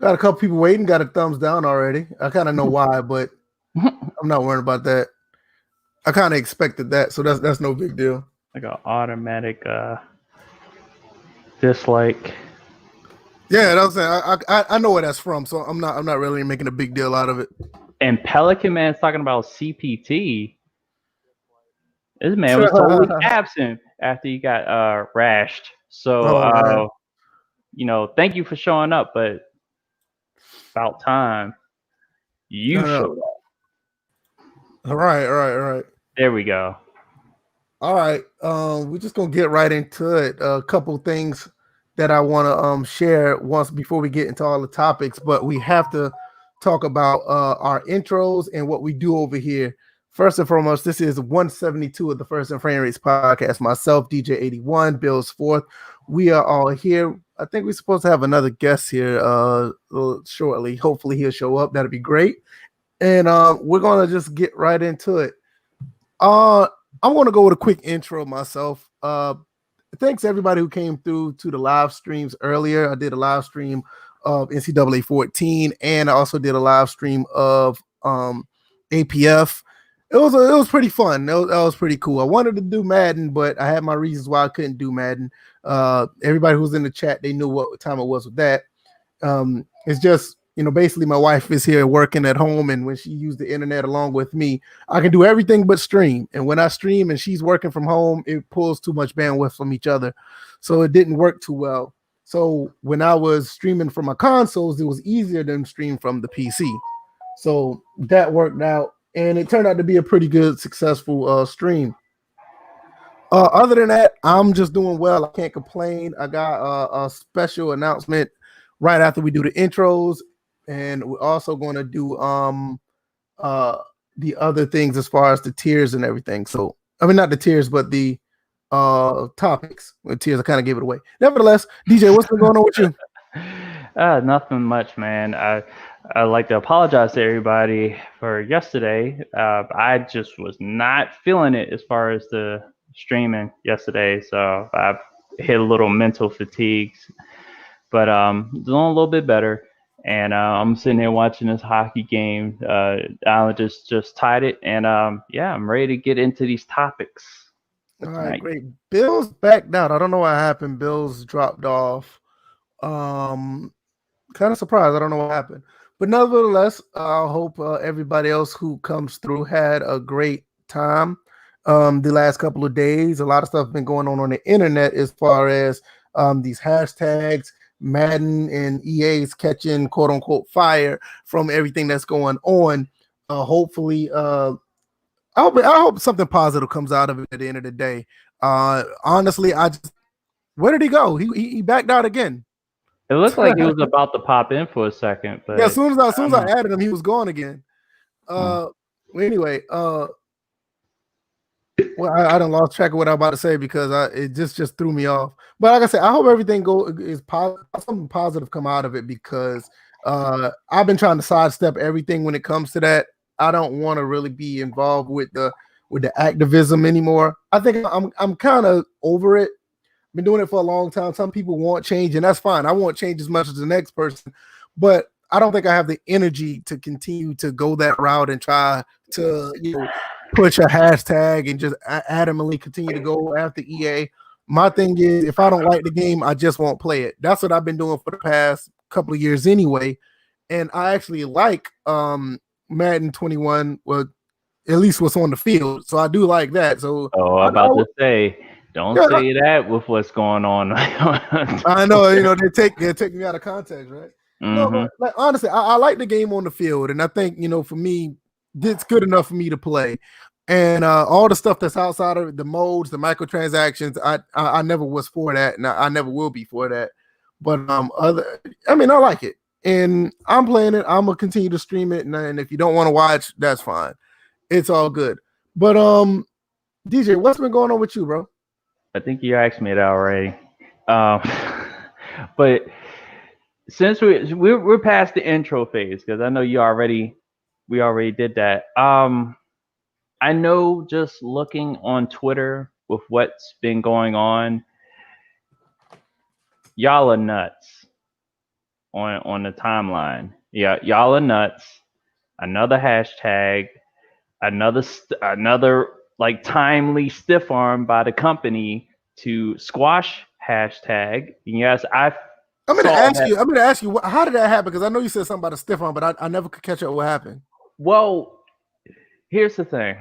Got a couple people waiting. Got a thumbs down already. I kind of know why, but I'm not worried about that. I kind of expected that, so that's no big deal. Like an automatic dislike. Yeah, that was I know where that's from, so I'm not really making a big deal out of it. And Pelican Man's talking about CPT. This man was totally absent after he got rashed. So Oh man. thank you for showing up, but about time you No. showed up. All right. There we go. All right. We're just gonna get right into it. A couple things that I want to share once before we get into all the topics, but we have to talk about our intros and what we do over here. First and foremost, this is 172 of the First and Framerates podcast. Myself, DJ81, Bill's Fourth. We are all here. I think we're supposed to have another guest here shortly. Hopefully he'll show up. That'd be great. And we're gonna just get right into it. I'm going to go with a quick intro myself. Thanks everybody who came through to the live streams earlier. I did a live stream of NCAA 14, and I also did a live stream of APF. It was pretty fun. That was pretty cool. I wanted to do Madden, but I had my reasons why I couldn't do Madden. Everybody who was in the chat, they knew what time it was with that. It's just, basically my wife is here working at home, and when she used the internet along with me, I can do everything but stream. And when I stream and she's working from home, it pulls too much bandwidth from each other. So it didn't work too well. So when I was streaming from my consoles, it was easier than stream from the PC. So that worked out, and it turned out to be a pretty good, successful stream. Other than that, I'm just doing well. I can't complain. I got a special announcement right after we do the intros. And we're also going to do the other things as far as the tiers and everything. So, I mean, not the tiers, but the topics. With tiers, I kind of gave it away. Nevertheless, DJ, what's been going on with you? Nothing much, man. I'd like to apologize to everybody for yesterday. I just was not feeling it as far as the streaming yesterday. So I've hit a little mental fatigue, but doing a little bit better. And I'm sitting here watching this hockey game. Alan just tied it, and I'm ready to get into these topics. All right, great. Bill's backed out. I don't know what happened. Bill's dropped off. Kind of surprised. I don't know what happened, but nevertheless, I hope everybody else who comes through had a great time. The last couple of days, a lot of stuff been going on the internet as far as these hashtags. Madden and EA is catching quote unquote fire from everything that's going on. Hopefully, I hope something positive comes out of it at the end of the day. Honestly, where did he go? He backed out again. It looked like he was about to pop in for a second, but yeah, as soon as I added him, he was gone again. Anyway, well, I done lost track of what I'm about to say because it just threw me off. But like I said, I hope everything is something positive come out of it because I've been trying to sidestep everything when it comes to that. I don't want to really be involved with the activism anymore. I think I'm kind of over it. Been doing it for a long time. Some people want change, and that's fine. I want change as much as the next person, but I don't think I have the energy to continue to go that route and try to push a hashtag and just adamantly continue to go after EA. My thing is, if I don't like the game, I just won't play it. That's what I've been doing for the past couple of years anyway. And I actually like Madden 21, well, at least what's on the field. So I do like that. So I'm about to say, don't say that with what's going on. I know, they take me out of context, right? Mm-hmm. No, but honestly, I like the game on the field, and I think for me, it's good enough for me to play. And all the stuff that's outside of the modes, the microtransactions, I never was for that, and I never will be for that. But I like it, and I'm playing it. I'm gonna continue to stream it, and if you don't want to watch, that's fine. It's all good. But DJ, what's been going on with you, bro? I think you asked me that already. But since we're past the intro phase, because I know we already did that. I know just looking on Twitter with what's been going on, y'all are nuts. on the timeline. Yeah, y'all are nuts. Another hashtag, another like timely stiff arm by the company to squash hashtag. And yes, I saw that. I'm gonna ask you, how did that happen? Because I know you said something about a stiff arm, but I never could catch up what happened. Well, here's the thing.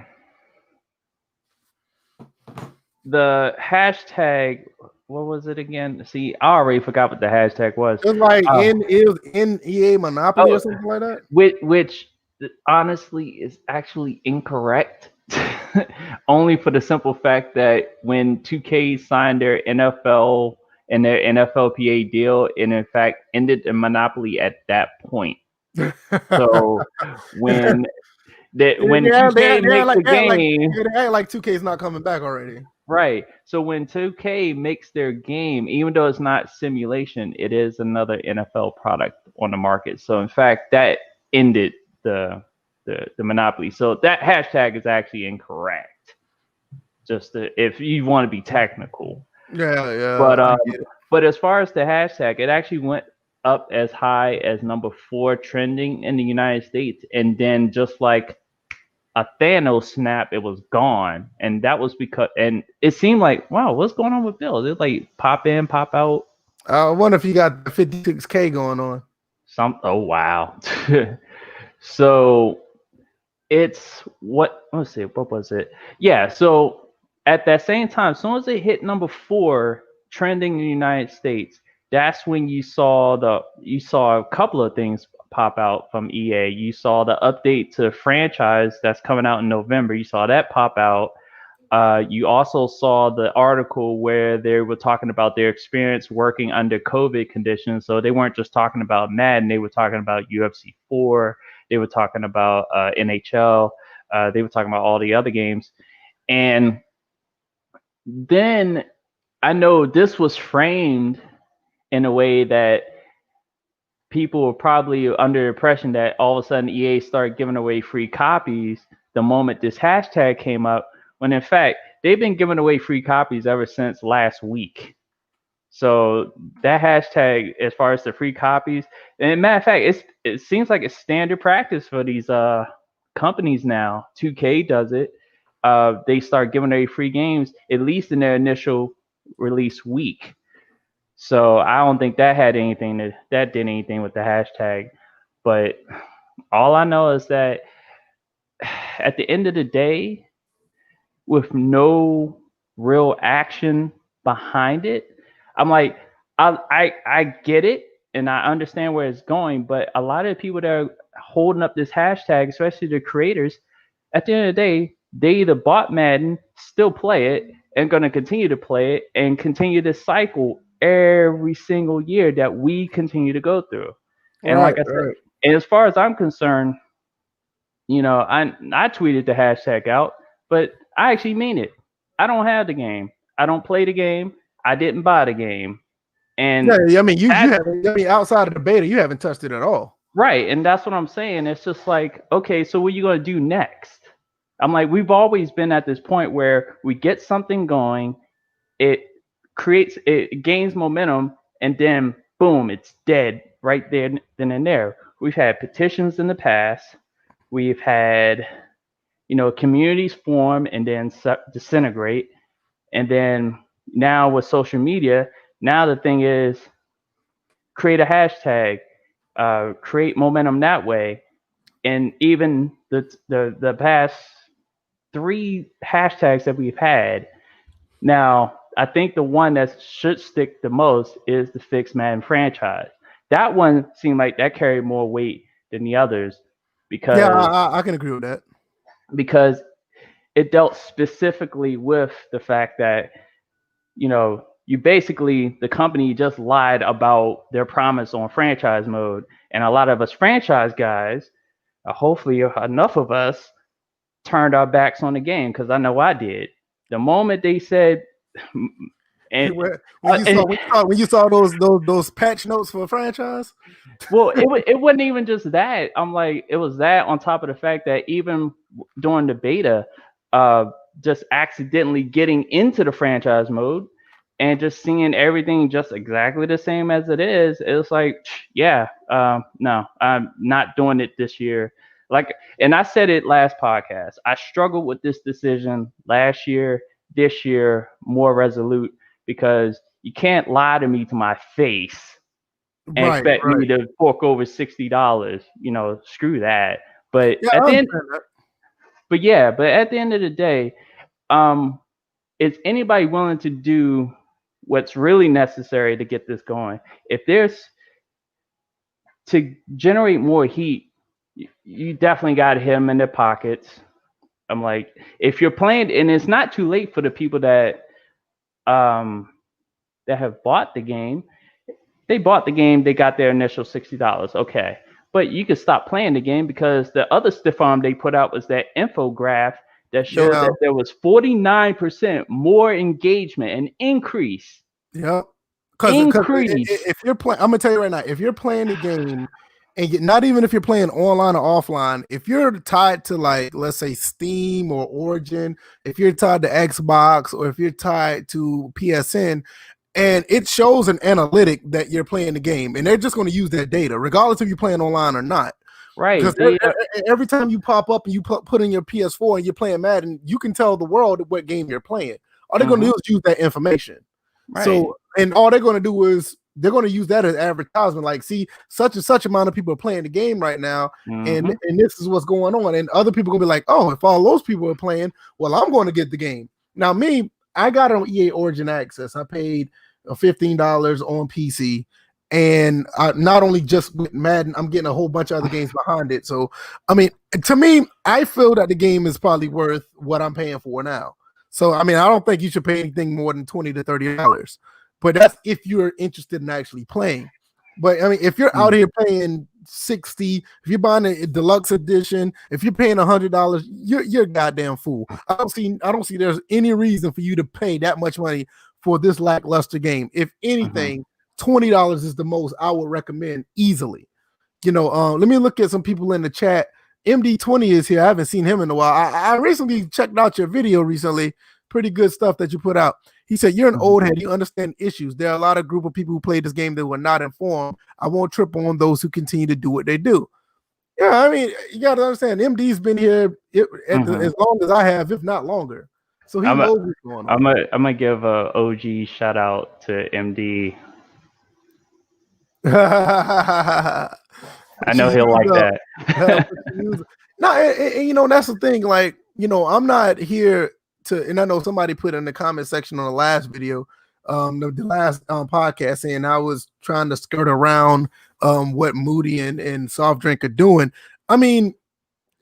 The hashtag, what was it again? See, I already forgot what the hashtag was. It was like Uh, it was NEA Monopoly or oh, something like that. which honestly is actually incorrect. Only for the simple fact that when 2K signed their NFL and their NFLPA deal, it in fact ended the monopoly at that point. So when when 2K makes a game, they act like 2K is not coming back already. right? So when 2K makes their game, even though it's not simulation, it is another NFL product on the market. So in fact, that ended the monopoly. So that hashtag is actually incorrect. Just if you want to be technical. Yeah. But but as far as the hashtag, it actually went up as high as number 4 trending in the United States, and then just like a Thanos snap, it was gone. And that was because, and it seemed like, wow, what's going on with Bill? It like pop in, pop out. I wonder if you got the 56K going on. Oh wow. So it's let's see, what was it? Yeah, so at that same time, as soon as it hit number 4 trending in the United States, that's when you saw a couple of things pop out from EA. You saw the update to the franchise that's coming out in November. You saw that pop out. You also saw the article where they were talking about their experience working under COVID conditions. So they weren't just talking about Madden, they were talking about UFC 4, they were talking about NHL, they were talking about all the other games. And then I know this was framed in a way that people were probably under the impression that all of a sudden EA started giving away free copies the moment this hashtag came up, when in fact they've been giving away free copies ever since last week. So that hashtag, as far as the free copies, and matter of fact, it seems like it's standard practice for these companies now. 2K does it. They start giving away free games at least in their initial release week. So I don't think that did anything with the hashtag. But all I know is that at the end of the day, with no real action behind it, I'm like, I get it and I understand where it's going, but a lot of the people that are holding up this hashtag, especially the creators, at the end of the day, they either bought Madden, still play it, and going to continue to play it and continue this cycle every single year that we continue to go through. And like I said, and as far as I'm concerned, I tweeted the hashtag out, but I actually mean it. I don't have the game. I don't play the game. I didn't buy the game. And yeah, I mean, you haven't. I mean, outside of the beta, you haven't touched it at all. Right, and that's what I'm saying. It's just like, okay, so what are you gonna do next? I'm like, we've always been at this point where we get something going, it gains momentum, and then boom, it's dead right there, then and there. We've had petitions in the past. We've had, communities form and then disintegrate. And then now with social media, now the thing is create a hashtag, create momentum that way. And even the past 3 hashtags that we've had, now I think the one that should stick the most is the Fix Madden franchise. That one seemed like that carried more weight than the others because I can agree with that. Because it dealt specifically with the fact that, you basically, the company just lied about their promise on franchise mode. And a lot of us franchise guys, hopefully enough of us, turned our backs on the game, because I know I did. The moment they said, and when you saw those patch notes for a franchise, well, it wasn't even just that. I'm like, it was that on top of the fact that even during the beta, just accidentally getting into the franchise mode, and just seeing everything just exactly the same as it is, it's like, yeah, no, I'm not doing it this year. Like, and I said it last podcast. I struggled with this decision last year. This year, more resolute, because you can't lie to me to my face and Right, expect right. me to fork over $60. Screw that. But Yeah, at I the end, understand that. but at the end of the day, um, is anybody willing to do what's really necessary to get this going? If there's to generate more heat, you definitely got to hit them in their pockets. I'm like, if you're playing, and it's not too late for the people um that have bought the game. They bought the game, they got their initial $60. Okay. But you could stop playing the game, because the other stiff arm they put out was that infograph that showed Yeah, that there was 49% more engagement, an increase. yeah. Because Increase. if you're playing, I'm gonna tell you right now, if you're playing the game, and not even if you're playing online or offline, if you're tied to, like, let's say Steam or Origin, if you're tied to Xbox, or if you're tied to PSN, and it shows an analytic that you're playing the game, and they're just going to use that data regardless if you're playing online or not. Right. Because every time you pop up and you put in your PS4 and you're playing Madden, you can tell the world what game you're playing. All they're going to do is use that information. Right. So, and all they're going to do is they're going to use that as advertisement. Like, see, such and such amount of people are playing the game right now, and this is what's going on. And other people going to be like, oh, if all those people are playing, well, I'm going to get the game. Now, me, I got on EA Origin Access. I paid $15 on PC. And not only just with Madden, I'm getting a whole bunch of other games behind it. So, I mean, to me, I feel that the game is probably worth what I'm paying for now. So, I mean, I don't think you should pay anything more than $20 to $30. But that's if you're interested in actually playing. But I mean, if you're out here paying 60, if you're buying a deluxe edition, if you're paying $100, you're a goddamn fool. I don't see there's any reason for you to pay that much money for this lackluster game. If anything, $20 is the most I would recommend easily. Let me look at some people in the chat. MD20 is here. I haven't seen him in a while. I recently checked out your video recently. Pretty good stuff that you put out. He said, you're an old head. You understand issues. There are a lot of group of people who played this game that were not informed. I won't trip on those who continue to do what they do. Yeah, I mean, you got to understand, MD's been here as long as I have, if not longer. So he knows what's going on. I'm gonna give a OG shout out to MD. I know he'll like that. No, and that's the thing. Like, I'm not here to, and I know somebody put in the comment section on the last video, the last podcast, saying I was trying to skirt around what Moody and Soft Drink are doing. I mean,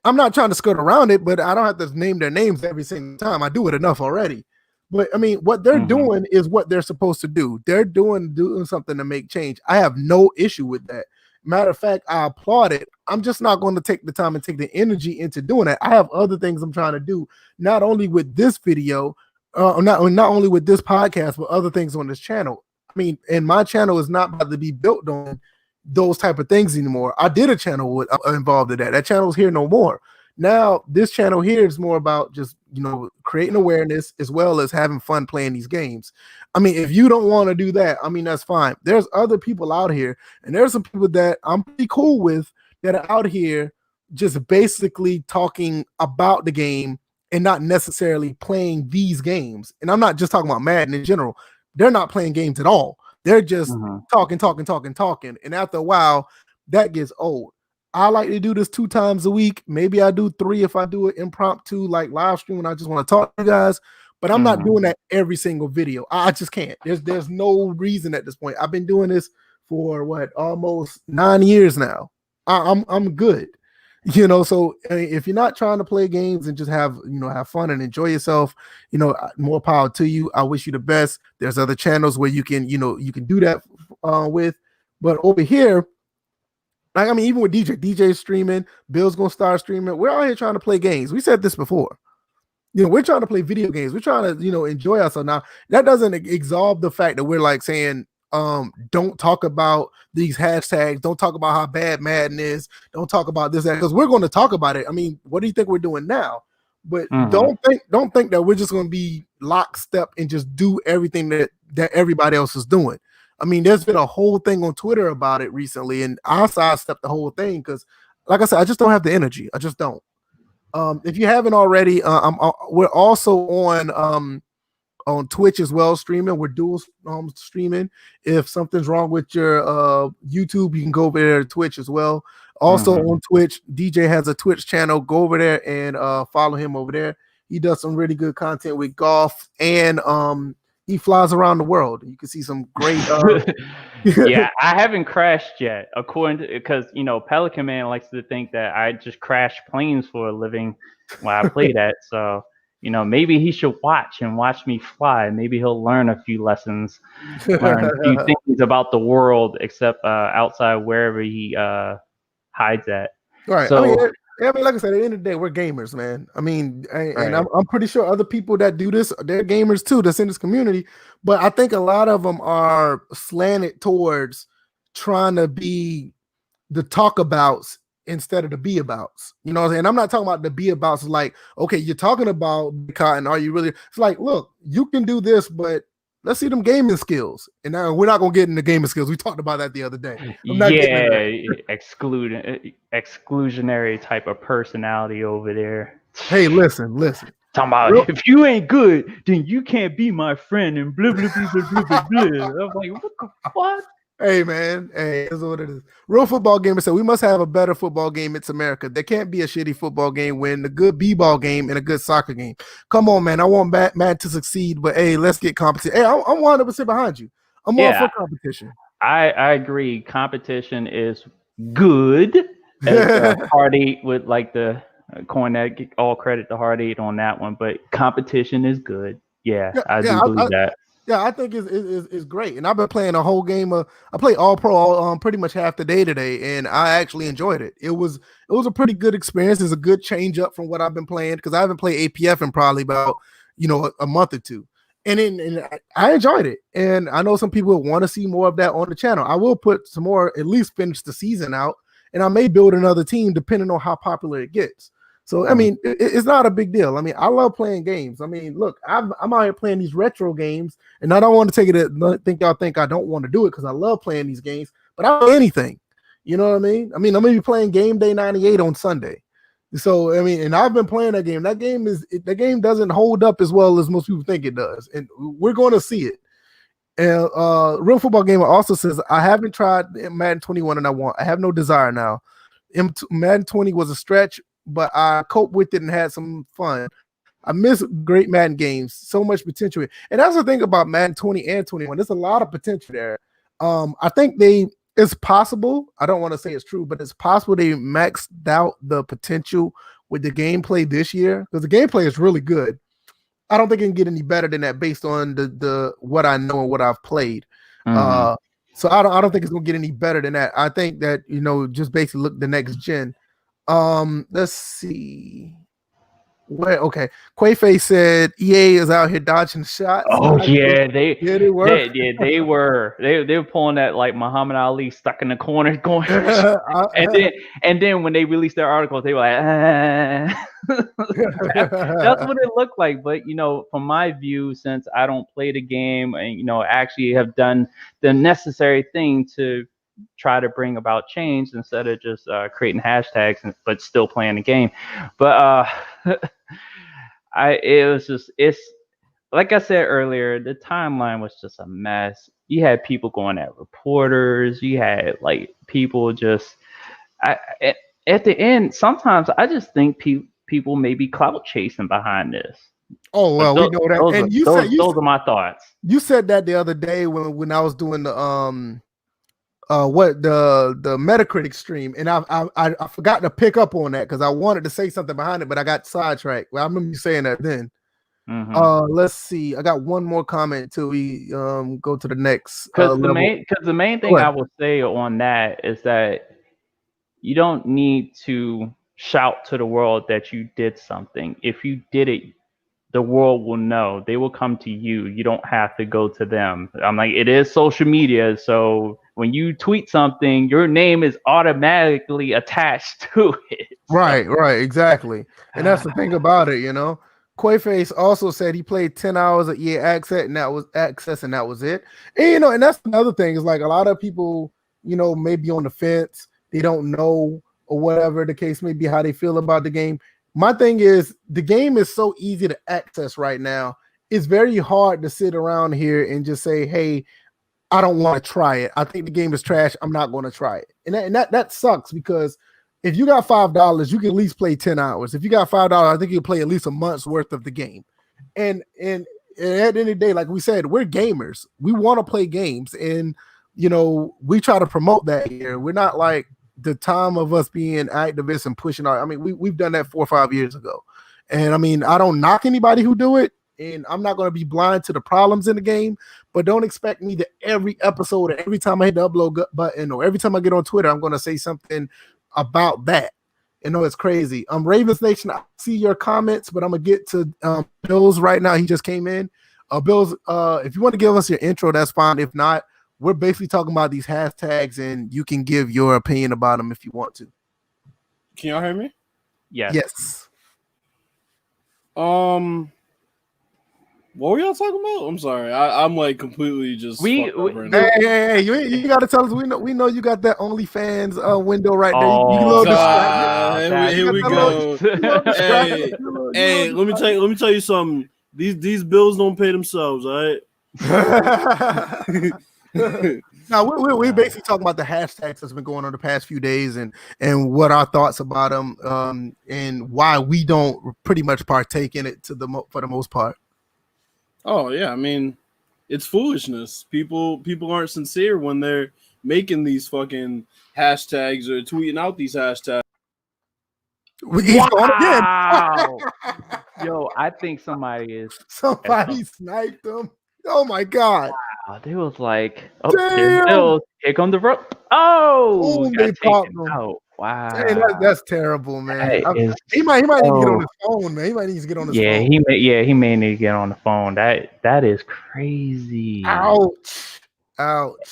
I'm not trying to skirt around it, but I don't have to name their names every single time. I do it enough already. But I mean, what they're doing is what they're supposed to do. They're doing something to make change. I have no issue with that. Matter of fact, I applaud it. I'm just not going to take the time and take the energy into doing that. I have other things I'm trying to do, not only with this video, not only with this podcast, but other things on this channel. I mean, and my channel is not about to be built on those type of things anymore. I did a channel involved in that. That channel is here no more. Now, this channel here is more about just, creating awareness as well as having fun playing these games. I mean, if you don't want to do that, I mean, that's fine. There's other people out here, and there's some people that I'm pretty cool with that are out here just basically talking about the game and not necessarily playing these games. And I'm not just talking about Madden in general. They're not playing games at all. They're just talking. And after a while, that gets old. I like to do this 2 times a week. Maybe I do 3 if I do it impromptu, like live stream, when I just want to talk to you guys. But I'm not doing that every single video. I just can't. There's no reason at this point. I've been doing this for almost 9 years now. I'm good. So if you're not trying to play games and just have fun and enjoy yourself, more power to you. I wish you the best. There's other channels where you can do that with. But over here, I mean, even with DJ's streaming, Bill's gonna start streaming. We're out here trying to play games. We said this before. We're trying to play video games. We're trying to, enjoy ourselves. Now, that doesn't absolve the fact that we're like saying, don't talk about these hashtags. Don't talk about how bad Madden is. Don't talk about this, that, because we're going to talk about it. I mean, what do you think we're doing now? But don't think that we're just going to be lockstep and just do everything that that everybody else is doing. I mean, there's been a whole thing on Twitter about it recently, and I sidestepped the whole thing because, like I said, I just don't have the energy. I just don't. If you haven't already, we're also on Twitch as well, streaming. We're dual streaming. If something's wrong with your YouTube, you can go over there to Twitch as well. Also on Twitch, DJ has a Twitch channel. Go over there and follow him over there. He does some really good content with golf, and he flies around the world. You can see some great. Yeah, I haven't crashed yet, according to, because Pelican Man likes to think that I just crash planes for a living while I play that. So maybe he should watch me fly. Maybe he'll learn a few lessons, learn a few things about the world, except outside wherever he hides at. Right. So, I mean, like I said, at the end of the day, we're gamers, man. I mean, and I'm pretty sure other people that do this, they're gamers too, that's in this community. But I think a lot of them are slanted towards trying to be the talk abouts instead of the be abouts. You know what I'm saying? I'm not talking about the be abouts like, okay, you're talking about cotton. Are you really? It's like, look, you can do this, but let's see them gaming skills. And now we're not gonna get into gaming skills. We talked about that the other day. Exclusionary type of personality over there. Hey, listen. Talking about if you ain't good, then you can't be my friend and blah blah blah blah blah blah. I'm like, what the fuck? Hey man, hey, that's what it is. Real football gamer said we must have a better football game. It's America. There can't be a shitty football game when a good b-ball game and a good soccer game. Come on, man. I want Matt to succeed, but hey, let's get competition. Hey, I'm 100% behind you. I'm all for competition. I agree. Competition is good. As Hardy would like to coin that, all credit to Hardy on that one, but competition is good. I do believe that. Yeah, I think it's great, and I've been playing a whole game of. I played All Pro pretty much half the day today, and I actually enjoyed it. It was a pretty good experience. It's a good change up from what I've been playing because I haven't played APF in probably about a month or two, and I enjoyed it. And I know some people want to see more of that on the channel. I will put some more, at least finish the season out, and I may build another team depending on how popular it gets. So, I mean, it's not a big deal. I mean, I love playing games. I mean, look, I'm out here playing these retro games, and I don't want to take it think y'all think I don't want to do it because I love playing these games, but I don't do anything. You know what I mean? I mean, I'm going to be playing Game Day 98 on Sunday. So, I mean, and I've been playing that game. That game doesn't hold up as well as most people think it does, and we're going to see it. And Real Football Gamer also says, I haven't tried Madden 21, and I have no desire now. Madden 20 was a stretch, but I coped with it and had some fun. I miss great Madden games. So much potential. And that's the thing about Madden 20 and 21. There's a lot of potential there. I think it's possible. I don't want to say it's true, but it's possible they maxed out the potential with the gameplay this year because the gameplay is really good. I don't think it can get any better than that based on the what I know and what I've played. So I don't think it's gonna get any better than that. I think that just basically look the next gen. Let's see. Okay. Quayface said EA is out here dodging shots. Oh yeah, they were. They were pulling that like Muhammad Ali stuck in the corner going. and then when they released their articles, they were like, that's what it looked like. But from my view, since I don't play the game and actually have done the necessary thing to try to bring about change instead of just creating hashtags but still playing the game. But it's like I said earlier, the timeline was just a mess. You had people going at reporters, you had like people just at the end, sometimes I just think people may be clout chasing behind this. Oh well, we know that. Those are my thoughts. You said that the other day when I was doing the the Metacritic stream, and I forgot to pick up on that because I wanted to say something behind it, but I got sidetracked. Well, I remember you saying that then. Let's see. I got one more comment till we go to the next. Because the main thing I will say on that is that you don't need to shout to the world that you did something. If you did it, the world will know. They will come to you. You don't have to go to them. I'm like, it is social media, so when you tweet something, your name is automatically attached to it. Right, exactly. And that's the thing about it, Quayface also said he played 10 hours of EA Access, and that was it. And and that's another thing is like a lot of people, may be on the fence. They don't know or whatever the case may be how they feel about the game. My thing is the game is so easy to access right now. It's very hard to sit around here and just say, "Hey, I don't want to try it. I think the game is trash. I'm not going to try it." And that sucks because if you got $5, you can at least play 10 hours. If you got $5, I think you can play at least a month's worth of the game. And at the end of the day, like we said, we're gamers. We want to play games. And, we try to promote that here. We're not like the time of us being activists and pushing out. I mean, we've done that 4 or 5 years ago. And I mean, I don't knock anybody who do it. And I'm not going to be blind to the problems in the game, but don't expect me to every episode or every time I hit the upload button or every time I get on Twitter, I'm going to say something about that. It's crazy. Ravens Nation, I see your comments, but I'm going to get to Bills right now. He just came in. Bills, if you want to give us your intro, that's fine. If not, we're basically talking about these hashtags and you can give your opinion about them if you want to. Can y'all hear me? Yes. What were y'all talking about? I'm sorry. I'm like completely just. Hey, you got to tell us. We know you got that OnlyFans window right there. Here we go. Hey, let me tell you something. These bills don't pay themselves, all right? Now we're basically talking about the hashtags that's been going on the past few days and what our thoughts about them and why we don't pretty much partake in it for the most part. Oh yeah, I mean, it's foolishness. People aren't sincere when they're making these fucking hashtags or tweeting out these hashtags. Wow. Yo, I think somebody sniped them. Oh my god. Wow, they was like, oh, here come the rope. Oh, they popped them. Out. Wow. Dang, that's terrible, man. He might need to get on his phone, man. He might need to get on his phone. He may need to get on the phone. That is crazy. Ouch.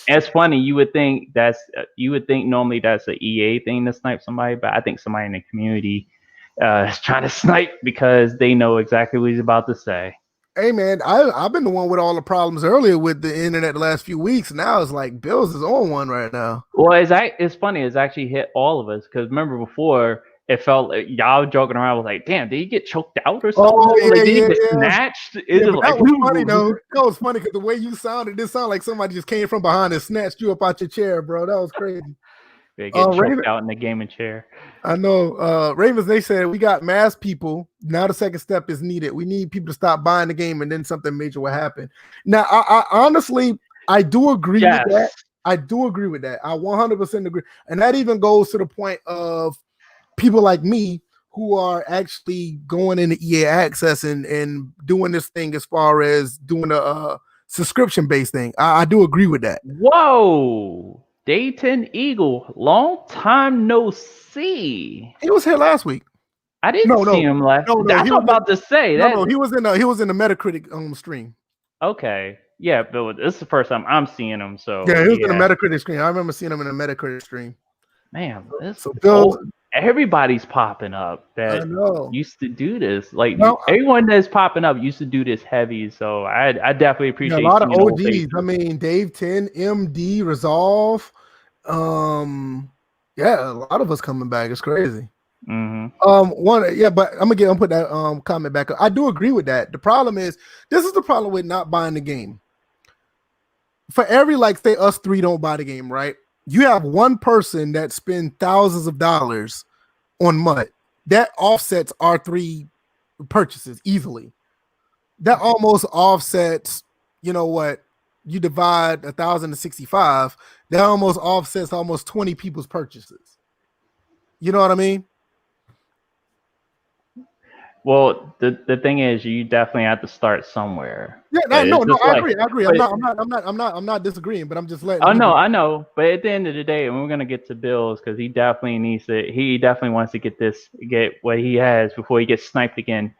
It's funny. You would think normally that's an EA thing to snipe somebody, but I think somebody in the community is trying to snipe because they know exactly what he's about to say. Hey man, I've been the one with all the problems earlier with the internet the last few weeks. Now it's like Bills is on one right now. Well, it's funny. It's actually hit all of us because remember before it felt like y'all joking around was like, damn, did he get choked out or something? Did he get snatched? That was funny though. That was funny because the way you sounded, it sounded like somebody just came from behind and snatched you up out your chair, bro. That was crazy. They get choked out in the gaming chair. I know. Ravens, they said we got mass people. Now the second step is needed. We need people to stop buying the game and then something major will happen. Now, I honestly, I do agree with that. I do agree with that. I 100% agree. And that even goes to the point of people like me who are actually going into EA Access and doing this thing as far as doing a subscription-based thing. I do agree with that. Whoa. Dayton Eagle, long time no see. He was here last week. I didn't see him last. No, I was about to say that. No, he was in the Metacritic stream. Okay, yeah, but this is the first time I'm seeing him. So yeah, he was in the Metacritic stream. I remember seeing him in the Metacritic stream. Man, everybody's popping up that used to do this. Like everyone that's popping up used to do this heavy. So I definitely appreciate a lot of OGs. I mean, Dave 10, MD, Resolve. A lot of us coming back. It's crazy. Mm-hmm. But I'm gonna put that comment back up. I do agree with that. The problem is this is the problem with not buying the game. For every say us three don't buy the game, right? You have one person that spend thousands of dollars on MUT. That offsets our three purchases easily. That almost offsets, you know what? You divide 1,000 to 65. That almost offsets almost 20 people's purchases. You know what I mean? Well, the thing is, you definitely have to start somewhere. Yeah, I agree. I'm not disagreeing, but I'm just letting. I know. But at the end of the day, and we're gonna get to Bills because he definitely wants to get what he has before he gets sniped again.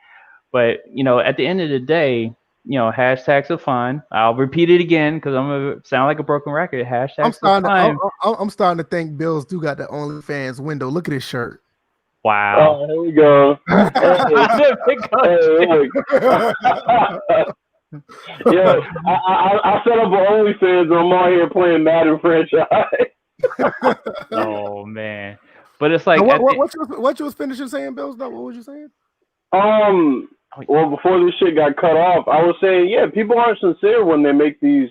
But at the end of the day, hashtags are fun. I'll repeat it again because I'm gonna sound like a broken record. Hashtags are fun. I'm starting to think Bills do got the OnlyFans window. Look at his shirt. Wow. Here we go. Yo, I set up an OnlyFans and I'm out here playing Madden franchise. Oh man. But it's like what you was finishing saying, Bills? No, what was you saying? Well, before this shit got cut off, I was saying, yeah, people aren't sincere when they make these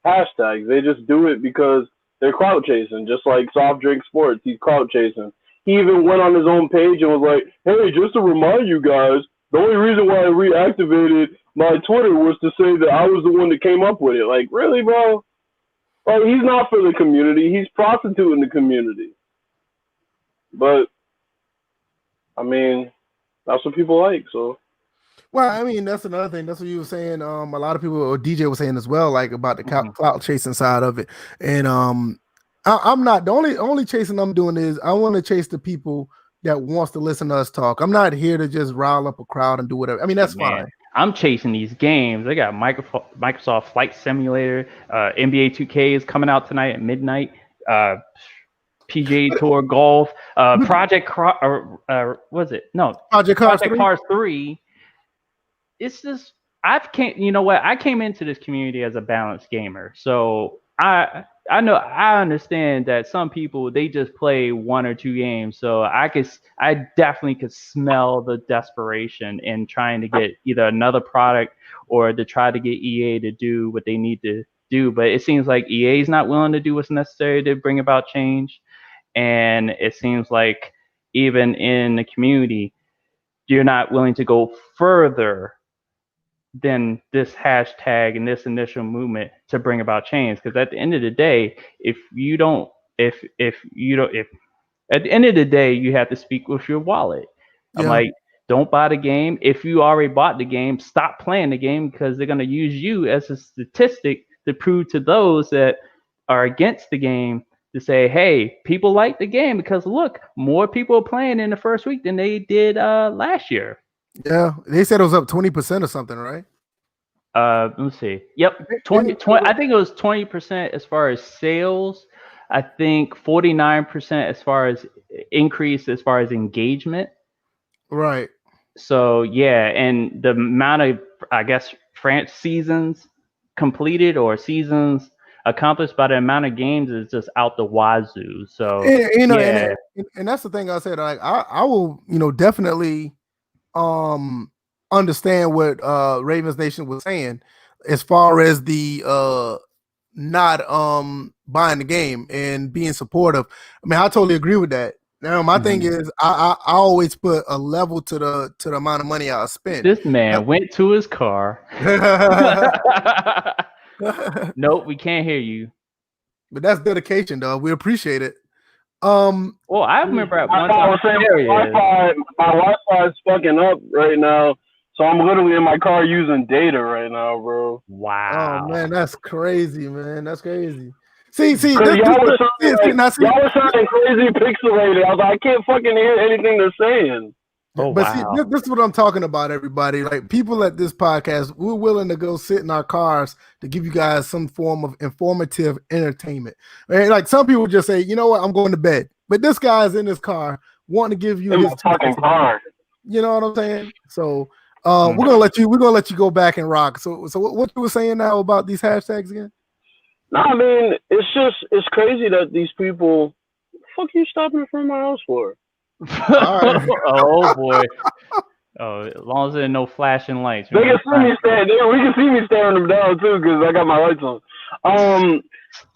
hashtags. They just do it because they're clout chasing, just like Soft Drink Sports. He's clout chasing. He even went on his own page and was like, hey, just to remind you guys, the only reason why I reactivated my Twitter was to say that I was the one that came up with it. Like, really, bro? Like, he's not for the community. He's prostituting the community. But, I mean, that's what people like, so. Well, I mean, that's another thing. That's what you were saying. A lot of people, or DJ was saying as well, like about the clout chasing side of it. And I'm not the only chasing I'm doing is I want to chase the people that wants to listen to us talk. I'm not here to just rile up a crowd and do whatever. I mean, that's fine. I'm chasing these games. They got Microsoft Flight Simulator, NBA 2K is coming out tonight at midnight. PGA Tour Golf, Project was it? No, Project Cars 3. It's just you know what? I came into this community as a balanced gamer, so I understand that some people they just play one or two games. So I definitely could smell the desperation in trying to get either another product or to try to get EA to do what they need to do. But it seems like EA is not willing to do what's necessary to bring about change, and it seems like even in the community, you're not willing to go further than this hashtag and this initial movement to bring about change. Because at the end of the day, if at the end of the day, you have to speak with your wallet. I'm like, don't buy the game. If you already bought the game, stop playing the game because they're going to use you as a statistic to prove to those that are against the game to say, hey, people like the game because look, more people are playing in the first week than they did last year. Yeah, they said it was up 20% or something, right? Let me see. Yep, 20. I think it was 20% as far as sales. I think 49% as far as increase as far as engagement. Right. So yeah, and the amount of seasons completed or seasons accomplished by the amount of games is just out the wazoo. So and that's the thing I said. Like I will definitely understand what Ravens Nation was saying as far as the not buying the game and being supportive. I mean, I totally agree with that. Now my thing is I always put a level to the amount of money I spend. This man went to his car. Nope, we can't hear you. But that's dedication, though. We appreciate it. Well, I remember at one time my Wi-Fi is fucking up right now, so I'm literally in my car using data right now, bro. Wow. Oh man, that's crazy, man. That's crazy. See, y'all were sounding crazy pixelated. I was like, I can't fucking hear anything they're saying. Oh, but see, this is what I'm talking about, everybody. Like people at this podcast, we're willing to go sit in our cars to give you guys some form of informative entertainment. And like some people just say, you know what, I'm going to bed. But this guy's in his car wanting to give you his fucking car. You know what I'm saying? So we're gonna let you go back and rock. So what you were saying now about these hashtags again? No, I mean it's crazy that these people. What the fuck are you stopping in front of my house for? Right. Oh boy! Oh, as long as there's no flashing lights. They can see me staring. We can see me staring them down too because I got my lights on.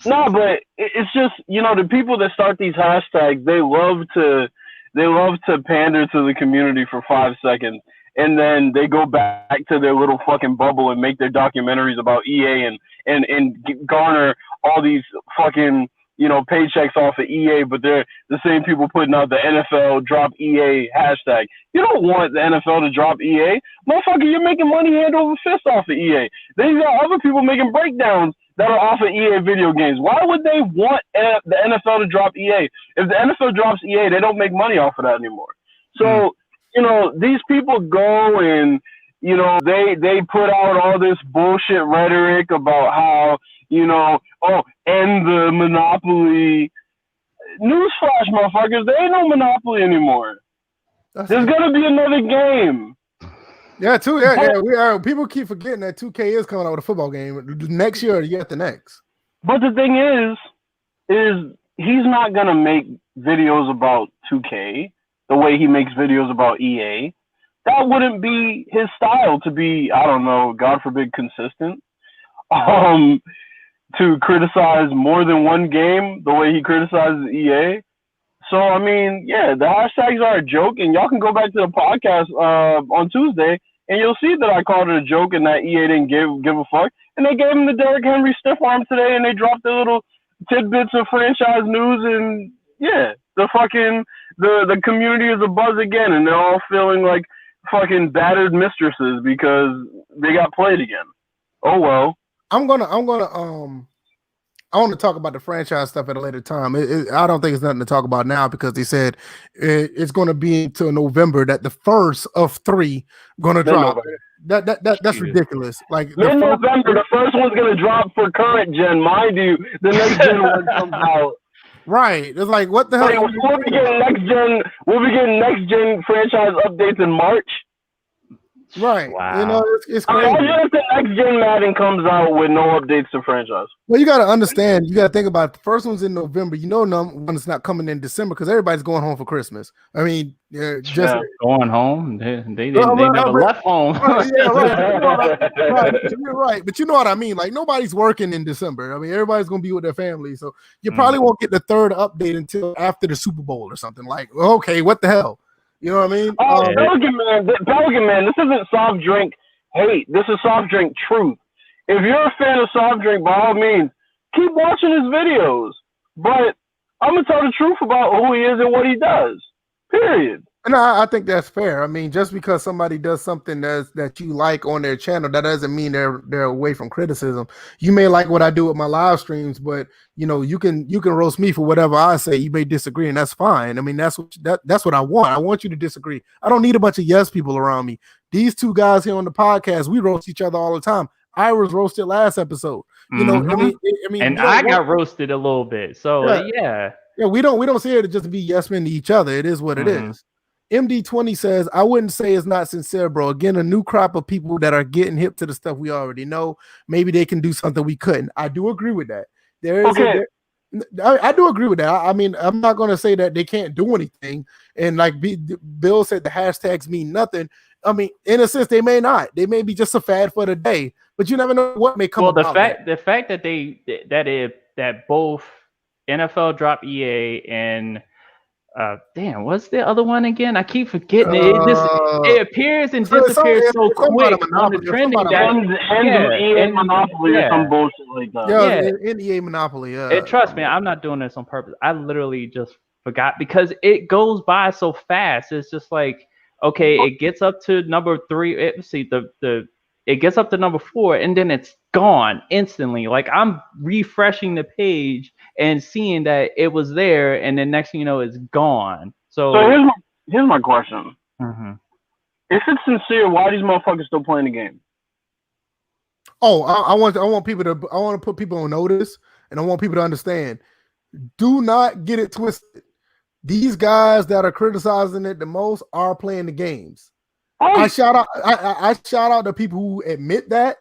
No, but it's just the people that start these hashtags, they love to pander to the community for 5 seconds, and then they go back to their little fucking bubble and make their documentaries about EA and garner all these fucking paychecks off of EA, but they're the same people putting out the NFL drop EA hashtag. You don't want the NFL to drop EA. Motherfucker, you're making money hand over fist off of EA. Then you got other people making breakdowns that are off of EA video games. Why would they want the NFL to drop EA? If the NFL drops EA, they don't make money off of that anymore. So, these people go and, they put out all this bullshit rhetoric about how, end the monopoly. Newsflash, motherfuckers, there ain't no monopoly anymore. There's gonna be another game. Yeah, yeah. We are. People keep forgetting that 2K is coming out with a football game next year. You got the next. But the thing is he's not gonna make videos about 2K the way he makes videos about EA. That wouldn't be his style to be, I don't know, God forbid, consistent. To criticize more than one game the way he criticizes EA. So I mean, yeah, the hashtags are a joke, and y'all can go back to the podcast on Tuesday, and you'll see that I called it a joke and that EA didn't give a fuck. And they gave him the Derrick Henry stiff arm today, and they dropped the little tidbits of franchise news, and yeah, the community is abuzz again, and they're all feeling like fucking battered mistresses because they got played again. Oh well. I want to talk about the franchise stuff at a later time. I don't think it's nothing to talk about now because they said it's going to be until November that the first of 3 going to drop. That's ridiculous. Like mid-November, the first one's going to drop for current gen, mind you. The next gen one comes out. Right. It's like, what the hell? We'll be getting next gen franchise updates in March. Right. Wow. You know, it's crazy. Imagine if the next gen Madden comes out with no updates to franchise. Well, you got to understand. You got to think about it. The first one's in November. You know, one is not coming in December because everybody's going home for Christmas. I mean, just going home. They never left home. Right. You're right. But you know what I mean. Like nobody's working in December. I mean, everybody's going to be with their family. So you probably won't get the third update until after the Super Bowl or something. Like, okay, what the hell? You know what I mean? Pelican Man, this isn't soft drink hate. This is soft drink truth. If you're a fan of soft drink, by all means, keep watching his videos. But I'm going to tell the truth about who he is and what he does. Period. And I think that's fair. I mean, just because somebody does something that you like on their channel, that doesn't mean they're away from criticism. You may like what I do with my live streams, but you know, you can roast me for whatever I say. You may disagree, and that's fine. I mean, that's what I want. I want you to disagree. I don't need a bunch of yes people around me. These two guys here on the podcast, we roast each other all the time. I was roasted last episode. You know, I mean, and I got roasted a little bit. So yeah, we don't say it to just be yes men to each other. It is what it is. MD20 says, I wouldn't say it's not sincere, bro. Again, a new crop of people that are getting hip to the stuff we already know. Maybe they can do something we couldn't. I do agree with that. I do agree with that. I mean, I'm not going to say that they can't do anything. And like Bill said, the hashtags mean nothing. I mean, in a sense, they may not. They may be just a fad for the day, but you never know what may come. Well, the fact that both NFL drop EA and what's the other one again? I keep forgetting it. It appears and disappears so quick on the trending. EA Monopoly or some bullshit like that. EA Monopoly. And trust me, I'm not doing this on purpose. I literally just forgot because it goes by so fast. It's just like, okay, it gets up to number 3. It gets up to number 4 and then it's gone instantly. Like I'm refreshing the page and seeing that it was there, and then next thing you know, it's gone. So here's my question. If it's sincere, why are these motherfuckers still playing the game? Oh, I want to put people on notice, and I want people to understand. Do not get it twisted. These guys that are criticizing it the most are playing the games. I shout out the people who admit that,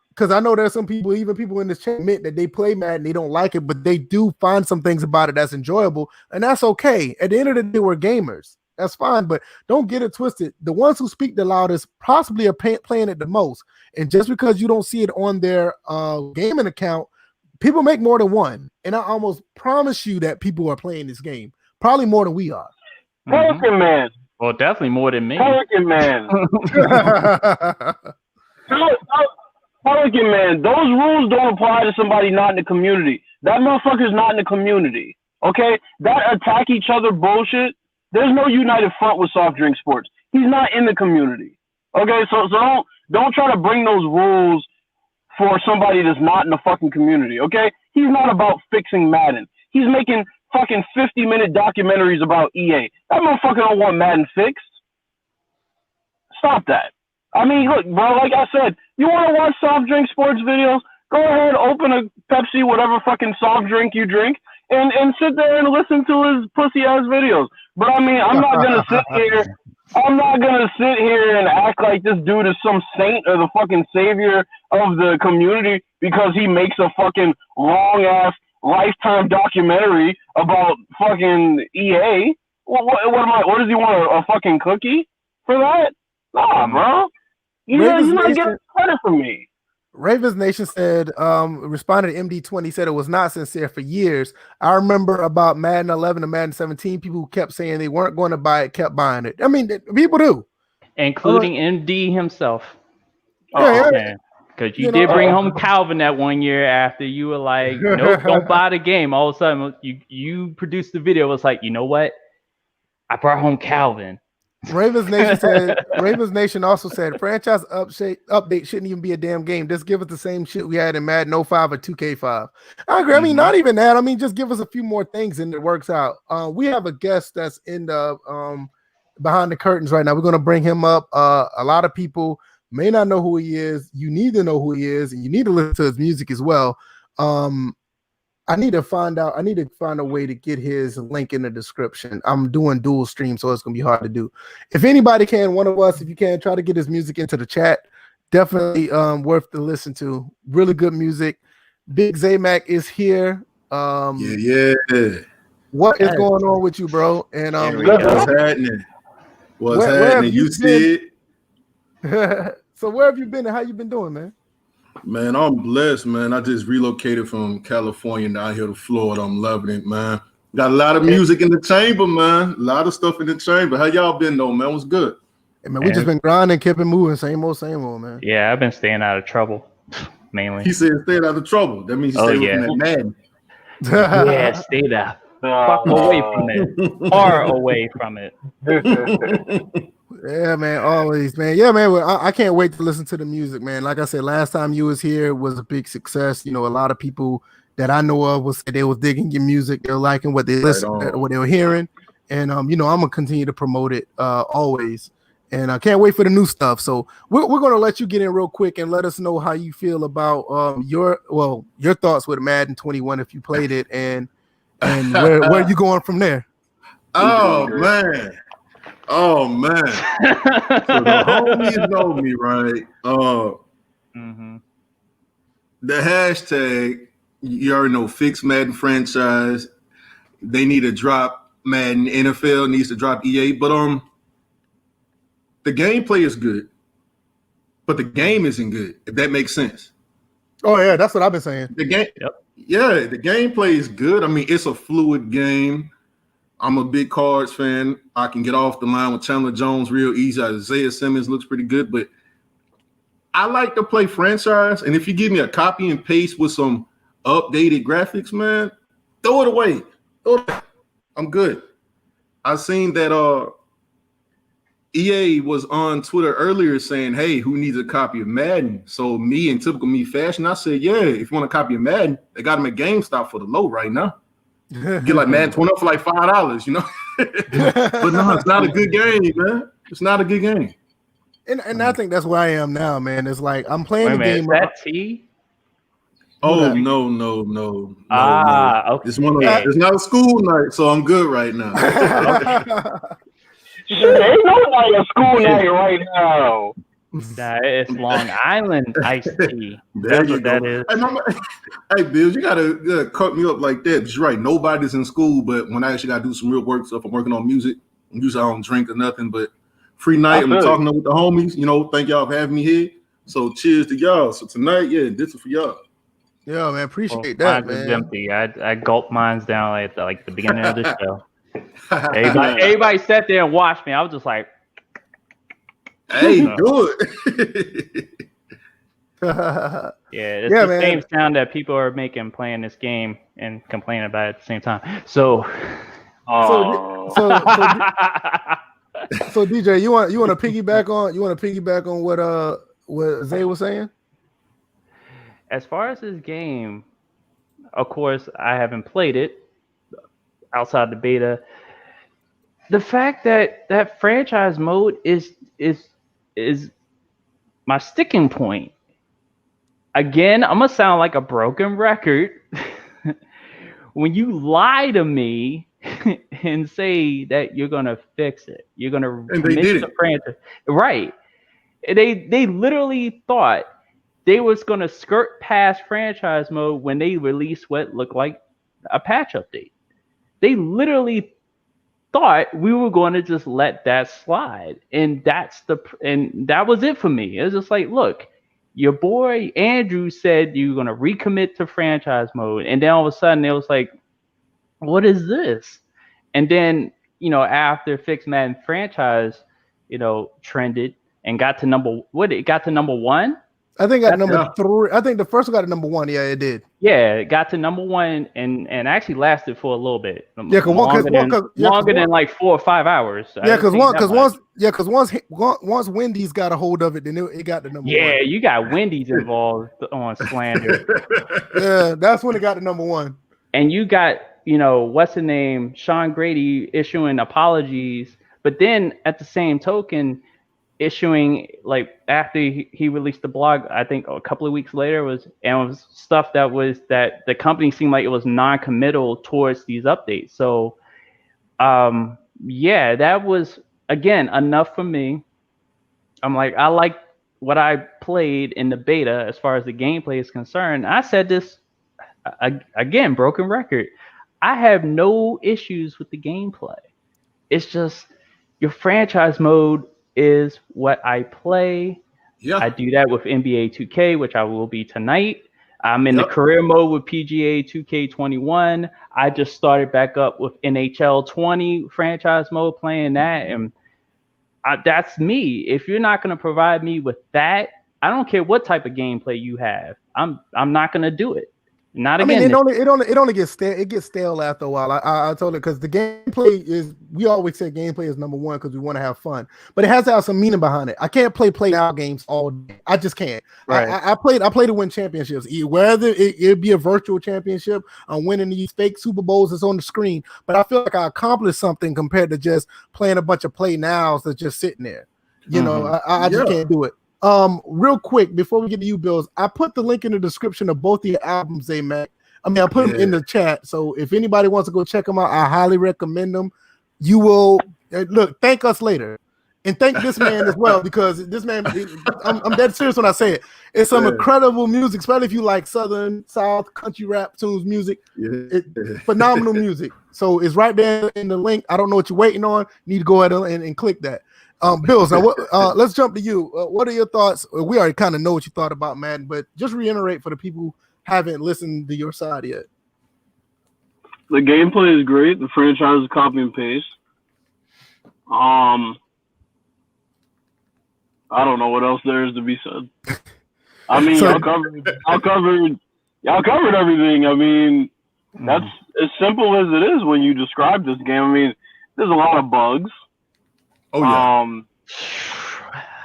because I know there's some people, even people in this chat, admit that they play Madden, they don't like it, but they do find some things about it that's enjoyable, and that's okay. At the end of the day, we're gamers. That's fine, but don't get it twisted. The ones who speak the loudest possibly are playing it the most, and just because you don't see it on their gaming account, people make more than one, and I almost promise you that people are playing this game, probably more than we are. Pelican Man. Well, definitely more than me. Pelican Man. Pelican Man, those rules don't apply to somebody not in the community. That motherfucker's not in the community. Okay? That attack each other bullshit, there's no united front with soft drink sports. He's not in the community. Okay? So don't try to bring those rules for somebody that's not in the fucking community. Okay? He's not about fixing Madden. He's making fucking 50-minute documentaries about EA. That motherfucker don't want Madden fixed. Stop that. I mean, look, bro, like I said, you want to watch soft drink sports videos? Go ahead, open a Pepsi, whatever fucking soft drink you drink, and sit there and listen to his pussy-ass videos. But I mean, I'm not gonna sit here. I'm not gonna sit here and act like this dude is some saint or the fucking savior of the community because he makes a fucking long ass lifetime documentary about fucking EA. What am I? What does he want? A fucking cookie for that? Nah, bro. He's not getting credit from me. Ravens Nation said, responded to MD20, said it was not sincere for years. I remember about Madden 11 and Madden 17, people who kept saying they weren't going to buy it, kept buying it. I mean, people do. Including MD himself. Yeah. Because you did bring home Calvin that one year after you were like, nope, don't buy the game. All of a sudden, you produced the video. It was like, you know what? I brought home Calvin. Ravens Nation also said franchise update shouldn't even be a damn game. Just give us the same shit we had in Madden 05 or 2K5. I agree. I mean, not even that. I mean, just give us a few more things and it works out. We have a guest that's in the behind the curtains right now. We're going to bring him up. A lot of people may not know who he is. You need to know who he is, and you need to listen to his music as well. I need to find a way to get his link in the description. I'm doing dual stream, so it's gonna be hard to do. If anybody can, one of us, if you can, try to get his music into the chat. Definitely worth to listen to. Really good music. Big Zaymac is here. Yeah. What is going on with you, bro? And what's happening? What's happening? You see it? So where have you been and how you been doing, man? Man, I'm blessed, man. I just relocated from California down here to Florida. I'm loving it, man. Got a lot of music in the chamber, man. A lot of stuff in the chamber. How y'all been, though, man? What's good? Hey, man, we just been grinding, keeping moving. Same old, man. Yeah, I've been staying out of trouble, mainly. He said staying out of trouble. That means you stay away from that Madden. Yeah, stay there. Fuck away from it. Far away from it. Yeah, man, always, man. Yeah, man. Well, I can't wait to listen to the music, man. Like I said, last time you was here was a big success. You know, a lot of people that I know of was they was digging your music, they're liking what they listened, what they were hearing, and you know, I'm gonna continue to promote it always. And I can't wait for the new stuff. So we're gonna let you get in real quick and let us know how you feel about your thoughts with Madden 21 if you played it, and where you going from there. Oh man. So the homies know me, right? The hashtag, you already know, fix Madden franchise. They need to drop Madden. NFL needs to drop EA, but the gameplay is good, but the game isn't good. If that makes sense. Oh yeah, that's what I've been saying. The game, yeah, the gameplay is good. I mean, it's a fluid game. I'm a big Cards fan. I can get off the line with Chandler Jones real easy. Isaiah Simmons looks pretty good, but I like to play franchise. And if you give me a copy and paste with some updated graphics, man, throw it away. I'm good. I seen that EA was on Twitter earlier saying, hey, who needs a copy of Madden? So me, in typical me fashion, I said, yeah, if you want a copy of Madden, they got them at GameStop for the low right now. Get like Madden 20 for like $5, you know. But no, it's not a good game, man. It's not a good game. And I think that's where I am now, man. It's like I'm playing the game. Is that T? Oh no. Okay. It's not a school night, so I'm good right now. Ain't nobody a school night right now. Nah, it's Long Island iced tea. That's what that is. Hey, Bills, you gotta cut me up like that. You're right. Nobody's in school, but when I actually gotta do some real work stuff, I'm working on music. Usually I don't drink or nothing, but free night. I'm talking with the homies. You know, thank y'all for having me here. So cheers to y'all. So tonight, this is for y'all. Yeah, man, appreciate that, man. Empty. I gulped mine down at the beginning of the show. Everybody sat there and watched me. I was just like, hey, do it. It's the same sound that people are making playing this game and complaining about it at the same time. So DJ, you want to piggyback on what Zay was saying? As far as this game, of course, I haven't played it outside the beta. The fact that franchise mode is my sticking point. Again, I'm gonna sound like a broken record. When you lie to me and say that you're gonna fix it. You're gonna And they commit did to it. franchise, right? They literally thought they was gonna skirt past franchise mode when they released what looked like a patch update. They literally thought we were going to just let that slide, and that was it for me. It was just like, look, your boy Andrew said you're going to recommit to franchise mode, and then all of a sudden it was like, what is this? And then after Fix Madden franchise, trended and got to it got to number one. I think at number 3. I think the first one got to number 1. Yeah, it did. Yeah, it got to number 1 and actually lasted for a little bit. Yeah, longer than like 4 or 5 hours. Yeah, because once Wendy's got a hold of it, then it got to number 1. Yeah, you got Wendy's involved on slander. Yeah, that's when it got to number 1. And you got what's the name, Sean Grady issuing apologies, but then at the same token, issuing, like, after he released the blog, I think a couple of weeks later was stuff that the company seemed like it was non-committal towards these updates. So yeah, that was again enough for me. I'm like, I like what I played in the beta as far as the gameplay is concerned. I said this again, broken record, I have no issues with the gameplay. It's just your franchise mode is what I play. Yeah. I do that with NBA 2K, which I will be tonight. I'm in the career mode with PGA 2K21. I just started back up with NHL 20 franchise mode, playing that, and that's me. If you're not going to provide me with that, I don't care what type of gameplay you have. I'm not going to do it. Not again. I mean, it only gets stale. It gets stale after a while. I told it because the gameplay is. We always say gameplay is number 1 because we want to have fun, but it has to have some meaning behind it. I can't play now games all day. I just can't. Right. I play to win championships. Whether it be a virtual championship, I'm winning these fake Super Bowls that's on the screen. But I feel like I accomplished something compared to just playing a bunch of play nows that's just sitting there. I just can't do it. Real quick before we get to you, Bills, I put the link in the description of both of your albums, Mac. I mean, I put them in the chat. So if anybody wants to go check them out, I highly recommend them. You will look, thank us later. And thank this man as well, because this man, I'm dead serious when I say it. It's some incredible music, especially if you like Southern, South, country rap tunes music. Phenomenal music. So it's right there in the link. I don't know what you're waiting on. You need to go ahead and click that. Bills, now let's jump to you. What are your thoughts? We already kind of know what you thought about Madden, but just reiterate for the people who haven't listened to your side yet. The gameplay is great. The franchise is copy and paste. I don't know what else there is to be said. I mean, y'all covered everything. I mean, that's as simple as it is when you describe this game. I mean, there's a lot of bugs. Oh yeah.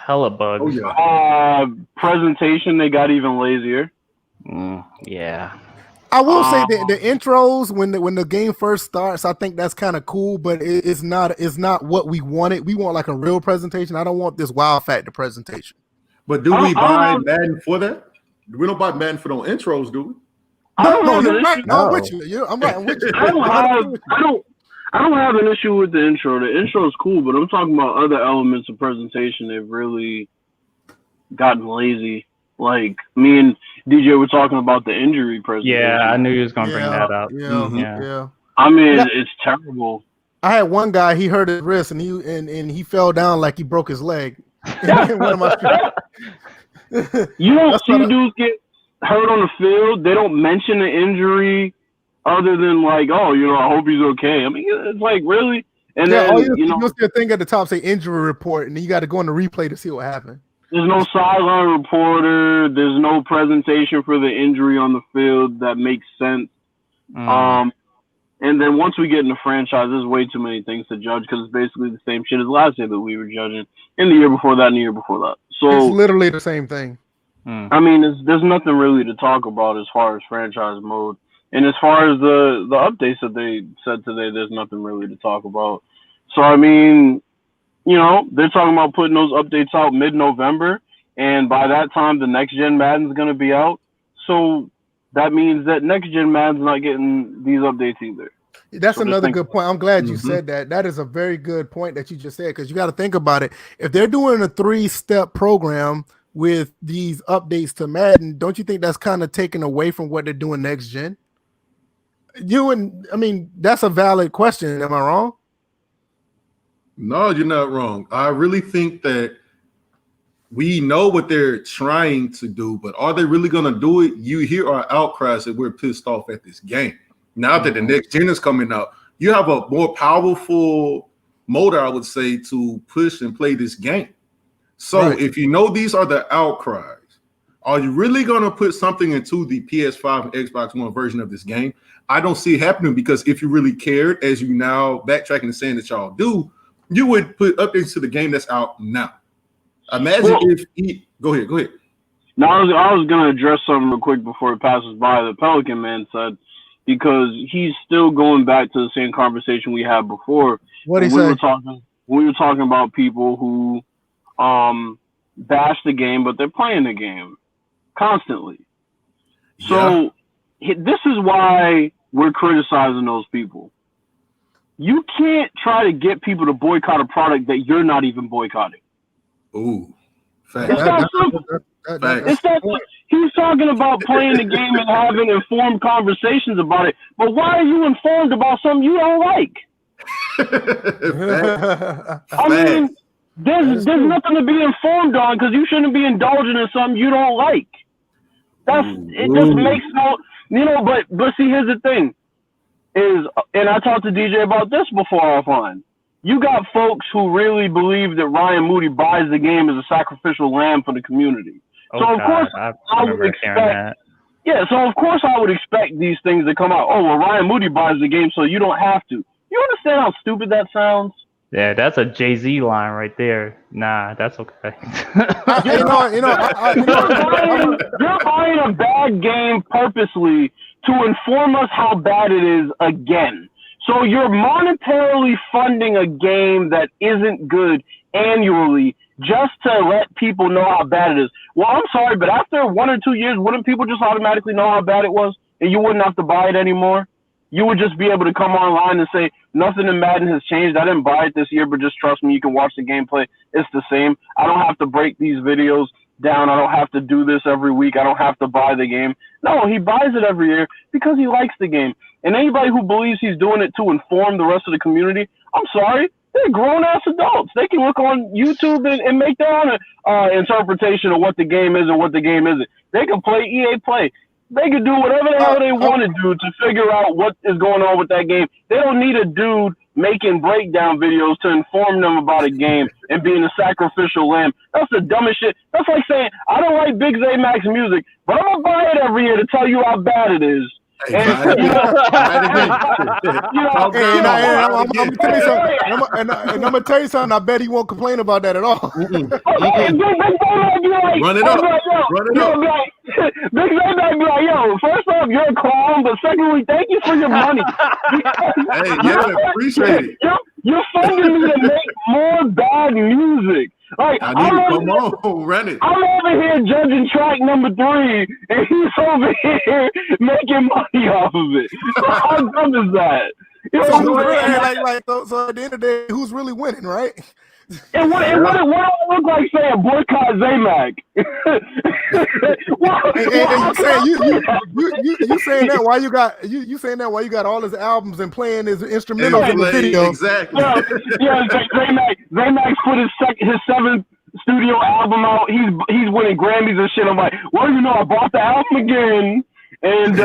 Hella bugs. Oh yeah. Presentation, they got even lazier. Yeah. I will say that the intros when the game first starts, I think that's kind of cool, but it's not what we wanted. We want like a real presentation. I don't want this wow factor presentation. But do we buy Madden for that? We don't buy Madden for those intros, do we? No, you're right. No, I'm with you. I'm right. I'm with you. I don't have an issue with the intro. The intro is cool, but I'm talking about other elements of presentation. They've really gotten lazy. Like me and DJ were talking about the injury presentation. Yeah, I knew he was going to bring that up. Yeah. I mean, it's terrible. I had one guy. He hurt his wrist and he fell down like he broke his leg. You don't see dudes get hurt on the field. They don't mention the injury other than like, oh, I hope he's okay. I mean, it's like, really? And then, you'll see a thing at the top say injury report, and then you got to go on the replay to see what happened. There's no sideline reporter. There's no presentation for the injury on the field that makes sense. And then once we get in the franchise, there's way too many things to judge because it's basically the same shit as last year that we were judging, and the year before that, and the year before that. So it's literally the same thing. I mean, there's nothing really to talk about as far as franchise mode, and as far as the updates that they said today, there's nothing really to talk about. So I mean, they're talking about putting those updates out mid-November, and by that time, the next gen Madden's going to be out. So that means that next gen Madden's not getting these updates either. That's So just another think good about point. I'm glad you Mhm. said that. That is a very good point that you just said, because you got to think about it. If they're doing a 3-step program with these updates to Madden, don't you think that's kind of taken away from what they're doing next gen? I mean, that's a valid question. Am I wrong? No, you're not wrong. I really think that we know what they're trying to do, but are they really going to do it? You hear our outcries that we're pissed off at this game. Now that the next gen is coming out, you have a more powerful motor, I would say, to push and play this game. So Right. if you know these are the outcries, are you really going to put something into the PS5 and Xbox One version of this game? I don't see it happening, because if you really cared, as you now backtracking and saying that y'all do, you would put updates to the game that's out now. Imagine if go ahead. Now, I was going to address something real quick before it passes by. The Pelican man said, because he's still going back to the same conversation we had before. What he we say? we were talking about people who bash the game, but they're playing the game constantly. So this is why we're criticizing those people. You can't try to get people to boycott a product that you're not even boycotting. Ooh, fact. It's that simple. It's that he's talking about playing the game and having informed conversations about it. But why are you informed about something you don't like? I mean, there's nothing to be informed on, because you shouldn't be indulging in something you don't like. It just makes but see, here's the thing is, and I talked to DJ about this before offline. You got folks who really believe that Ryan Moody buys the game as a sacrificial lamb for the community. Oh, So of God, course I would remember hearing that. Yeah, so of course I would expect these things to come out. Oh, well, Ryan Moody buys the game, so you don't have to. You understand how stupid that sounds? Yeah, that's a Jay-Z line right there. Nah, that's okay. You're buying a bad game purposely to inform us how bad it is again. So you're monetarily funding a game that isn't good annually just to let people know how bad it is. Well, I'm sorry, but after 1 or 2 years, wouldn't people just automatically know how bad it was, and you wouldn't have to buy it anymore? You would just be able to come online and say, nothing in Madden has changed. I didn't buy it this year, but just trust me, you can watch the gameplay. It's the same. I don't have to break these videos down. I don't have to do this every week. I don't have to buy the game. No, he buys it every year because he likes the game. And anybody who believes he's doing it to inform the rest of the community, I'm sorry, they're grown-ass adults. They can look on YouTube and make their own interpretation of what the game is and what the game isn't. They can play EA Play. They can do whatever the hell they want to do to figure out what is going on with that game. They don't need a dude making breakdown videos to inform them about a game and being a sacrificial lamb. That's the dumbest shit. That's like saying, I don't like Big Zay Max music, but I'm going to buy it every year to tell you how bad it is. I'm gonna tell you something. I bet he won't complain about that at all. Run it up. Big Zay might be like, yo, first off, you're a clown, but secondly, thank you for your money. Appreciate it. You're funding me to make more bad music. Like, I need to come on, run it. I'm over here judging track number 3, and he's over here making money off of it. So how dumb is that? You know so at the end of the day, who's really winning, right? And what do I look like saying boycott Zaymac? You saying that while you got saying that while you got all his albums and playing his instrumentals in the video. Exactly. Yeah, Zaymac put his 7th studio album out. He's winning Grammys and shit. I'm like, well, you know, I bought the album again. And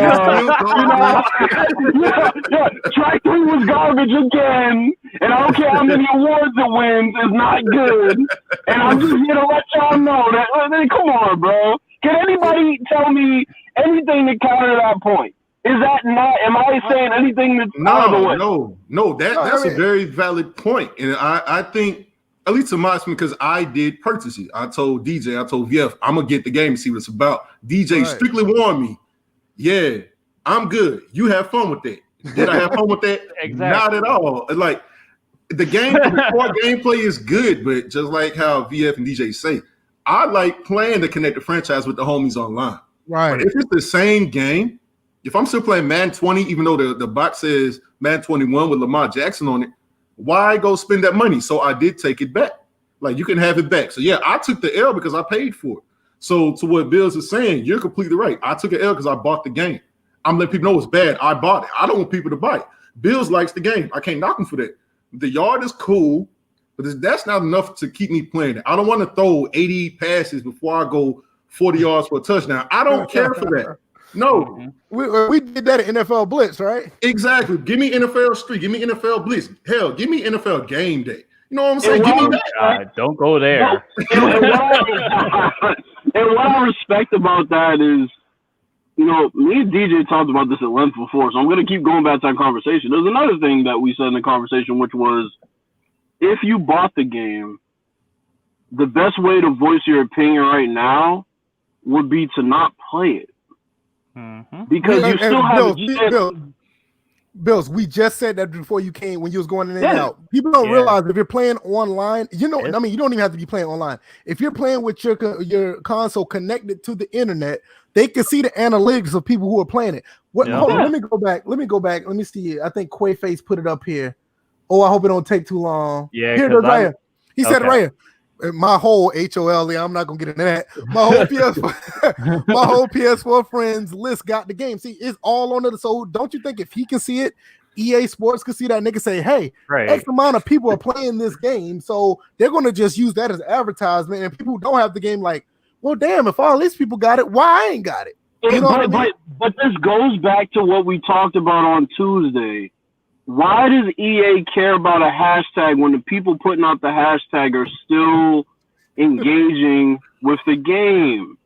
track 3 was garbage again, and I don't care how many awards it wins, it's not good. And I'm just here to let y'all know that. Come on, bro. Can anybody tell me anything to counter that point? Is that not? Am I saying anything that's out of the way? No. That's a very valid point, and I think. At least to my opinion, because I did purchase it. I told DJ, I told VF, I'm gonna get the game and see what it's about. DJ strictly warned me. Yeah, I'm good. You have fun with that. Did I have fun with that? Exactly. Not at all. Like the core gameplay is good, but just like how VF and DJ say, I like playing to connect the franchise with the homies online. Right. But if it's the same game, If I'm still playing Madden 20, even though the box says Madden 21 with Lamar Jackson on it, why go spend that money? So I did take it back. Like, you can have it back. So yeah, I took the L because I paid for it. So to what Bills is saying, you're completely right. I took an L because I bought the game. I'm letting people know it's bad. I bought it. I don't want people to buy it. Bills likes the game. I can't knock him for that. The yard is cool, but that's not enough to keep me playing it. I don't want to throw 80 passes before I go 40 yards for a touchdown. I don't care for that. No. We did that at NFL Blitz, right? Exactly. Give me NFL Street. Give me NFL Blitz. Hell, give me NFL Game Day. You know what I'm saying? Give me that. God, don't go there. And what I respect about that is, you know, me and DJ talked about this at length before, so I'm going to keep going back to that conversation. There's another thing that we said in the conversation, which was, if you bought the game, the best way to voice your opinion right now would be to not play it. Mm-hmm. Because you still have Bills, we just said that before you came, when you was going in and out. People don't realize if you're playing online, you don't even have to be playing online. If you're playing with your console connected to the internet, they can see the analytics of people who are playing it. Hold on, let me go back. Let me see it. I think Quayface put it up here. Oh, I hope it don't take too long. Yeah, here it is right here. He said it right here. My whole HOL, I'm not gonna get into that. My whole PS4, my whole PS4 friends list got the game. See, it's all on it. So don't you think if he can see it, EA Sports can see that nigga say, hey, X amount of people are playing this game, so they're gonna just use that as advertisement. And people who don't have the game, like, well, damn, if all these people got it, why I ain't got it? You know what I mean? But this goes back to what we talked about on Tuesday. Why does EA care about a hashtag when the people putting out the hashtag are still engaging with the game?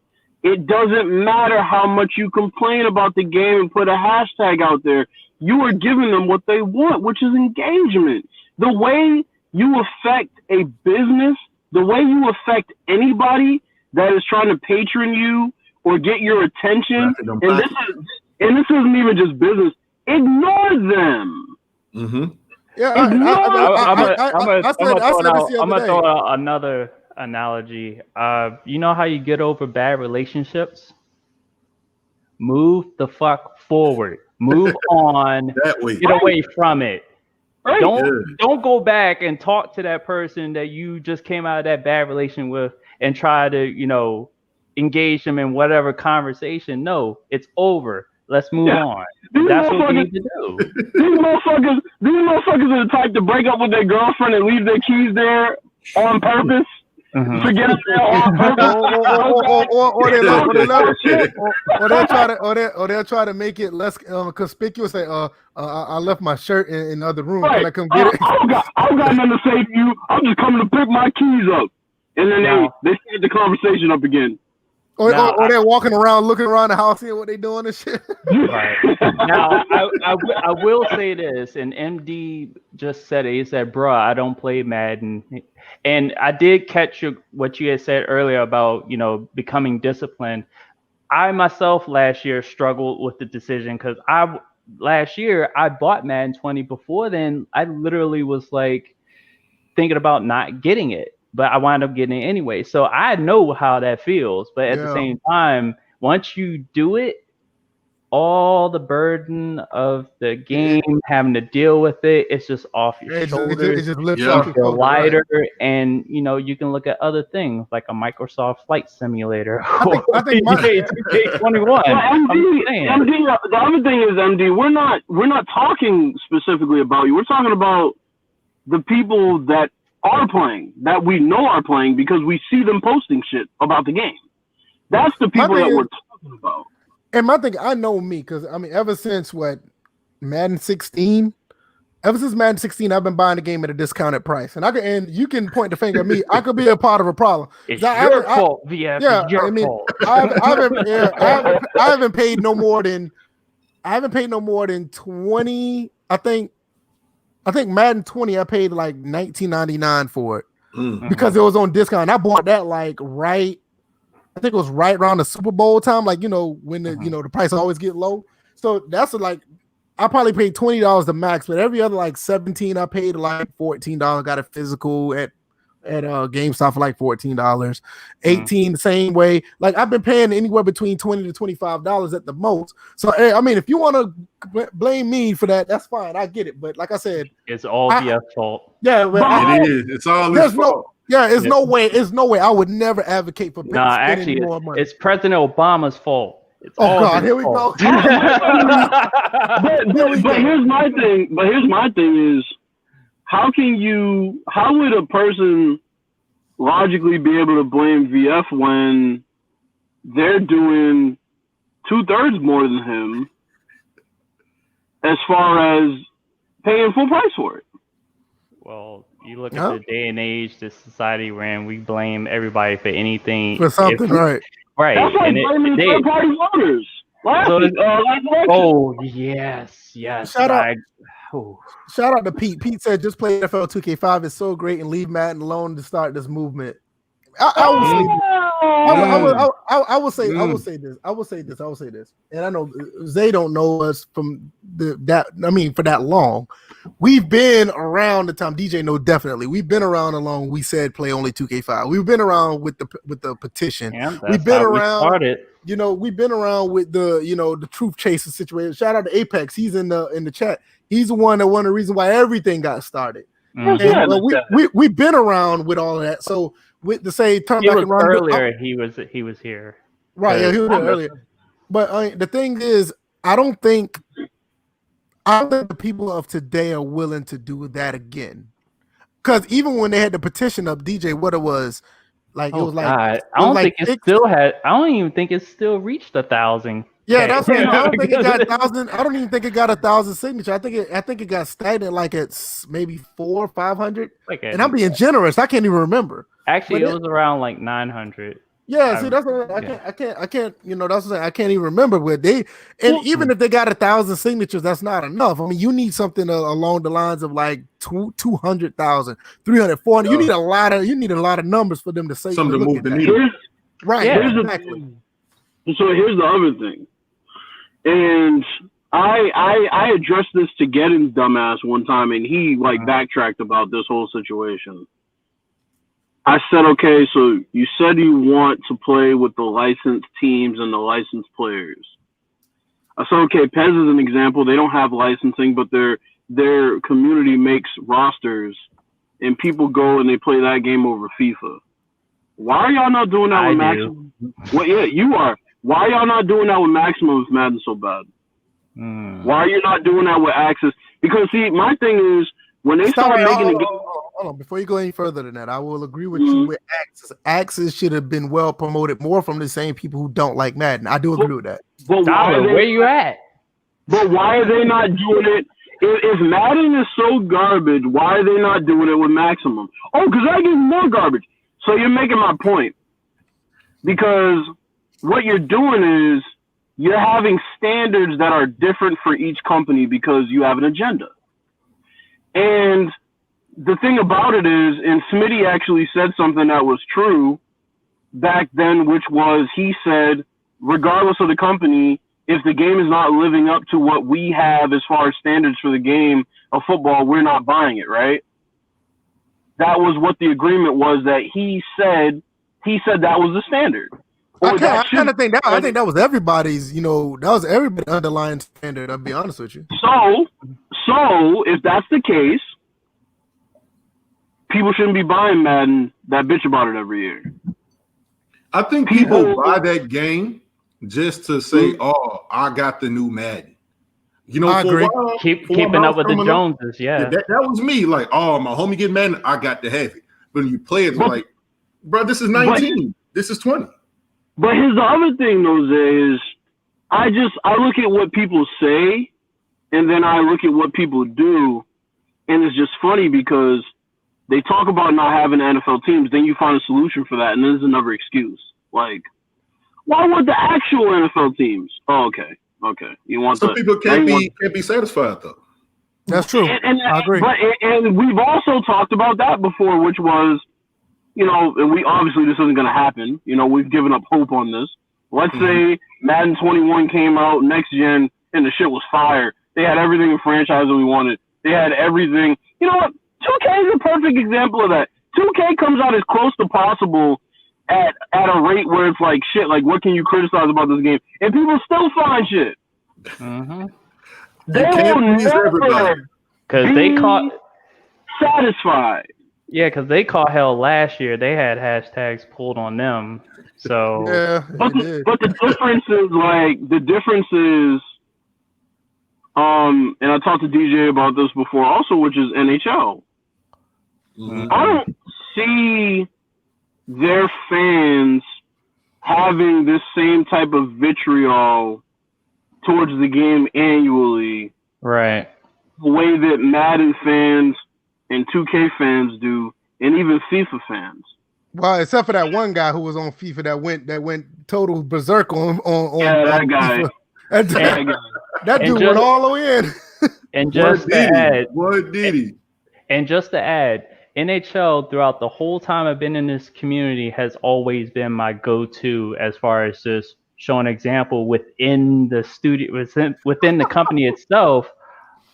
It doesn't matter how much you complain about the game and put a hashtag out there. You are giving them what they want, which is engagement. The way you affect a business, the way you affect anybody that is trying to patron you or get your attention, and this isn't even just business, ignore them. Mm-hmm. Yeah, I'm gonna throw out another analogy. You know how you get over bad relationships? Move the fuck forward. Move on. That way. Get away from it. Right. Don't go back and talk to that person that you just came out of that bad relation with and try to, engage them in whatever conversation. No, it's over. Let's move on. That's what we need to do. These motherfuckers are the type to break up with their girlfriend and leave their keys there on purpose. Mm-hmm. Forget it there on purpose. or they'll try to make it less conspicuous. Say, I left my shirt in the other room. Right. Can I come get it? I don't got nothing to say to you. I'm just coming to pick my keys up. And then they start the conversation up again. Or they're walking around, looking around the house, seeing what they're doing and shit. Right. Now, I will say this, and MD just said it. He said, bruh, I don't play Madden. And I did catch what you had said earlier about, becoming disciplined. I myself last year struggled with the decision because last year I bought Madden 20. Before then, I literally was like thinking about not getting it. But I wound up getting it anyway. So I know how that feels. But at the same time, once you do it, all the burden of the game, having to deal with it, it's just off your shoulders. It just lifts off your lighter, right? And you can look at other things like a Microsoft Flight Simulator. I think 2K21. MD, the other thing is, MD, we're not talking specifically about you. We're talking about the people that are playing, that we know are playing because we see them posting shit about the game. That's the people that we're talking about. And my thing, I know me, because ever since Madden 16, I've been buying the game at a discounted price. And you can point the finger at me. I could be a part of a problem. It's your fault, VF. Yeah, it's your fault. I haven't paid no more than 20. I think Madden 20, I paid like $19.99 for it because it was on discount. I bought that I think it was right around the Super Bowl time, when the price always get low. So that's I probably paid $20 the max, but every other 17 I paid like $14. Got a physical at at GameStop for like $14, 18 the same way. Like I've been paying anywhere between $20 to $25 at the most. So hey, I mean, if you want to blame me for that, that's fine. I get it. But like I said, it's all VF's fault. Yeah, but it is. It's all his fault. It's no way. It's no way. I would never advocate for spending actually, more money. It's President Obama's fault. It's here we go. but here's my thing. But here's my thing is, how would a person logically be able to blame VF when they're doing 2/3 more than him as far as paying full price for it? Well, you look at the day and age, the society we're in, we blame everybody for anything. For something, right. Right. That's like blaming third-party voters. Yes. Shout out to Pete. Pete said, just play NFL 2K5 is so great and leave Madden alone to start this movement. I will say this. And I know they don't know us from for that long. We've been around the time DJ know definitely. We've been around along. We said play only 2K5. We've been around with the petition. Yeah, we've been around. We've been around with the truth chaser situation. Shout out to Apex. He's in the chat. He's the one of the reasons why everything got started. And, we've been around with all of that. So with the say turn back and run earlier, he was here. Right, yeah, he was here earlier. But the thing is, I don't think the people of today are willing to do that again. Because even when they had the petition up, DJ, what it was like, it was like I don't even think it still reached 1,000. Yeah, that's what I don't think it got 1,000. I don't even think it got 1,000 signatures. I think it got stagnant like at maybe 400 or 500. And I'm being generous. I can't even remember. Actually, it was around like 900. Yeah, see, that's what I can't. That's what I'm saying. I can't even remember where they. And even if they got 1,000 signatures, that's not enough. I mean, you need something along the lines of like 200,000, 300, 400. You need a lot of numbers for them to say something to move the needle. Right. Yeah, exactly. So here's the other thing, and I addressed this to Geddon's dumbass one time, and he backtracked about this whole situation. I said, okay, so you said you want to play with the licensed teams and the licensed players. I said, okay, Pez is an example. They don't have licensing, but their community makes rosters, and people go and they play that game over FIFA. Why are y'all not doing that with Maximum? Well, yeah, you are. Why are y'all not doing that with Maximum if Madden's so bad? Why are you not doing that with Axis? Because, see, my thing is, when they started making the game... Hold on, before you go any further than that, I will agree with you with Axis. Axis should have been well promoted more from the same people who don't like Madden. I do agree with that. But where you at? But why are they not doing it? If Madden is so garbage, why are they not doing it with Maximum? Oh, because I get more garbage. So you're making my point. Because what you're doing is you're having standards that are different for each company because you have an agenda. And the thing about it is, and Smitty actually said something that was true back then, which was he said, regardless of the company, if the game is not living up to what we have as far as standards for the game of football, we're not buying it, right? That was what the agreement was, that he said that was the standard. I think that was everybody's, that was everybody's underlying standard, I'll be honest with you. So if that's the case, people shouldn't be buying Madden that bitch about it every year. I think people buy that game just to say, "Oh, I got the new Madden." I agree. Keeping up with the Joneses, yeah. That was me. Like, oh, my homie get Madden, I got to have it. But when you play it, it's like, bro, this is 19. This is 20. But here's the other thing, though, Zay, is I look at what people say, and then I look at what people do, and it's just funny because they talk about not having NFL teams, then you find a solution for that, and then there's another excuse. Like, why would the actual NFL teams? Oh, okay. You want some people can't be satisfied though. That's true. And I agree. And we've also talked about that before, which was, and we obviously this isn't going to happen. We've given up hope on this. Let's say Madden 21 came out next gen and the shit was fire. They had everything in franchise that we wanted. They had everything. You know what? 2K is a perfect example of that. 2K 2K comes out as close to possible at a rate where it's like shit. Like, what can you criticize about this game? And people still find shit. Mm-hmm. They will never because they caught satisfied. Yeah, because they caught hell last year. They had hashtags pulled on them. So yeah, but the difference is and I talked to DJ about this before also, which is NHL. Mm-hmm. I don't see their fans having this same type of vitriol towards the game annually, right? The way that Madden fans and 2K fans do, and even FIFA fans. Well, except for that one guy who was on FIFA that went total berserk on that guy. FIFA. That dude went all the way in. And just to add, what did he? And just to add, NHL throughout the whole time I've been in this community has always been my go-to as far as just showing an example within the studio, within the company itself,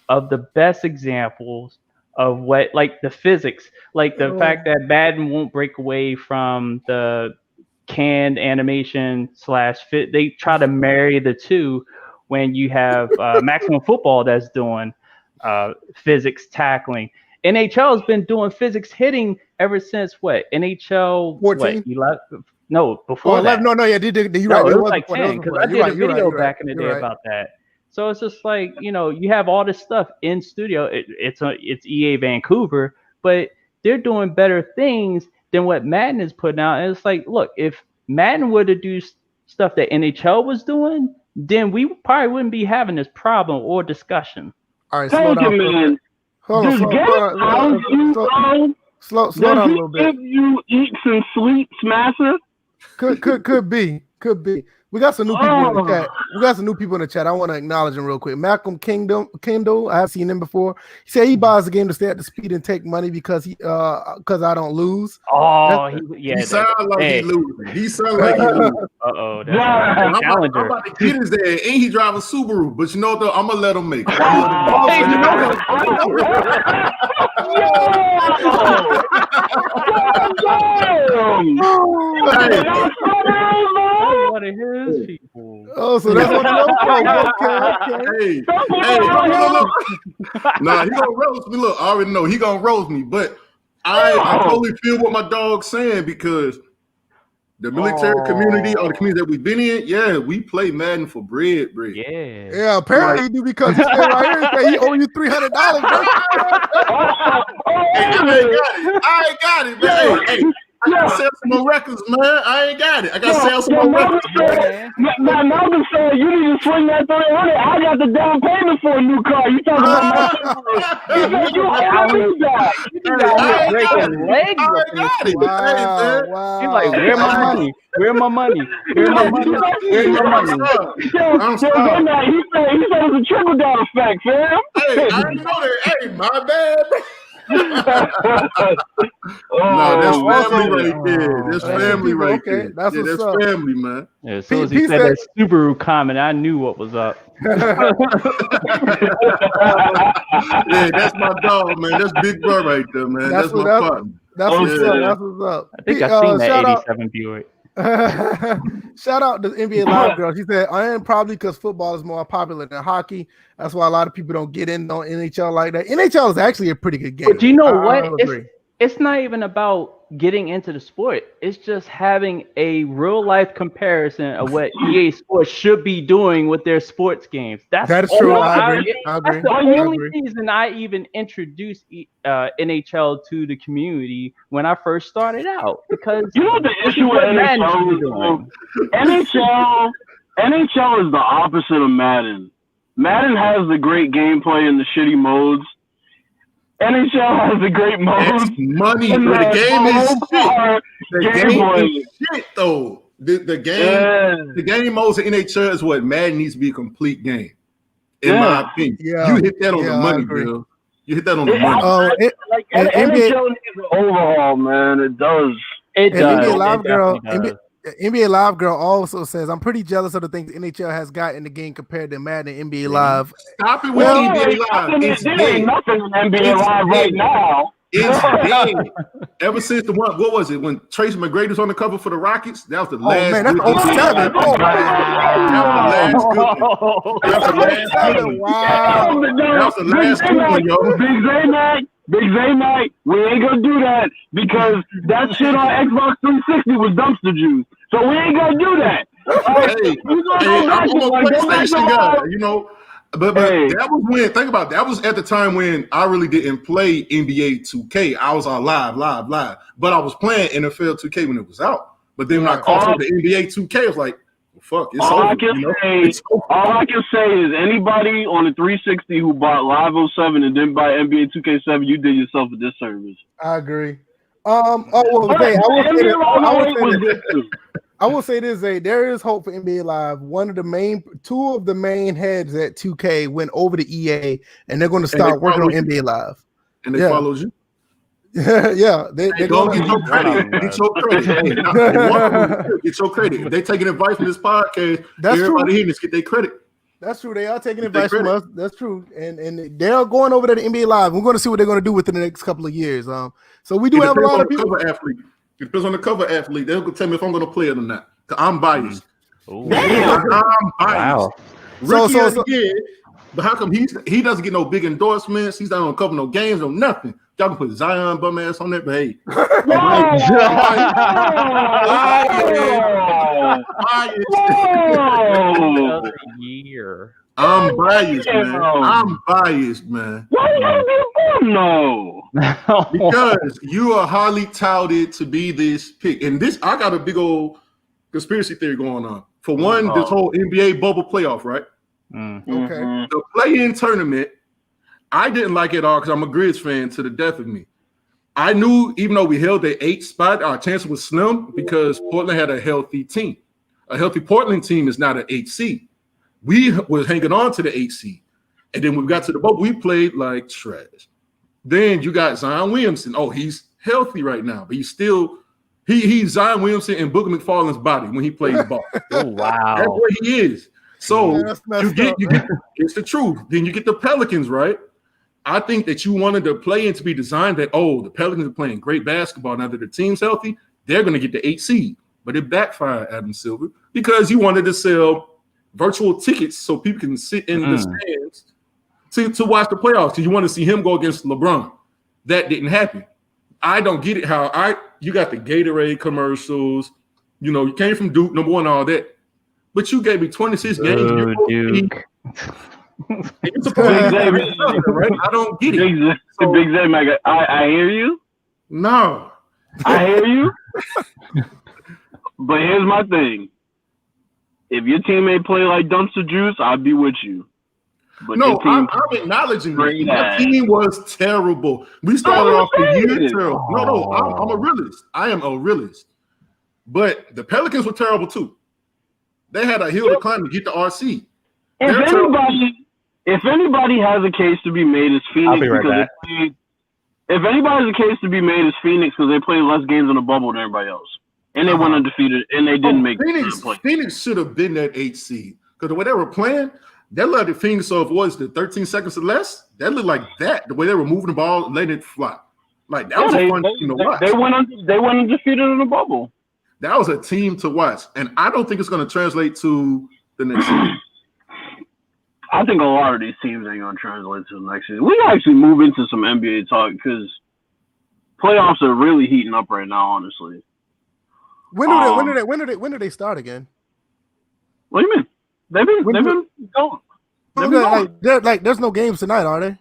of the best examples of what, like the physics, like the fact that Madden won't break away from the canned animation / fit. They try to marry the two when you have Maximum Football that's doing physics tackling. NHL has been doing physics hitting ever since what? NHL 14? What? 11? No, before 11. that. No, yeah, you're No, right. it was like 10 because I did a video back in the day about that. So it's just like, you have all this stuff in studio. It's EA Vancouver, but they're doing better things than what Madden is putting out. And it's like, look, if Madden were to do stuff that NHL was doing, then we probably wouldn't be having this problem or discussion. All right, slow down. Man. Slow down a little bit. Give you eats and sleeps massive? Could be. We got some new people in the chat. I want to acknowledge them real quick. Malcolm Kendall, I have seen him before. He said he buys the game to stay at the speed and take money because I don't lose. Oh, he sounds like he losing. He sounds like he losing. Uh-oh. I'm about to get his ass, and he drive a Subaru, but you know what? I'm gonna let him make it. One of his people. Oh, so that's what I'm talking about. Okay. Look. Nah, he gonna roast me. Look, I already know he gonna roast me, but I totally feel what my dog's saying because the military community or the community that we've been in, we play Madden for bread. Yeah, apparently you do because he said right here he owe you $300. I ain't got it, man. Hey, I gotta sell some more records, man. I ain't got it. I gotta sell some more records, man. Malcolm said you need to swing that 300. I got the down payment for a new car. You talking about you breaking legs up in the Wow. He's like, where my money? Where my money? Where my money? Where's my money? He said it's a trickle down effect, fam. Hey, I know that. Hey, my bad, bro. No, that's family right there. That's family right there. That's family, man. Yeah, as soon as he said that Subaru comment, I knew what was up. Yeah, that's my dog, man. That's Big Bro right there, man. That's my partner. That's what's up. That's what's up. I think I've seen that 87 Buick. Shout out to NBA Live Girl. She said, I am probably because football is more popular than hockey. That's why a lot of people don't get in on NHL like that. NHL is actually a pretty good game. But you know what? It's not even about getting into the sport. It's just having a real life comparison of what EA Sports should be doing with their sports games. That's true. I agree. That's the only reason I even introduced NHL to the community when I first started out. Because you know the issue with NHL is the opposite of Madden. Madden has the great gameplay and the shitty modes. NHL has the great modes. Money, but the game is shit. The game is shit, though. The game modes in NHL is what Madden needs to be a complete game, in my opinion. Yeah. You hit that on the money, bro. You hit that on the money. NHL needs an overhaul, man. It does. It does. NBA Live Girl also says, I'm pretty jealous of the things NHL has got in the game compared to Madden and NBA Live. Stop it with NBA Live. There ain't nothing in NBA Live right now. It's dead. Ever since the one, what was it? When Tracy McGrady was on the cover for the Rockets, that was the last. Man, that's 07. That was the last good one. Wow. That was the last good one, yo. Big Z Mac, we ain't gonna do that because that shit on Xbox 360 was dumpster juice. So we ain't gonna do that. Hey, I'm a PlayStation guy, you know. But that was when, think about it, that was at the time when I really didn't play NBA 2K. I was on live. But I was playing NFL 2K when it was out. But then when I caught up to NBA 2K, I was like, well, fuck, it's all over. All I can say is anybody on the 360 who bought Live 07 and didn't buy NBA 2K7, you did yourself a disservice. I agree. I will say this, Zay. There is hope for NBA Live. Two of the main heads at 2K went over to EA, and they're going to start working on NBA Live. And they followed you. Yeah, they don't get your credit. Get your credit. Get your credit. If they taking advice from this podcast, everybody here needs to get their credit. That's true. They are taking advice from us. That's true. And they're going over to the NBA Live. We're going to see what they're going to do within the next couple of years. So we do have a lot of people. It depends on the cover athlete. They'll tell me if I'm going to play it or not. I'm biased. I'm biased. Wow. So, but how come he doesn't get no big endorsements? He's not going to cover no games or nothing. Y'all can put Zion bum ass on that, but hey. I'm biased, man. Why you gotta be a bum, no? Because you are highly touted to be this pick. And this, I got a big old conspiracy theory going on. For one, this whole NBA bubble playoff, right? Okay. The play-in tournament, I didn't like it all because I'm a Grizz fan to the death of me. I knew even though we held the 8th spot, our chance was slim because Portland had a healthy team. A healthy Portland team is not an 8 seed. We was hanging on to the 8 seed. And then when we got to the bubble, we played like trash. Then you got Zion Williamson. Oh, he's healthy right now, but he's still he's Zion Williamson and Booger McFarland's body when he plays ball. Oh, wow. That's what he is. So you get it's the truth. Then you get the Pelicans, right? I think that you wanted the play-in to be designed that, the Pelicans are playing great basketball. Now that the team's healthy, they're going to get the 8 seed. But it backfired, Adam Silver, because you wanted to sell virtual tickets so people can sit in the stands to watch the playoffs. Because you want to see him go against LeBron. That didn't happen. I don't get it you got the Gatorade commercials. You know, you came from Duke, number one, all that. But you gave me 26 games. Duke. Right? I don't get it. Big Z, Mega. I hear you. No. I hear you. But here's my thing. If your teammate play like dumpster juice, I'd be with you. But no, I'm acknowledging that. My team was terrible. We started off the year terrible. No, I'm a realist. I am a realist. But the Pelicans were terrible too. They had a hill to climb to get the RC. If anybody has a case to be made, it's Phoenix. I'll be right back. If anybody has a case to be made, it's Phoenix because they played less games in the bubble than everybody else. And they went undefeated, and they didn't make Phoenix should have been that 8 seed because the way they were playing, that led to Phoenix. So if it was the 13 seconds or less, that looked like that. The way they were moving the ball, letting it fly, like that was a fun team to watch. They went undefeated in the bubble. That was a team to watch, and I don't think it's going to translate to the next season. I think a lot of these teams ain't going to translate to the next season. We actually move into some NBA talk because playoffs are really heating up right now. Honestly. When do they start again? What do you mean? They've been going. There's no games tonight, are they?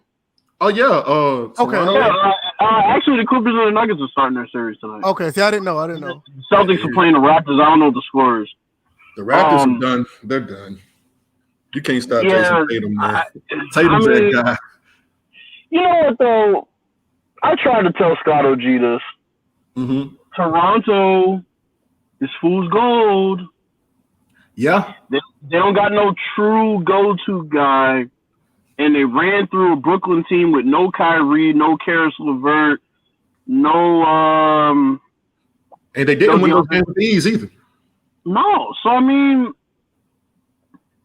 Oh yeah. Okay. Yeah, actually, the Clippers and the Nuggets are starting their series tonight. Okay. See, I didn't know. Celtics are playing the Raptors. I don't know what the score is. The Raptors are done. They're done. You can't stop Jason Tatum, man. Tatum's that guy. You know what though? I tried to tell Scott OG this. Mm-hmm. Toronto is fool's gold. Yeah. They don't got no true go-to guy, and they ran through a Brooklyn team with no Kyrie, no Karis LeVert, no and they didn't win those games with ease either. No. So I mean,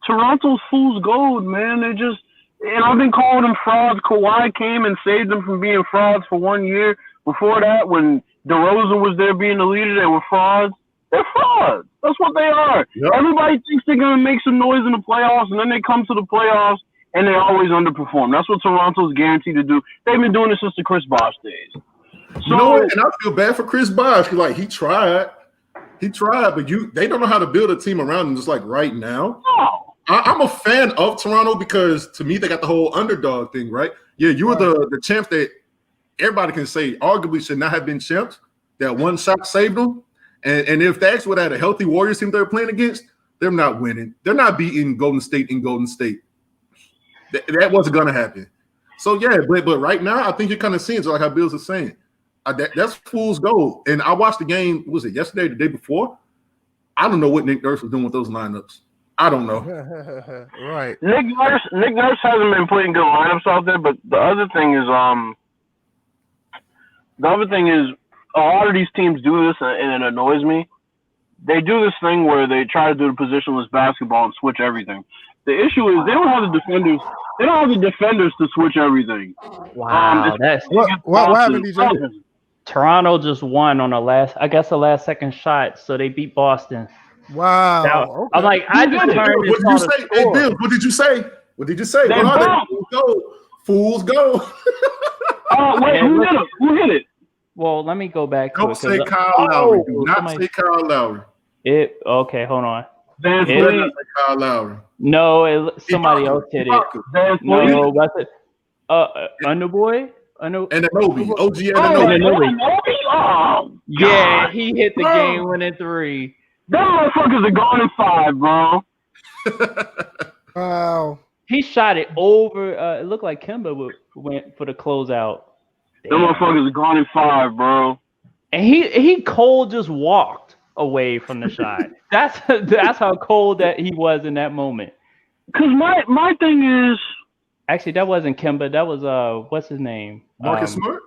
Toronto's fool's gold, man. And I've been calling them frauds. Kawhi came and saved them from being frauds for 1 year. Before that, when DeRozan was there being the leader, they were frauds. They're frauds. That's what they are. Yep. Everybody thinks they're going to make some noise in the playoffs, and then they come to the playoffs, and they always underperform. That's what Toronto's guaranteed to do. They've been doing this since the Chris Bosh days. So, you know what? And I feel bad for Chris Bosh. Like, he tried, but they don't know how to build a team around him. Just like right now, no. I'm a fan of Toronto because to me they got the whole underdog thing, right? Yeah, you were the champs that everybody can say arguably should not have been champs. That one shot saved them. And if that's what had a healthy Warriors team they're playing against, they're not winning. They're not beating Golden State in Golden State. That wasn't gonna happen. So yeah, but right now I think you're kind of seeing like how Bill's is saying. That's fool's gold. And I watched the game. Was it yesterday or the day before? I don't know what Nick Nurse was doing with those lineups. I don't know. Right. Nick Nurse hasn't been putting good lineups out there, but the other thing is a lot of these teams do this and it annoys me. They do this thing where they try to do the positionless basketball and switch everything. The issue is they don't have the defenders. They don't have the defenders to switch everything. Wow, that's what happened, DJ? Toronto just won on the last second shot, so they beat Boston. Wow. Now, okay. I'm like, I just turned and saw the Hey, score. Bill, what did you say? What did you say? Fools go. Oh, wait, who hit it? Who hit it? Well, let me go back to Don't it. say Kyle Lowry. Do not say Kyle Lowry. Okay, hold on. Van Do not Fleet. say Kyle Lowry. No, somebody else hit it. Van Fleet. No, that's it. Underboy? And Anobi. OG and Oh, Anobi. Oh, Yeah, God. he hit the game-winning three. Them motherfuckers are gone in 5, bro. Wow. He shot it over. It looked like Kemba went for the closeout. Them motherfuckers are gone in 5, bro. And he cold just walked away from the shot. That's how cold that he was in that moment. Because my thing is, actually that wasn't Kemba. That was what's his name? Marcus Smart?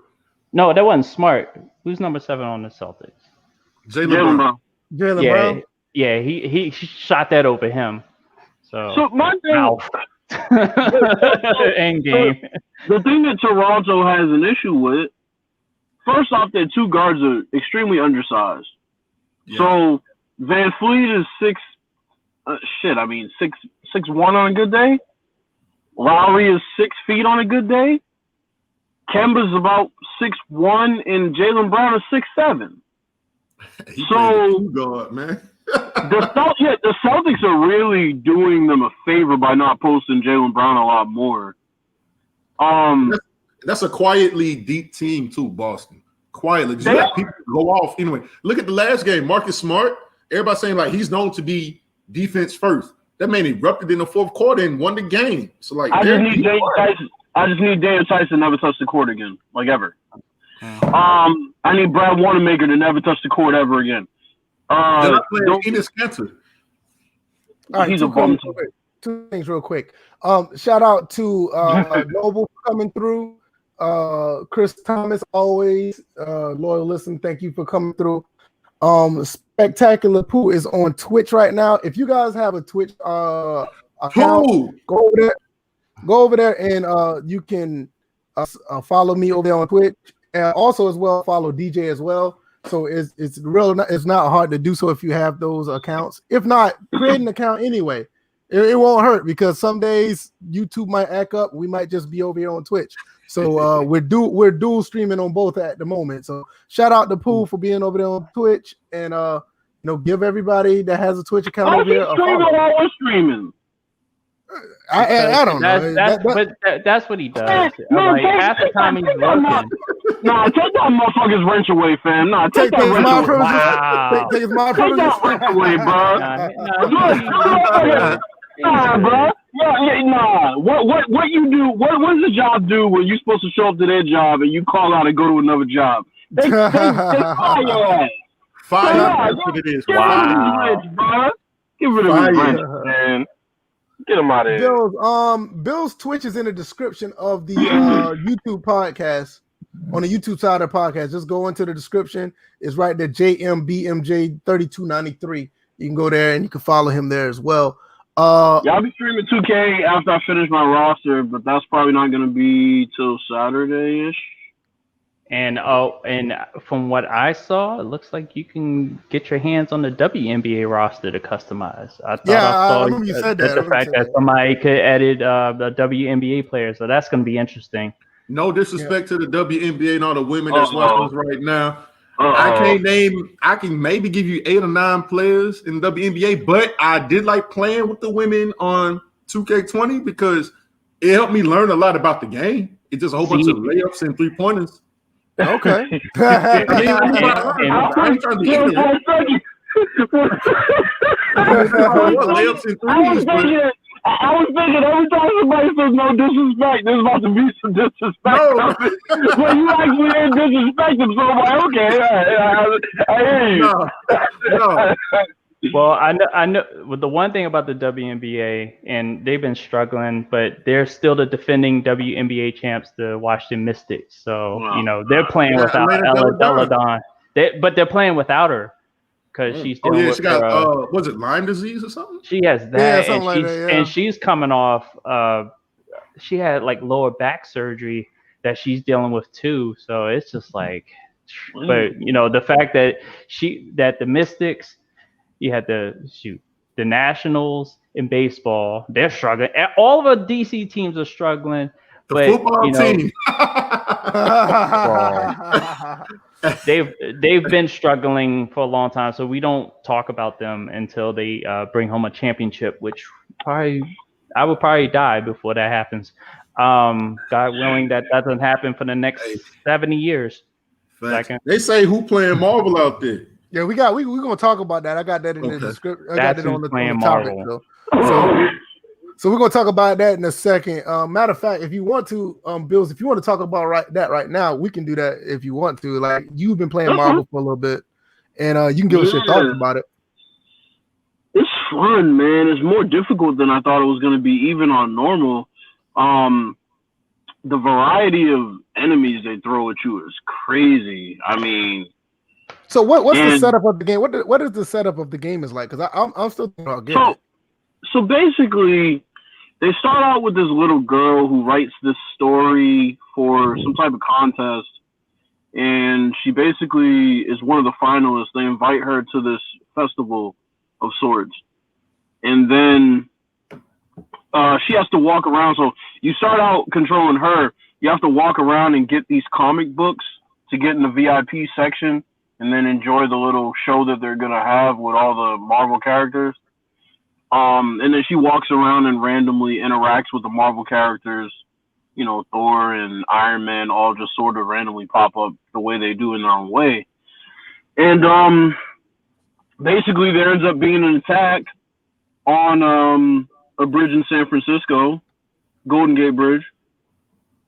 No, that wasn't Smart. Who's number 7 on the Celtics? Jalen Brown. Jalen Brown. Yeah, he shot that over him. So my thing. End game. The thing that Toronto has an issue with, first off, their 2 guards are extremely undersized. Yeah. So Van Fleet is 6'1" on a good day. Lowry is 6 feet on a good day. Kemba's about 6'1", and Jalen Brown is 6'7". So guard, man. the Celtics are really doing them a favor by not posting Jalen Brown a lot more. That's a quietly deep team too, Boston. Quietly, just let people go off. Anyway, look at the last game. Marcus Smart. Everybody saying like he's known to be defense first. That man erupted in the fourth quarter and won the game. So like, I just need Daniel Tyson to never touch the court again, like ever. I need Brad Wanamaker to never touch the court ever again. They're not playing Enes Kanter. All right, He's a bum. 2 things real quick. Shout out to Noble coming through. Chris Thomas, always loyal listen. Thank you for coming through. Spectacular Pooh is on Twitch right now. If you guys have a Twitch account, go over there and you can follow me over there on Twitch, and also as well follow DJ as well. So it's not hard to do so if you have those accounts. If not, create an account anyway. It won't hurt because some days YouTube might act up. We might just be over here on Twitch. So we're dual streaming on both at the moment. So shout out to Pooh for being over there on Twitch, and give everybody that has a Twitch account over there a follow. While we're streaming. I don't know. That's what he does. Half the time he's working. Nah, take that motherfucker's wrench away, fam. Nah, take that wrench away. Wow. Take my Take that wrench away, bro. Nah, bro. Nah. What you do? What does the job do when you're supposed to show up to their job and you call out and go to another job? They fire your ass. Fire. That's what it is. Wow. Get rid of his wrench, man. Get him out of here. Bill's Twitch is in the description of the YouTube podcast. On the YouTube side of the podcast, just go into the description. It's right there, JMBMJ3293. You can go there and you can follow him there as well. Yeah, I'll be streaming 2K after I finish my roster, but that's probably not going to be till Saturday-ish. And from what I saw, it looks like you can get your hands on the WNBA roster to customize. I thought I saw remember you said that. the fact that somebody could edit the WNBA players, so that's going to be interesting. No disrespect to the WNBA and all the women that's watching us right now. I can maybe give you 8 or 9 players in the WNBA, but I did like playing with the women on 2K20 because it helped me learn a lot about the game. It's just a whole bunch of layups and 3-pointers. Okay. I ain't trying to be ignorant. Layups and threes, but I was thinking every time somebody says no disrespect, there's about to be some disrespect. No. But you actually ain't disrespecting, so I'm like, okay, I hear you. No. Well, I know. Well, the one thing about the WNBA, and they've been struggling, but they're still the defending WNBA champs, the Washington Mystics. So they're playing without Ella Deladon. But they're playing without her because she's dealing with she got was it Lyme disease or something? She has that, Yeah, something like that, yeah. And she's coming off. She had like lower back surgery that she's dealing with too. So it's just like, but the fact that the Mystics. You had the Nationals in baseball. They're struggling. All of the DC teams are struggling. The football team. They've been struggling for a long time, so we don't talk about them until they bring home a championship, which I would probably die before that happens. God willing, that doesn't happen for the next 70 years. They say who playing Marvel out there? Yeah, we're gonna talk about that. I got that in the description. I got it on the topic. So we're gonna talk about that in a second. Matter of fact, if you want to, Bills, if you want to talk about that right now, we can do that if you want to. Like you've been playing Marvel for a little bit, and you can give us your thoughts about it. It's fun, man. It's more difficult than I thought it was gonna be, even on normal. The variety of enemies they throw at you is crazy. I mean. So what's the setup of the game? What is the setup of the game is like? Because I'm still thinking about getting it. So basically, they start out with this little girl who writes this story for some type of contest, and she basically is one of the finalists. They invite her to this festival of sorts, and then she has to walk around. So you start out controlling her. You have to walk around and get these comic books to get in the VIP section. And then enjoy the little show that they're gonna have with all the Marvel characters. And then she walks around and randomly interacts with the Marvel characters. Thor and Iron Man all just sort of randomly pop up the way they do in their own way. And basically there ends up being an attack on a bridge in San Francisco, Golden Gate Bridge.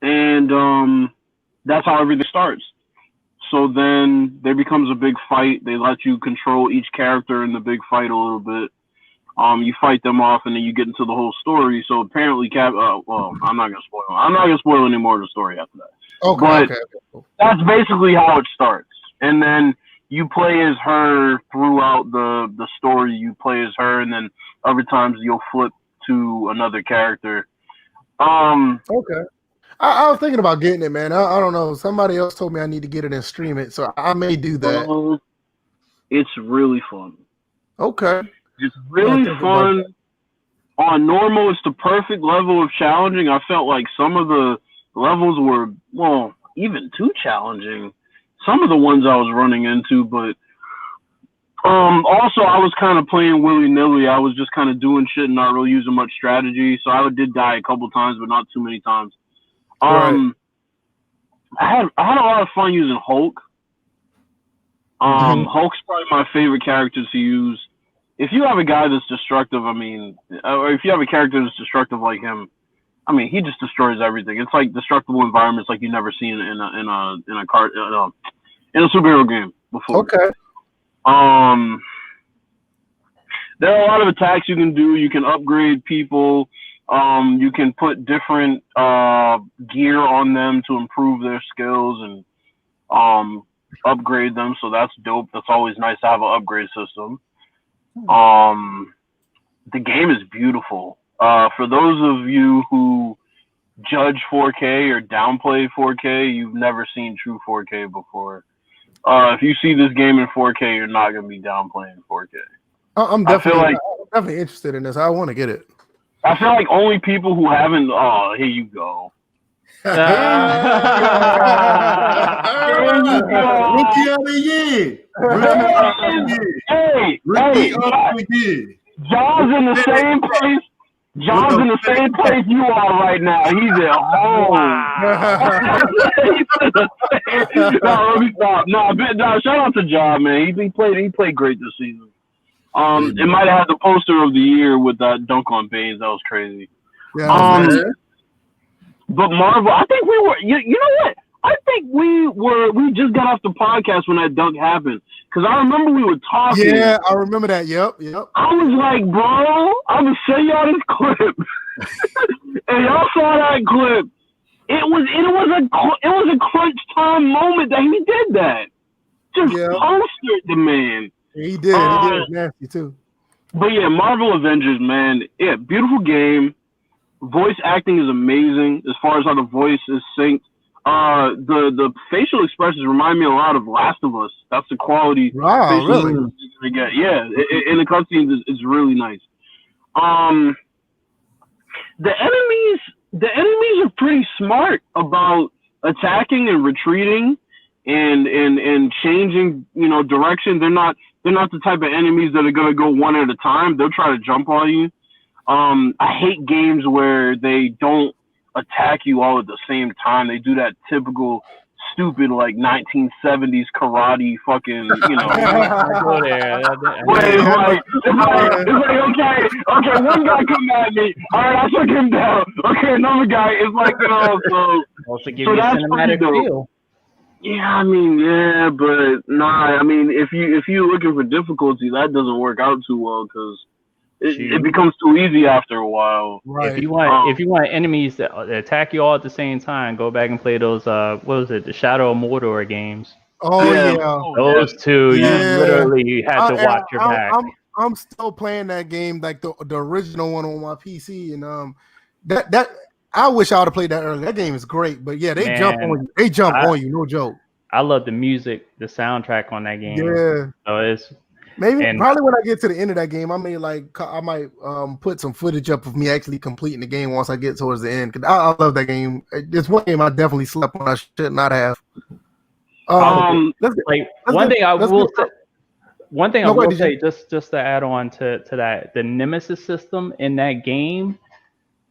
And that's how everything starts. So then there becomes a big fight. They let you control each character in the big fight a little bit. You fight them off, and then you get into the whole story. So apparently, I'm not gonna spoil. I'm not gonna spoil any more of the story after that. Okay. That's basically how it starts. And then you play as her throughout the story. You play as her, and then other times you'll flip to another character. Okay. I was thinking about getting it, man. I don't know. Somebody else told me I need to get it and stream it, so I may do that. It's really fun. Okay. It's really fun. On normal, it's the perfect level of challenging. I felt like some of the levels were, even too challenging. Some of the ones I was running into, but also I was kind of playing willy-nilly. I was just kind of doing shit and not really using much strategy, so I did die a couple times, but not too many times. Right. I had a lot of fun using Hulk. Hulk's probably my favorite character to use. If you have a guy that's destructive, or if you have a character that's destructive like him, he just destroys everything. It's like destructible environments like you've never seen in a superhero game before. Okay. There are a lot of attacks you can do. You can upgrade people. You can put different gear on them to improve their skills and upgrade them. So that's dope. That's always nice to have an upgrade system. the game is beautiful. For those of you who judge 4K or downplay 4K, you've never seen true 4K before. If you see this game in 4K, you're not gonna be downplaying 4K. I'm definitely interested in this. I want to get it. I feel like only people who haven't. Oh, here you go. Rookie of the year. Hey, Rookie of the year. John's in the same place. John's in the same place you are right now. He's at home. No, let me stop. No, shout out to John, man. He played great this season. It might have had the poster of the year with that dunk on Baines. That was crazy. Yeah, but Marvel, I think we were. You know what? I think we just got off the podcast when that dunk happened. Because I remember we were talking. Yeah, I remember that. Yep. I was like, bro, I'm gonna show y'all this clip, and y'all saw that clip. It was a crunch time moment that he did that. Just postered the man. He did. He did nasty too. But yeah, Marvel Avengers, man. Yeah, beautiful game. Voice acting is amazing as far as how the voice is synced. The facial expressions remind me a lot of Last of Us. That's the quality. Wow, really? You get. Yeah, in the cutscenes is really nice. The enemies are pretty smart about attacking and retreating and changing, direction. They're not the type of enemies that are gonna go one at a time. They'll try to jump on you. I hate games where they don't attack you all at the same time. They do that typical stupid 1970s karate fucking, Go there. It's like okay, one guy come at me. All right, I took him down. Okay, another guy is so Also give you a cinematic feel. Yeah, but nah. If you're looking for difficulty, that doesn't work out too well because it becomes too easy after a while. Right. If you want enemies that attack you all at the same time, go back and play those what was it, the Shadow of Mordor games. Oh yeah. Those two, you literally had to watch your back. I'm still playing that game, like the original one on my PC, and that I wish I would have played that earlier. That game is great, but yeah, they jump on you. They jump on you, no joke. I love the music, the soundtrack on that game. Yeah. So it's probably when I get to the end of that game, I might put some footage up of me actually completing the game once I get towards the end. Cause I love that game. It's one game I definitely slept on. I should not have. One thing I will say, just to add on to that, the Nemesis system in that game,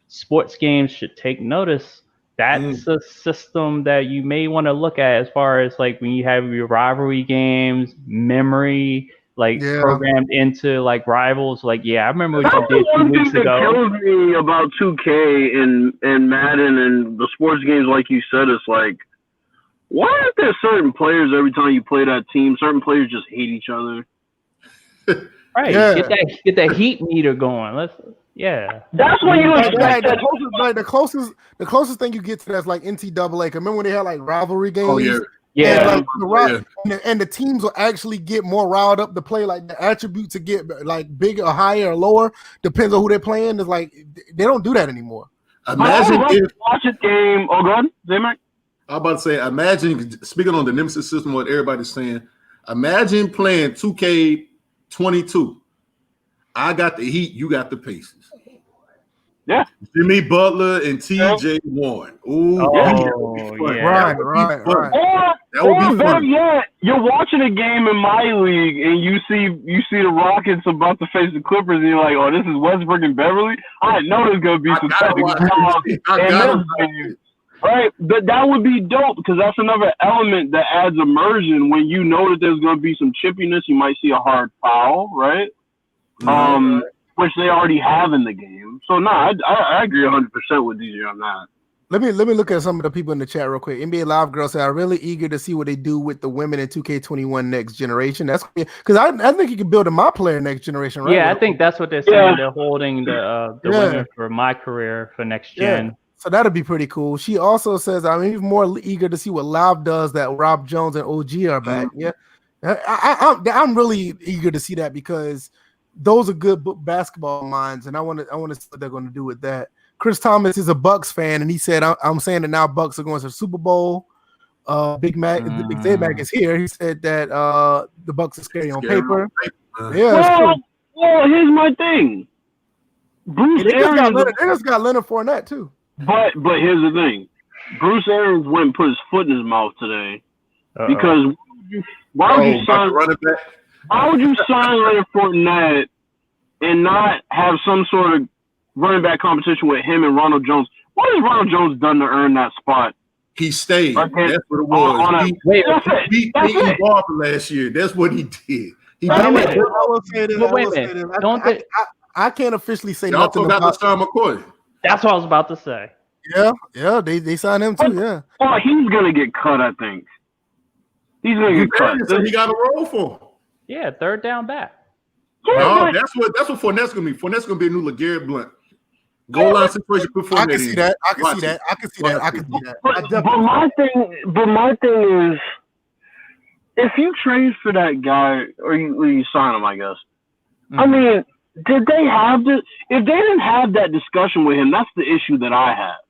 sports games should take notice. That's a system that you may want to look at as far as when you have your rivalry games, memory, programmed into rivals. I remember what you did 2 weeks ago. That kills me about 2K and Madden and the sports games, like you said, it's why aren't there certain players every time you play that team? Certain players just hate each other. Right. Yeah. Get that heat meter going. That's what you expect. The closest thing you get to that's NCAA. Remember when they had rivalry games? Oh yeah. Yeah. And the teams will actually get more riled up to play. The attributes to get bigger or higher or lower depends on who they're playing. It's they don't do that anymore. Imagine if watch a game. Oh, go on, Zaymac. I'm about to say, imagine, speaking on the Nemesis system, what everybody's saying, imagine playing 2K22. I got the Heat, you got the Pacers. Yeah. Jimmy Butler and TJ Warren. Ooh, Right. That would be fun. Yeah, you're watching a game in my league and you see the Rockets about to face the Clippers and you're like, oh, this is Westbrook and Beverly? I know there's going to be some technical right? But that would be dope because that's another element that adds immersion when you know that there's going to be some chippiness. You might see a hard foul, right? Which they already have in the game. So, I agree 100% with DJ on that. Let me look at some of the people in the chat real quick. NBA Live Girl said, I'm really eager to see what they do with the women in 2K21 next generation. That's because I think you can build a my player next generation, right? Yeah, I think that's what they're saying. Yeah. They're holding the women for my career for next gen. Yeah. So that'd be pretty cool. She also says, I'm even more eager to see what Live does that Rob Jones and OG are back. Yeah. I'm really eager to see that because those are good basketball minds, and I want to see what they're going to do with that. Chris Thomas is a Bucks fan, and he said, "I'm saying that now Bucks are going to the Super Bowl." Big J Mac is here. He said that the Bucks are scary on paper. Yeah. Well, here's my thing. Bruce Arians just got Leonard Fournette too. But here's the thing. Bruce Arians went and put his foot in his mouth today because why would you sign Leonard Fournette and not have some sort of running back competition with him and Ronald Jones? What has Ronald Jones done to earn that spot? He stayed. That's what it was. He beat Barber last year. That's what he did. I can't officially say Y'all nothing about LaShawn McCoy. That's what I was about to say. Yeah, they signed him too. Yeah. Oh, he's gonna get cut. I think he's gonna get cut. So he got a role for him. Yeah, third down back. No, that's what Fournette's gonna be. Fournette's gonna be a new LeGarrette Blunt. Goal line situation. Put Fournette I can see that. I can see that. But my thing is, if you trade for that guy or you sign him, I guess. Mm-hmm. I mean, did they have this? If they didn't have that discussion with him, that's the issue that I have.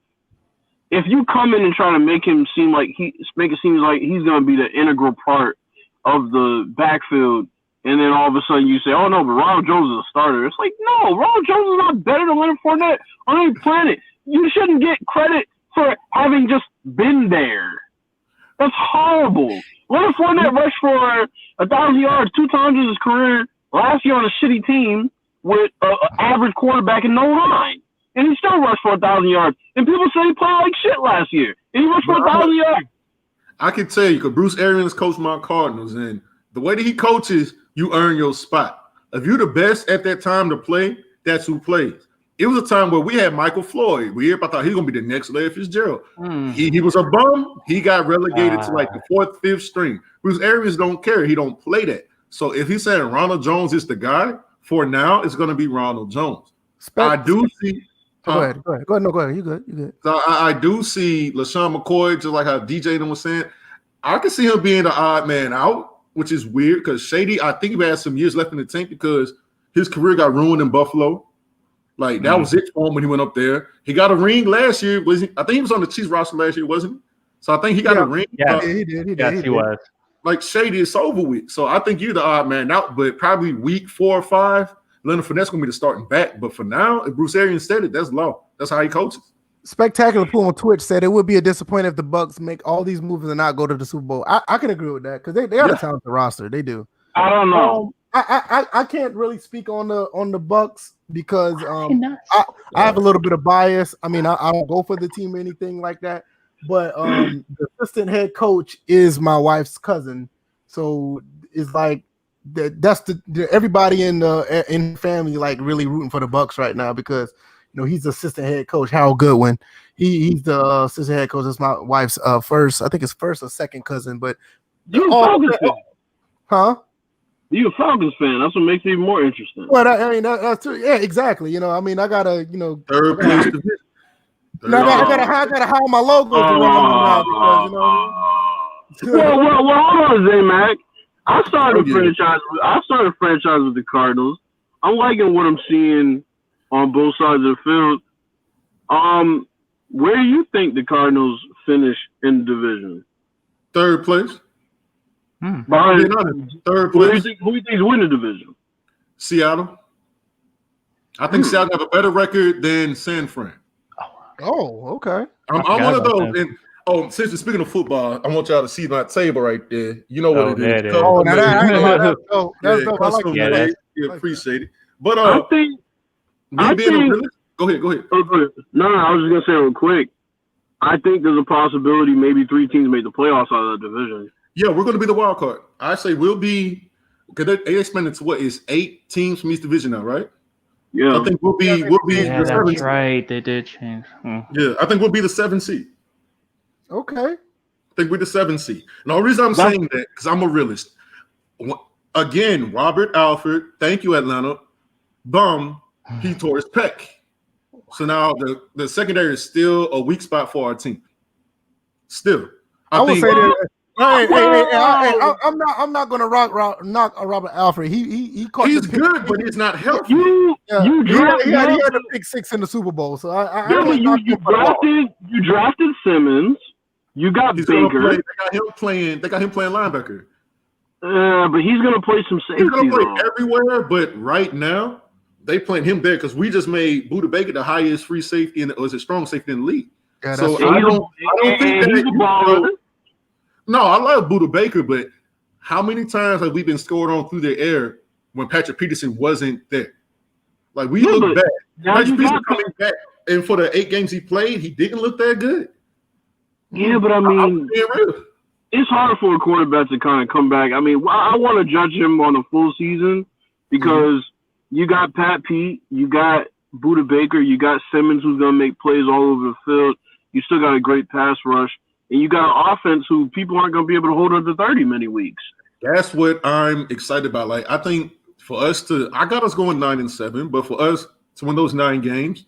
If you come in and try to make it seem like he's going to be the integral part of the backfield, and then all of a sudden you say, "Oh no, but Ronald Jones is a starter." It's like, no, Ronald Jones is not better than Leonard Fournette on any planet. You shouldn't get credit for having just been there. That's horrible. Leonard Fournette rushed for 1,000 yards 2 times in his career last year on a shitty team with an average quarterback and no line. And he still rushed for 1,000 yards. And people say he played like shit last year. And he rushed for 1,000 yards. I can tell you, because Bruce Arians coached my Cardinals, and the way that he coaches, you earn your spot. If you're the best at that time to play, that's who plays. It was a time where we had Michael Floyd. I thought he was going to be the next Larry Fitzgerald. He was a bum. He got relegated to like the 4th, 5th string. Bruce Arians don't care. He don't play that. So if he's saying Ronald Jones is the guy, for now, it's going to be Ronald Jones. I do see. Go ahead. No, go ahead. You good. So I do see LaShawn McCoy, just like how DJ was saying. I can see him being the odd man out, which is weird because Shady, I think he had some years left in the tank because his career got ruined in Buffalo. Like that was it for him when he went up there. He got a ring last year. I think he was on the Chiefs roster last year, wasn't he? So I think he got a ring. Yeah, he did. Yes, he was. Like Shady, it's over with. So I think you're the odd man out, but probably week 4 or 5, Leonard Fournette's gonna be the starting back. But for now, if Bruce Arians said it, that's law. That's how he coaches. Spectacular Pool on Twitch said it would be a disappointment if the Bucks make all these moves and not go to the Super Bowl. I can agree with that because they have a talented roster. They do. I don't know. I can't really speak on the Bucks because I have a little bit of bias. I mean, I don't go for the team or anything like that. But the assistant head coach is my wife's cousin, so it's like that's everybody in the family like really rooting for the Bucks right now because he's the assistant head coach Harold Goodwin. He's the assistant head coach. That's my wife's first or second cousin. But you're a Falcons fan, huh? You're a Falcons fan. That's what makes it even more interesting. Well, I mean that's true. Yeah, exactly. I mean, I gotta third place division. I gotta hide my logos around because Well, hold on, Z-Mac. I started a franchise with the Cardinals. I'm liking what I'm seeing on both sides of the field. Where do you think the Cardinals finish in the division? Third place. Behind third place. Who do you think is winning the division? Seattle. I think Seattle have a better record than San Fran. Oh, okay. I'm one of those. And since we're speaking of football, I want y'all to see my table right there. You know what it is. Appreciate it. But I think. Go ahead. No, I was just gonna say real quick. I think there's a possibility maybe 3 teams make the playoffs out of that division. Yeah, we're going to be the wild card. I say we'll be because they expanded to what is 8 teams from each division now, right? Yeah, I think we'll be. Yeah, that's right. They did change. Yeah, I think we'll be the 7th seed. Okay. I think we're the 7th seed. And the reason I'm saying that because I'm a realist. Again, Robert Alford. Thank you, Atlanta. He tore his pec. So now the secondary is still a weak spot for our team. Still, I would say that I'm not gonna knock Robert Alfred. He caught. He's good, but he's not healthy. He had a pick 6 in the Super Bowl. So you drafted Simmons. You got Baker. They got him playing linebacker. But he's gonna play some safety. He's gonna play everywhere, but right now they playing him there because we just made Budda Baker the highest free safety strong safety in the league. Yeah, so I don't think that no, I love Budda Baker, but how many times have we been scored on through the air when Patrick Peterson wasn't there? Like we look bad. Patrick Peterson coming back, and for the 8 games he played, he didn't look that good. Yeah, but I mean, it's hard for a quarterback to kind of come back. I mean, I want to judge him on a full season because you got Pat Pete, you got Budda Baker, you got Simmons who's going to make plays all over the field. You still got a great pass rush, and you got an offense who people aren't going to be able to hold under 30 many weeks. That's what I'm excited about. Like, I think for us I got us going 9-7, but for us to win those 9 games,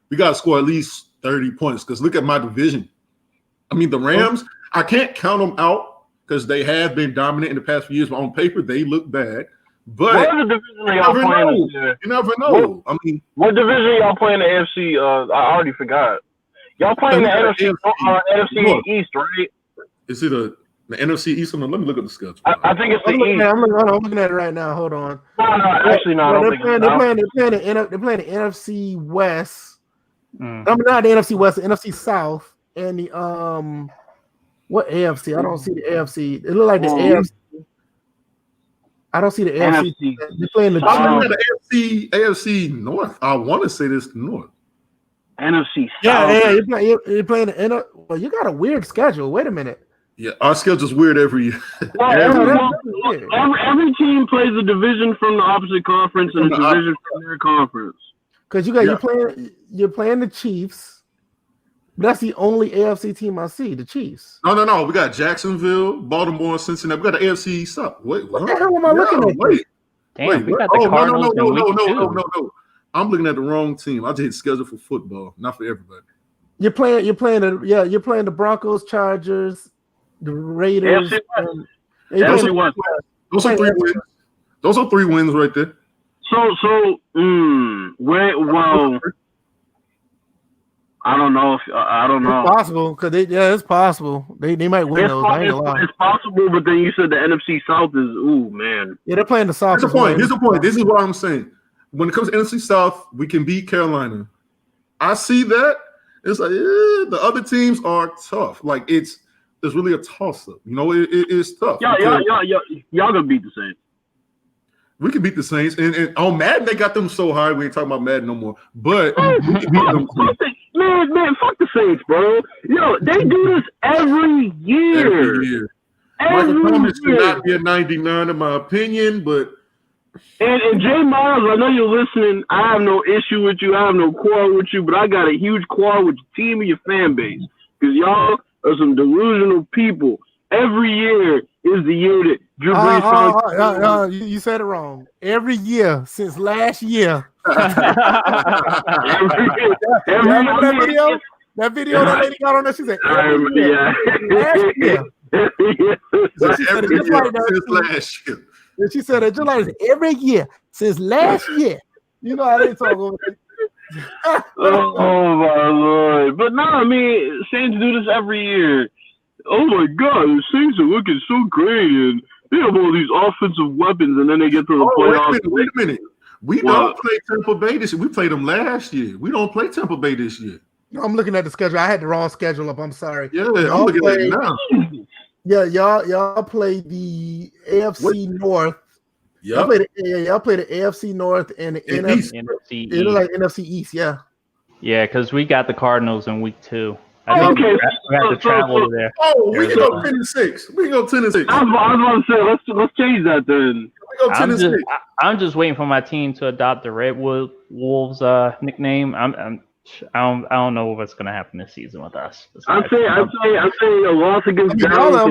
we got to score at least 30 points because look at my division. I mean, the Rams, I can't count them out because they have been dominant in the past few years, but on paper, they look bad. But what other division are y'all playing? You never know. I mean, what division are y'all playing the AFC? I already forgot. Y'all playing the NFC East, right? Is it the NFC East? Let me look at the schedule. I think it's the East. I'm looking at it right now. Hold on. No, actually, no. They're playing the NFC West. I'm not the NFC West, the NFC South. And the what AFC? I don't see the AFC. It look like the AFC. I don't see the AFC. They're playing the AFC North. I want to say this North. NFC South. Yeah. You're playing the well, you got a weird schedule. Wait a minute. Yeah, our schedule's weird every year. Every team plays a division from the opposite conference and a division from their conference. Because you're playing the Chiefs. That's the only AFC team I see, the Chiefs. No. We got Jacksonville, Baltimore, Cincinnati. We got the AFC South. Wait, what the hell am I looking at? Damn, we got the Cardinals. No. I'm looking at the wrong team. I just hit schedule for football, not for everybody. You're playing the Broncos, Chargers, the Raiders. Those are 3 wins. Those are 3 wins right there. I don't know. It's possible because it's possible. They might win those. It's possible, but then you said the NFC South is man. Yeah, they're playing the South. Here's the point. This is what I'm saying. When it comes to NFC South, we can beat Carolina. I see that. It's like the other teams are tough. Like it's really a toss up. You know, it's tough. Y'all gonna beat the Saints. We can beat the Saints, and on Madden they got them so high. We ain't talking about Madden no more. But we can beat them. Man, fuck the Saints, bro. Yo, they do this every year. Michael Thomas should not be a 99 in my opinion, but and Jay Miles, I know you're listening. I have no issue with you. I have no quarrel with you, but I got a huge quarrel with your team and your fan base because y'all are some delusional people. Every year is the year that Drew Brees. You said it wrong. Every year since last year. That video that lady got on there, she said, last year. Last year. And she said it just like every year since last year. You know how they talk over there. Oh my Lord. But no, I mean, Saints do this every year. Oh my God, the Saints are looking so great, and they have all these offensive weapons, and then they get to the playoffs. Wait a minute. We don't play Tampa Bay this year. We played them last year. We don't play Tampa Bay this year. No, I'm looking at the schedule. I had the wrong schedule up. I'm sorry. Yeah, I'm looking at it now. Yeah, y'all play the AFC North. Yep. Y'all play the AFC North and the NFC East. It looks like NFC East, yeah. Yeah, because we got the Cardinals in week 2. I think okay. we have to travel over there. Oh, we can go 10-6. We can go 10-6. I was about to say, let's change that then. We go 10-6. I'm just waiting for my team to adopt the Red Wolves nickname. I don't know what's gonna happen this season with us. I'd say a loss against Dallas.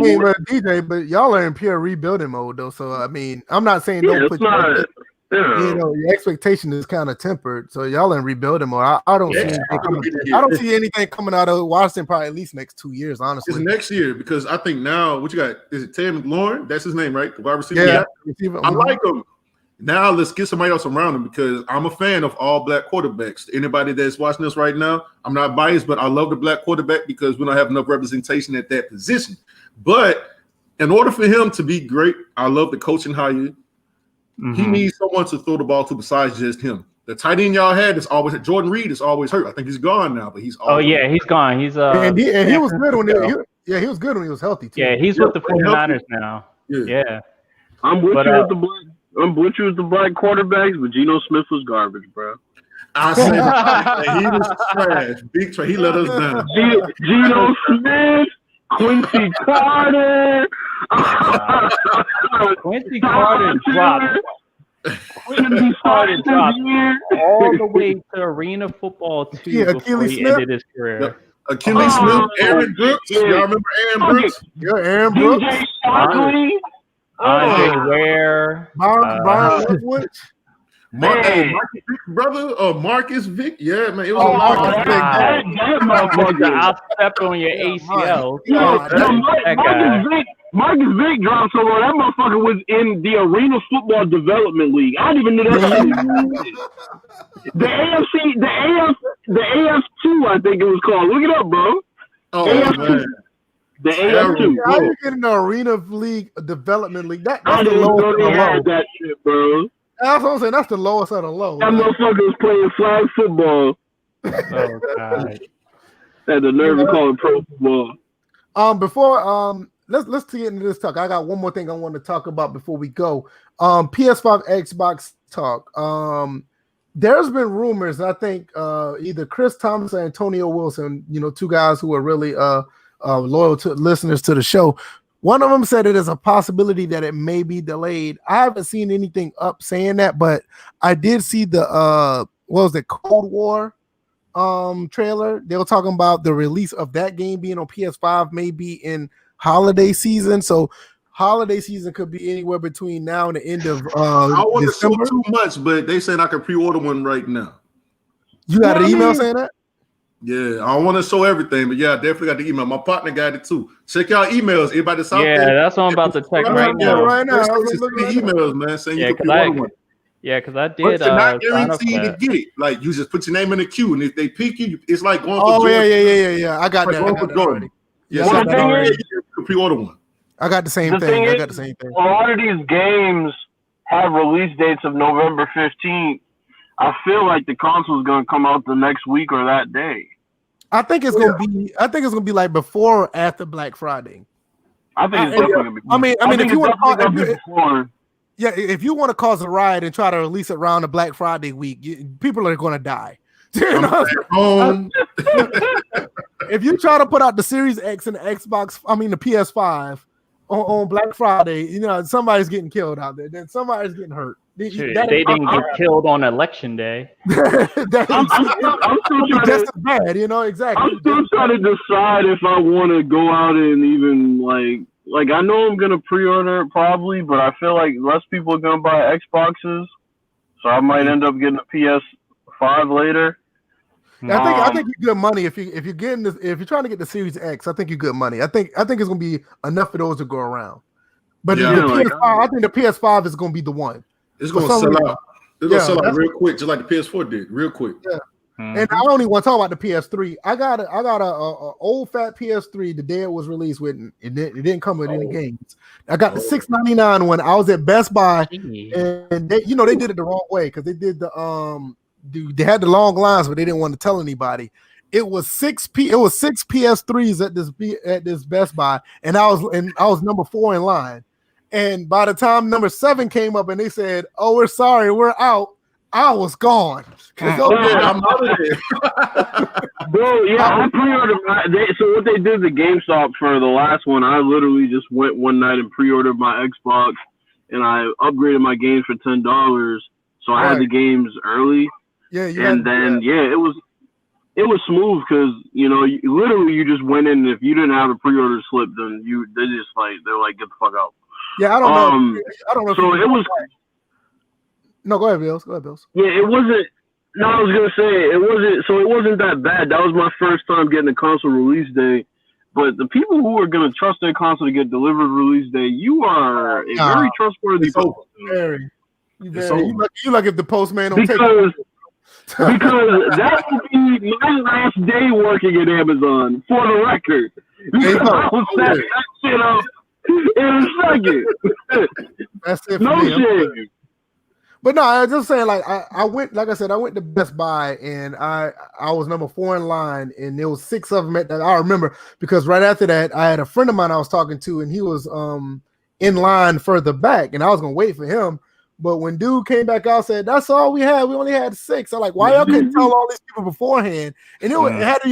DJ, but y'all are in pure rebuilding mode though. So I mean, I'm not saying don't put. your expectation is kind of tempered, so y'all in rebuilding mode. I don't see anything coming. I don't see anything coming out of Washington probably at least next 2 years. Honestly, it's next year because I think now what you got is it Terry McLaurin? That's his name, right? The wide receiver. Yeah, I like him. Now let's get somebody else around him because I'm a fan of all black quarterbacks. Anybody that's watching this right now, I'm not biased, but I love the black quarterback because we don't have enough representation at that position. But in order for him to be great, I love the coaching hire. He needs someone to throw the ball to besides just him. The tight end y'all had is always Jordan Reed is always hurt. I think he's gone now, but he's always he's gone. He's and he was good when he was good when he was healthy too. Yeah, he's with the 49ers now. Yeah. I'm with you with the black quarterbacks, but Geno Smith was garbage, bro. I said he was trash. Big trash. He let us down. Geno Smith, Quincy Carter. Quincy Carter dropped. Quincy Carter dropped all the way to Arena Football 2 before he ended his career. Achilles Smith, Aaron Brooks. Y'all remember Aaron Brooks? Yeah, Aaron Brooks. DJ Shockley. Andre Ware. Brian Leftwich. Marcus Vick's brother or Marcus Vick? Yeah, man. It was Marcus Vick. That motherfucker. I'll step on your ACL. Marcus Vick dropped so low. That motherfucker was in the Arena Football Development League. I didn't even know that. The AF2, I think it was called. Look it up, bro. Oh, AF2. man. The AF2. How you getting the Arena League Development League? That's I the didn't know lowest they of the had low. that shit, bro. That's what I'm saying. That's the lowest of the low. That motherfucker was playing flag football. Oh God! Had the nerve to call it pro football. Before let's get into this talk. I got one more thing I want to talk about before we go. PS5, Xbox talk. There's been rumors. I think either Chris Thomas or Antonio Wilson, two guys who are really loyal to listeners to the show. One of them said it is a possibility that it may be delayed. I haven't seen anything up saying that, but I did see the Cold War trailer. They were talking about the release of that game being on PS5 maybe in holiday season. So holiday season could be anywhere between now and the end of I want December. to show too much, but they saying I can pre-order one right now. You got an email saying that? Yeah, I don't want to show everything, but yeah, I definitely got the email. My partner got it too. Check y'all emails. Everybody that's out there. Yeah, that's what I'm about to check right now. Right now. Send the emails, man, saying you can pre-order one. Yeah, because I But did. you're not guaranteed to get it. Like you just put your name in the queue, and if they pick you, it's like going for Jordan. Yeah. I got like that. going for Jordan. Yeah, Well, the thing is, you can pre-order one. I got the same thing. I got the same thing. A lot of these games have release dates of November 15th. I feel like the console is going to come out the next week or that day. I think it's gonna be like before or after Black Friday. I think it's definitely gonna be. I mean, if you want to, if you want to cause a riot and try to release it around the Black Friday week, people are gonna die. If you try to put out the Series X and the Xbox, the PS5 on Black Friday, somebody's getting killed out there. Then somebody's getting hurt. They didn't get killed on election day. I'm still just as bad, exactly. I'm still trying to decide if I want to go out and even like I know I'm gonna pre-order it probably, but I feel like less people are gonna buy Xboxes, so I might end up getting a PS5 later. I think you're good money if you're trying to get the Series X. I think you're good money. I think it's gonna be enough of those to go around. But the PS5, I think the PS5 is gonna be the one. It's gonna sell out. It's gonna sell out real quick, just like the PS4 did, real quick. Yeah. Mm-hmm. And I don't even want to talk about the PS3. I got a old fat PS3 the day it was released with. It didn't come with any games. I got the $699 one. I was at Best Buy, and they did it the wrong way because they did they had the long lines, but they didn't want to tell anybody. It was six PS3s at this Best Buy, and I was number 4 in line. And by the time number 7 came up and they said, "Oh, we're sorry, we're out," I was gone. I'm out of there. Bro, yeah, I pre-ordered. So what they did at GameStop for the last one, I literally just went one night and pre-ordered my Xbox, and I upgraded my games for $10. So I had the games early. Yeah, it was smooth because literally you just went in, and if you didn't have a pre-order slip, then they're like, get the fuck out. Yeah, I don't know. I don't know. So it was. No, go ahead, Bills. Go ahead, Bills. Yeah, it wasn't. No, I was gonna say it wasn't. So it wasn't that bad. That was my first time getting a console release day. But the people who are gonna trust their console to get delivered release day, you are a very trustworthy person. Very. You like if the postman don't because that would be my last day working at Amazon, for the record. Because I will set that shit up in a second. That's it for no me. shit. But no, I was just saying, like I went to Best Buy and I was number 4 in line, and there was 6 of them that I remember, because right after that I had a friend of mine I was talking to, and he was in line further back, and I was gonna wait for him. But when dude came back out, said that's all we had. We only had 6. I'm like, why y'all couldn't tell all these people beforehand? And it had to be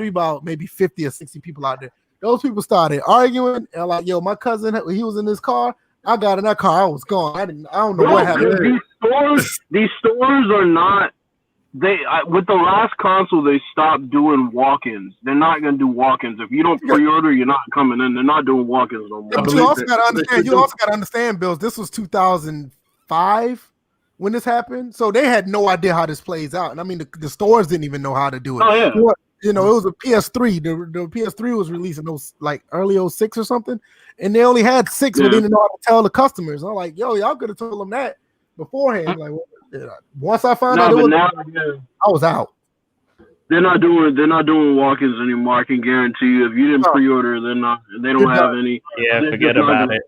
about maybe 50 or 60 people out there. Those people started arguing, and like, yo, my cousin, he was in this car. I got in that car. I was gone. I don't know what happened. These stores are not. With the last console, they stopped doing walk-ins. They're not gonna do walk-ins. If you don't pre-order, you're not coming in. They're not doing walk-ins no more. Yeah, but you also got to understand, Bills. This was 2005 when this happened, so they had no idea how this plays out. And I mean, the stores didn't even know how to do it. Oh yeah. You know, it was a PS3. The PS3 was released in those like early 06 or something, and they only had 6, but they didn't know how to tell the customers. I'm like, yo, y'all could have told them that beforehand. Like, once I found out, I was out. They're not doing walk-ins anymore. I can guarantee you. If you didn't pre-order, they don't have any. Yeah, forget about it.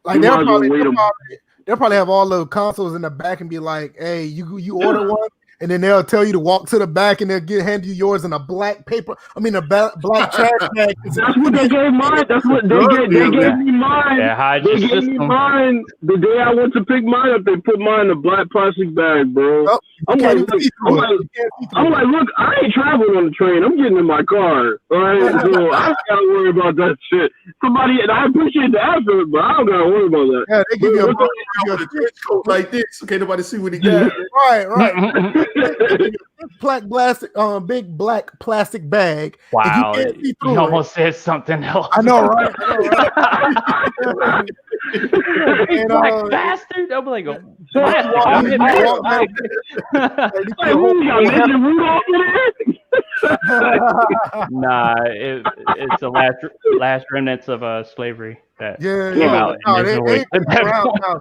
Like they'll probably have all the consoles in the back and be like, hey, you order one. And then they'll tell you to walk to the back, and they'll hand you yours in a black paper. I mean, a black trash bag. That's what they gave mine. That's what they gave me mine. Yeah, they gave me mine the day I went to pick mine up. They put mine in a black plastic bag, bro. Oh, I'm like, look, I ain't traveling on the train. I'm getting in my car. All right, so I don't gotta worry about that shit. And I appreciate the effort, but I don't gotta worry about that. Yeah, they give you a trench coat like this, so can't nobody see what he got. Right. Big black plastic bag. Wow, you almost said something else. I know, right? And, black bastard. I'm like, nah, it's the last remnants of slavery that came out.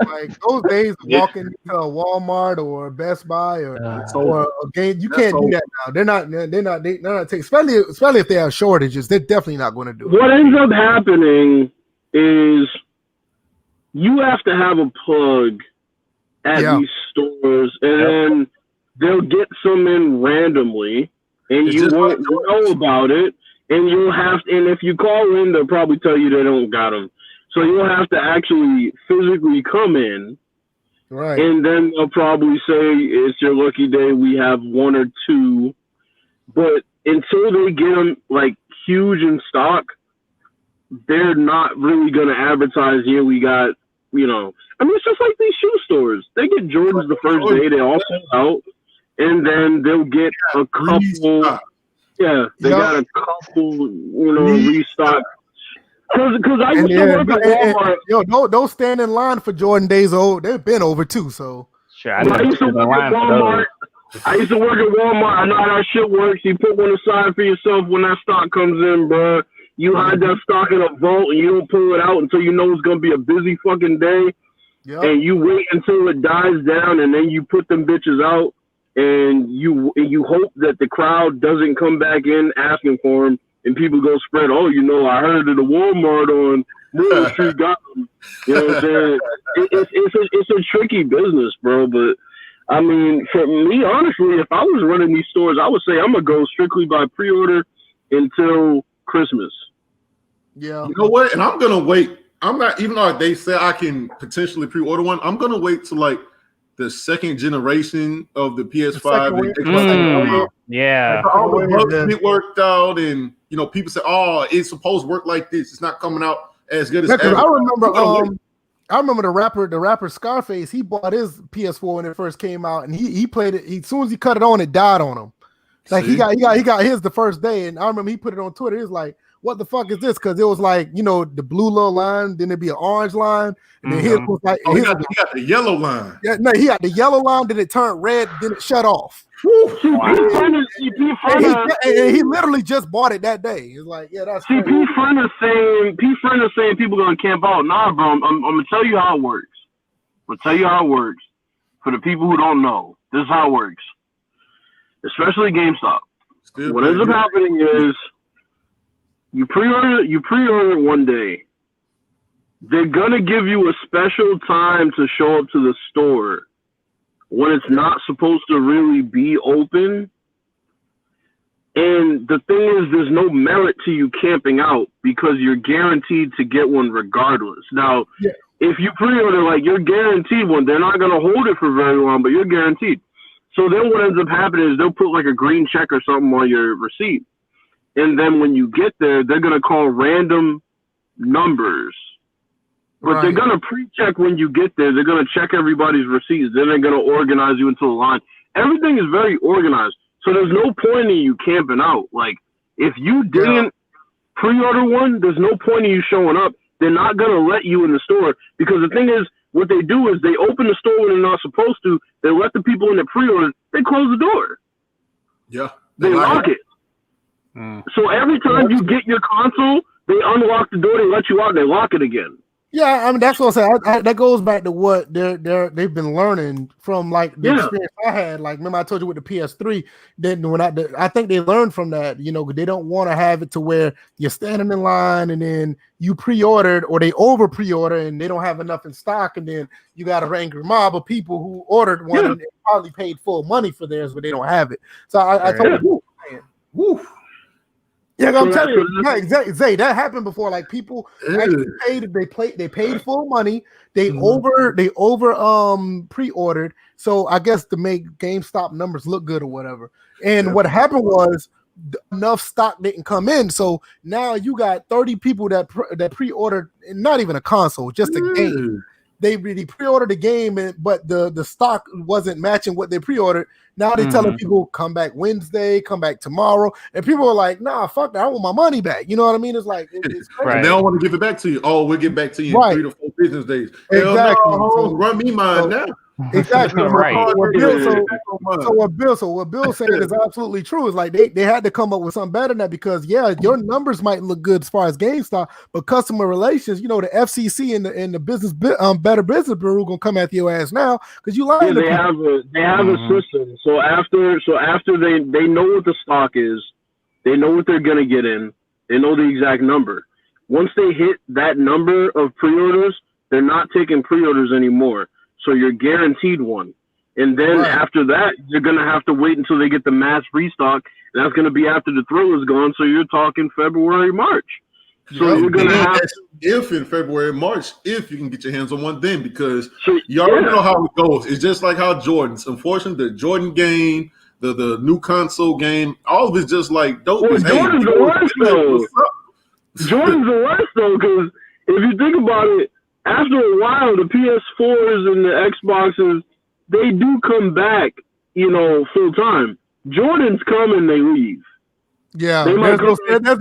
Like those days of walking to a Walmart or a Best Buy or a game, you can't do that now. They're not taking, especially if they have shortages. They're definitely not going to do it. What ends up happening is you have to have a plug at these stores, and then they'll get some in randomly, and you won't know about it. And you'll have to, and if you call in, they'll probably tell you they don't got them. So you'll have to actually physically come in, right? And then they'll probably say it's your lucky day. We have 1 or 2, but until they get them like huge in stock, they're not really gonna advertise. Here we got, you know. I mean, it's just like these shoe stores. They get Jordans the first day, they all sell out, and then they'll get a couple. Yeah, they got a couple, restock. Because I used to work at Walmart. Yo, don't stand in line for Jordan days old. They've been over too. So sure, I used to work at Walmart. I know how that shit works. You put one aside for yourself when that stock comes in, bro. You hide that stock in a vault and you don't pull it out until you know it's gonna be a busy fucking day. Yep. And you wait until it dies down, and then you put them bitches out, and you hope that the crowd doesn't come back in asking for them, and people go spread. Oh, I heard of the Walmart on Middle Street got them. You know what I'm saying? It's a tricky business, bro. But I mean, for me, honestly, if I was running these stores, I would say I'm gonna go strictly by pre-order until Christmas. Yeah. You know what? And I'm gonna wait. I'm not, even though they say I can potentially pre-order one, I'm gonna wait till like the second generation of the PS5. Yeah. All the bugs get worked out, and people say, "Oh, it's supposed to work like this. It's not coming out as good as." I remember the rapper Scarface. He bought his PS4 when it first came out, and he played it. As soon as he cut it on, it died on him. Like he got his the first day, and I remember he put it on Twitter. He was like, what the fuck is this? Because it was like, you know, the blue little line, then it'd be an orange line, and then his was like, he got the yellow line. Yeah, no, he got the yellow line, then it turned red, then it shut off. CP And he literally just bought it that day. It's like, yeah, that's P friend is saying people gonna camp out. Nah, bro, I'm gonna tell you how it works. I'm gonna tell you how it works. For the people who don't know, this is how it works. Especially GameStop. What ends up happening is you pre-order one day. They're gonna give you a special time to show up to the store when it's not supposed to really be open. And the thing is, there's no merit to you camping out because you're guaranteed to get one regardless. Now, if you pre-order, like, you're guaranteed one. They're not gonna hold it for very long, but you're guaranteed. So then what ends up happening is they'll put like a green check or something on your receipt. And then when you get there, they're going to call random numbers. But they're going to pre-check when you get there. They're going to check everybody's receipts. Then they're going to organize you into a line. Everything is very organized. So there's no point in you camping out. Like, if you didn't pre-order one, there's no point in you showing up. They're not going to let you in the store. Because the thing is, what they do is they open the store when they're not supposed to. They let the people in the pre-order. They close the door. Yeah. They lock it. So every time you get your console, they unlock the door, they let you out, and they lock it again. Yeah, I mean, that's what I'm saying. That goes back to what they've been learning from, like, the experience I had. Like, remember I told you with the PS3, then when I think they learned from that, you know, they don't want to have it to where you're standing in line and then you pre-ordered or they over pre-order and they don't have enough in stock, and then you got an angry mob of people who ordered one and they probably paid full money for theirs, but they don't have it. So I told you, woo. Yeah, I'm telling you, exactly. Zay, that happened before. Like, people actually paid full money. They over pre-ordered. So I guess to make GameStop numbers look good or whatever. And what happened was enough stock didn't come in. So now you got 30 people that pre-ordered, not even a console, just a game. They really pre-ordered the game, but the stock wasn't matching what they pre-ordered. Now they're telling people, come back Wednesday, come back tomorrow. And people are like, nah, fuck that. I want my money back. You know what I mean? It's like, it's crazy. They don't want to give it back to you. Oh, we'll get back to you in 3 to 4 business days. Exactly. No, run me mine now. Exactly. What Bill's saying is absolutely true. It's like they had to come up with something better than that, because your numbers might look good as far as GameStop, but customer relations, you know, the FCC and the business Better Business Bureau gonna come after your ass now because you lied. They have a system. So after they know what the stock is, they know what they're gonna get in, they know the exact number. Once they hit that number of pre-orders, they're not taking pre-orders anymore. So you're guaranteed one. And then after that, you're going to have to wait until they get the mass restock. And that's going to be after the thrill is gone. So you're talking February, March. So you're going to have if in February, March, if you can get your hands on one then, because you already know how it goes. It's just like how Jordans, unfortunately, the Jordan game, the new console game, all of it's just like dope. Well, Jordan's the worst, though. Jordan's the worst, though, because if you think about it, after a while, the PS4s and the Xboxes, they do come back, you know, full time. Jordans come and they leave. Yeah, there's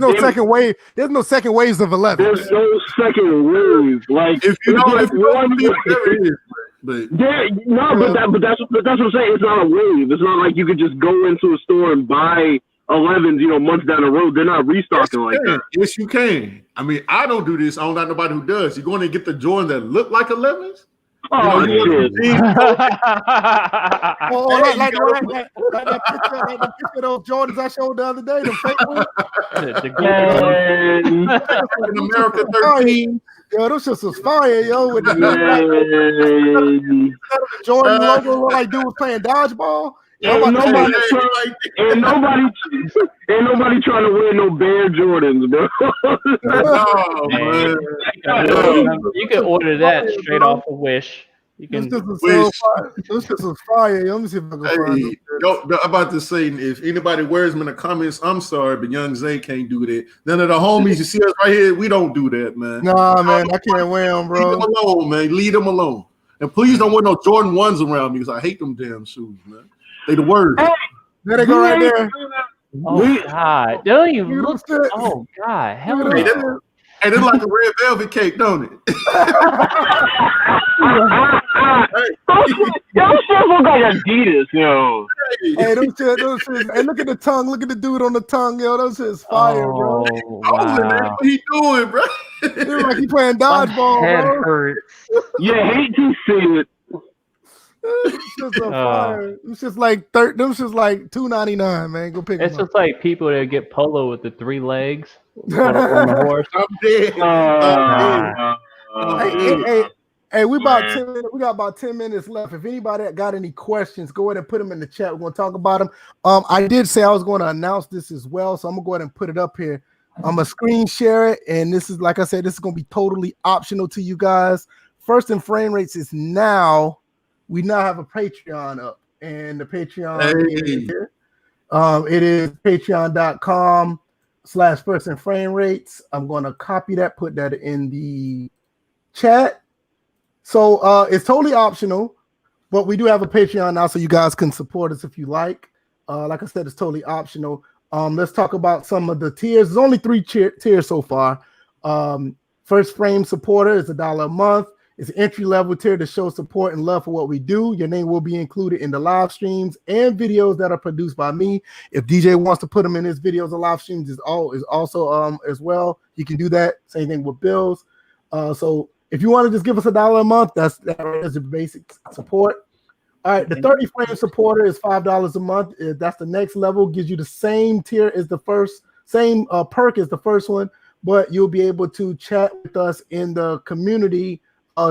no second wave. There's no second waves of 11. There's no second wave. Like, if you don't believe there is, but that's what I'm saying. It's not a wave. It's not like you could just go into a store and buy 11s, you know, months down the road. They're not restocking like that. Yes, you can. I mean, I don't do this. I don't got nobody who does. You're going to get the Jordan that look like 11s? Oh, shit. Like the picture of those Jordans I showed the other day, the fake ones. In America 13. Yo, those shits was fire, yo. With the Jordan logo, look like dude was playing dodgeball. Ain't nobody trying to wear no Bear Jordans, bro. No, man. You can order that straight off of Wish. You can. This is fire. Let me see if I can find it. I'm about to say, if anybody wears them in the comments, I'm sorry, but Young Zay can't do that. None of the homies, you see us right here, we don't do that, man. Nah, man, I can't wear them, bro. Leave them alone, man. Leave them alone. And please don't wear no Jordan 1s around me because I hate them damn shoes, man. They the worst. There they go right there. Oh God! Don't even Look look. at them shits. Oh God! Hell Look at them no! Hey, it's like a red velvet cake, don't it? Those shit look like Adidas, yo. Hey, those shits. Hey, look at the tongue. Look at the dude on the tongue, yo. Those shit's fire, bro. Oh Holy man, wow! what he doing, bro? It look like he playing My dodgeball, head bro. hurts. You hate to see it. It's just a fire. It's just like them shit's like $2.99, man. Go pick It's them up. just like people that get polo with the 3 legs on the horse. I'm dead. Hey, we about 10 minutes. We got about 10 minutes left. If anybody got any questions, go ahead and put them in the chat. We're gonna talk about them. I did say I was going to announce this as well, so I'm gonna go ahead and put it up here. I'm gonna screen share it, and this is, like I said, this is gonna be totally optional to you guys. First and Framerates is now. We now have a Patreon up, and the Patreon is here. It is patreon.com/First and Framerates. I'm going to copy that, put that in the chat. So it's totally optional, but we do have a Patreon now, so you guys can support us if you like. Like I said, it's totally optional. Let's talk about some of the tiers. There's only 3 tiers so far. First Frame supporter is $1 a month. It's an entry-level tier to show support and love for what we do. Your name will be included in the live streams and videos that are produced by me. If DJ wants to put them in his videos and live streams, is also as well. You can do that. Same thing with bills. So if you want to just give us $1 a month, that's the basic support. All right, the 30 frame supporter is $5 a month. That's the next level. Gives you the same tier as the first, same perk as the first one, but you'll be able to chat with us in the community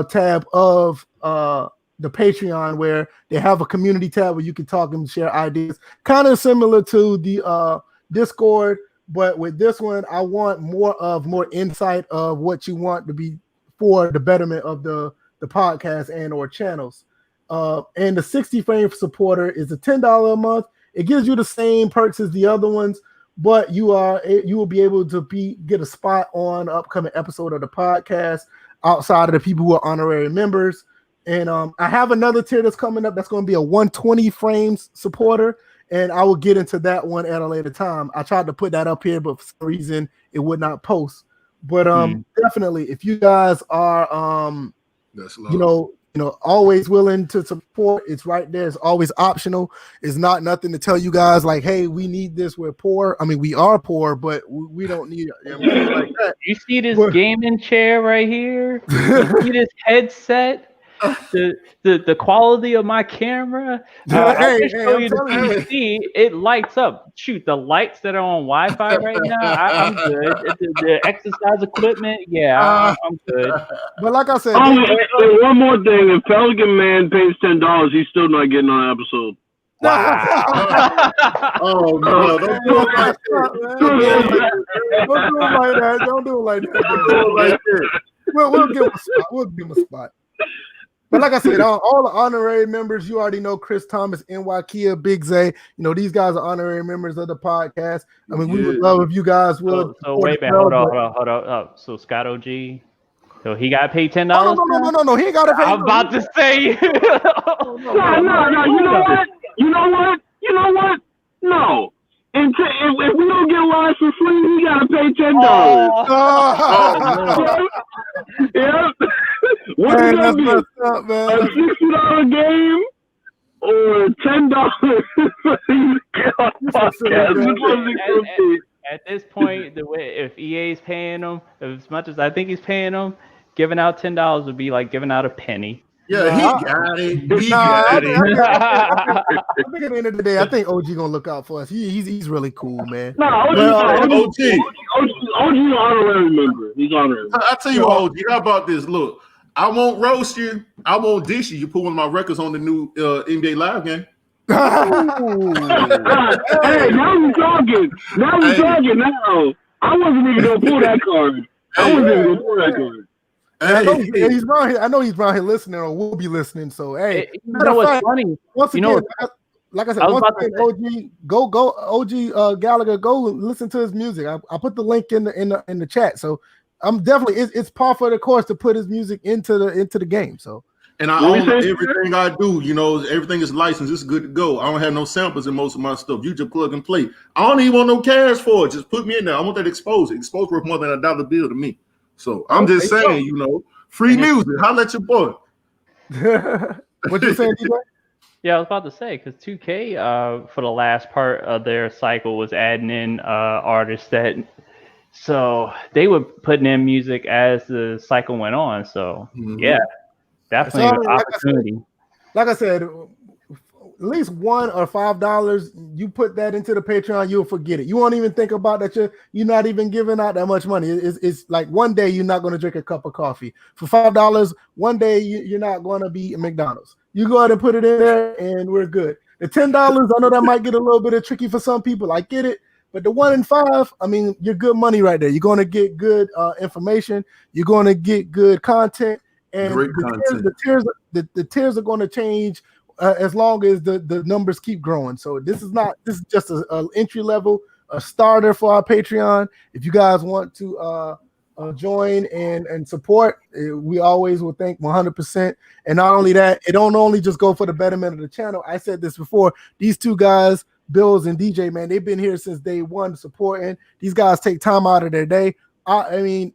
tab of the Patreon, where they have a community tab where you can talk and share ideas, kind of similar to the Discord, but with this one I want more insight of what you want to be for the betterment of the podcast and or channels. And the 60 frame supporter is a $10 a month. It gives you the same perks as the other ones, but you will be able to get a spot on an upcoming episode of the podcast outside of the people who are honorary members. And I have another tier that's coming up that's going to be a 120 frames supporter, and I will get into that one at a later time. I tried to put that up here, but for some reason it would not post. But definitely, if you guys are always willing to support, it's right there. It's always optional. It's not nothing to tell you guys like, hey, we need this. We're poor. I mean, we are poor, but we don't need it like that. You see this gaming chair right here? You see this headset? The quality of my camera. I can show you the PC. It lights up. Shoot, the lights that are on Wi-Fi right now, I'm good. The exercise equipment, yeah, I'm good. But like I said, one more thing: if Pelican Man pays $10, he's still not getting on an episode. Wow. Oh no! Don't do it like that. Don't do it like that. We'll give him a spot. We'll give him a spot. But like I said, all the honorary members, you already know Chris Thomas, NY Kia, Big Zay. These guys are honorary members of the podcast. I mean, we would love if you guys would. So wait a minute, hold on. So Scott OG, so he got paid $10? No, he ain't got to pay. I'm about to say. No. You know what? No. If we don't get live for free, he gotta pay $10. Yep. What's it gonna be? A $60 game or $10 for the podcast? At this point, the way if EA's paying them as much as I think he's paying them, giving out $10 would be like giving out a penny. Yeah, he got it. He got it. I think at the end of the day, I think OG gonna look out for us. He's really cool, man. No, OG honorary member. He's honorary. I tell you what, OG, how about this? Look, I won't roast you. I won't dish you. You put one of my records on the new NBA Live game. Hey, now we're talking. Now I wasn't even gonna pull that card. I know he's around here listening or will be listening. So hey, you know what's funny? Once again, like I said, OG, go OG Gallagher, go listen to his music. I put the link in the chat. So I'm definitely it's par for the course to put his music into the game. So And I own everything I do. You know, everything is licensed. It's good to go. I don't have no samples in most of my stuff. You just plug and play. I don't even want no cash for it. Just put me in there. I want that exposed. Exposed worth more than $1 bill to me. So I'm just saying, you know, free music. Holla at your boy. What you saying, DJ? Yeah, I was about to say, because 2K for the last part of their cycle was adding in artists that, so they were putting in music as the cycle went on. So yeah, definitely an opportunity. Like I said, at least $1 or $5, you put that into the Patreon, you'll forget it. You won't even think about that. You're not even giving out that much money. It's like one day you're not going to drink a cup of coffee. For $5, one day you're not going to be at McDonald's. You go ahead and put it in there, and we're good. The $10, I know that might get a little bit of tricky for some people. I get it. But the $1 and $5, I mean, you're good money right there. You're going to get good information. You're going to get good content. And the tiers are going to change as long as the numbers keep growing. So this is just an entry level, a starter for our Patreon. If you guys want to join and support, we always will thank 100%. And not only that, it don't only just go for the betterment of the channel. I said this before. These two guys, Bills and DJ, man, they've been here since day one supporting. These guys take time out of their day. I mean,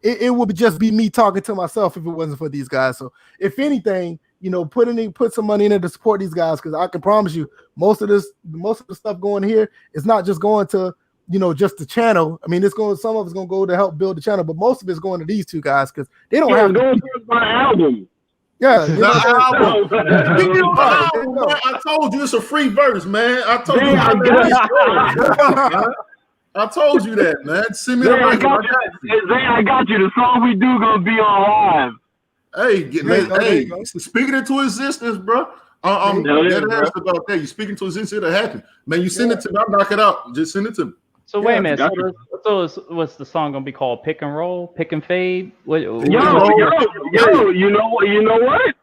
it would just be me talking to myself if it wasn't for these guys. So if anything, you know, put some money in there to support these guys, because I can promise you most of the stuff going here is not just going to, you know, just the channel. I mean, some of it's going to go to help build the channel, but most of it's going to these two guys because they don't have going towards my album. Yeah, I told you it's a free verse, man. I told you. I told you that, man. Send me I got you. The song we do gonna be on live. Hey, speaking into existence, bro. I'm dead ass about that. You speaking to existence, it'll happen, man. You send it to me, I'll knock it out. Just send it to me. So wait a minute. So what's the song gonna be called? Pick and roll, pick and fade. Yo, you know what?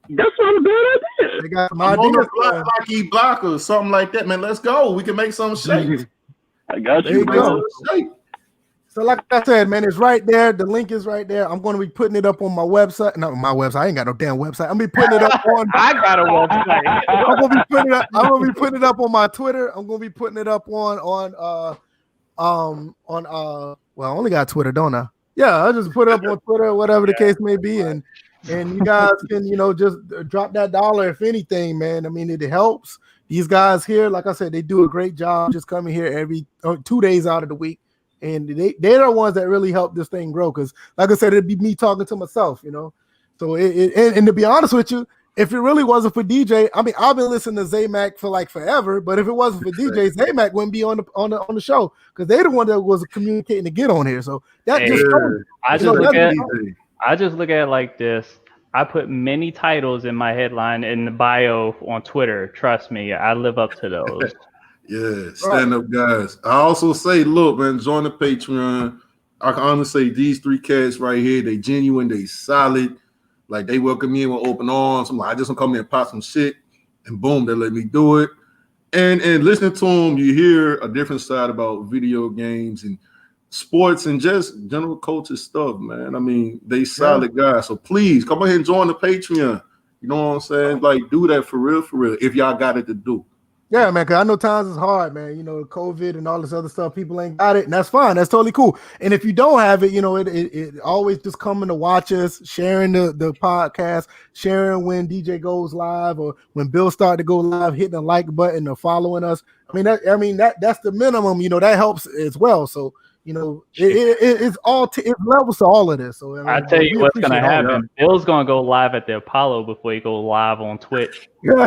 That's not a bad idea. They got some ideas, block or something like that, man. Let's go. We can make something shake. I got you. So like I said, man, it's right there. The link is right there. I'm going to be putting it up on my website. Not my website. I ain't got no damn website. I'm going to be putting it up on. I got a website. I'm going to be putting it up on my Twitter. I'm going to be putting it up on well, I only got Twitter, don't I? Yeah, I'll just put it up on Twitter, whatever the case may be, and you guys can, you know, just drop that $1 if anything, man. I mean, it helps. These guys here, like I said, they do a great job just coming here every 2 days out of the week. And they're the ones that really help this thing grow. Because, like I said, it'd be me talking to myself, you know. So, and to be honest with you, if it really wasn't for DJ, I mean, I've been listening to Zaymac for like forever. But if it wasn't for DJ, Zaymac wouldn't be on the show because they're the one that was communicating to get on here. So that I just look at it like this. I put many titles in my headline in the bio on Twitter. Trust me, I live up to those. Yeah, stand up, guys. I also say, look, man, join the Patreon. I can honestly say these three cats right here, they genuine, they solid. Like, they welcome me in with open arms. I'm like, I just want to come in and pop some shit, and boom, they let me do it. And listening to them, you hear a different side about video games and sports and just general culture stuff, man. I mean, they solid guys. So please come ahead and join the Patreon. You know what I'm saying? Like, do that for real, if y'all got it to do. Yeah, man, because I know times is hard, man. You know, COVID and all this other stuff, people ain't got it, and that's fine. That's totally cool. And if you don't have it, you know, it always just coming to watch us, sharing the podcast, sharing when DJ goes live or when Bill started to go live, hitting the like button or following us. I mean, that's the minimum. You know, that helps as well. So, you know, it's levels to all of this. So I tell you what's gonna happen. Bill's gonna go live at the Apollo before he go live on Twitch. Hey, I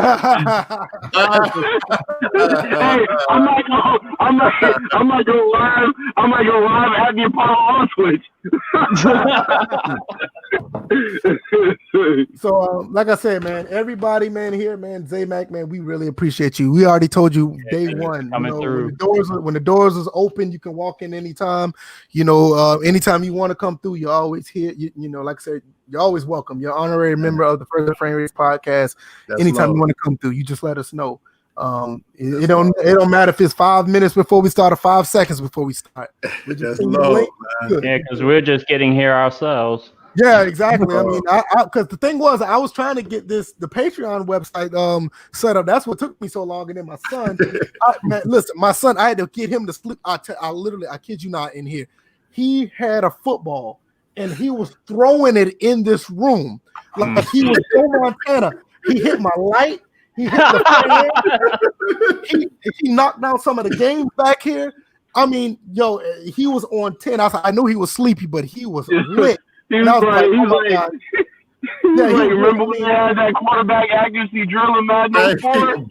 might go live. I might go live at the Apollo on Twitch. So, like I said, man, everybody, man, here, man, Zaymac, man, we really appreciate you. We already told you day one. Coming through. When the doors is open, you can walk in anytime. You know, anytime you want to come through, you're always here. You know, like I said, you're always welcome. You're an honorary member of the First Framerates podcast. Anytime you want to come through, you just let us know. It don't matter if it's 5 minutes before we start or 5 seconds before we start. That's low, Yeah, because we're just getting here ourselves. Yeah, exactly. I mean, because the thing was, I was trying to get the Patreon website set up. That's what took me so long. And then my son, listen, my son, I had to get him to sleep. I kid you not, in here, he had a football and he was throwing it in this room like he was Joe Montana. He hit my light. He hit the fan. He knocked down some of the games back here. I mean, yo, he was on 10. I knew he was sleepy, but he was lit. He was like, remember when they had that quarterback accuracy drill in Madden 04?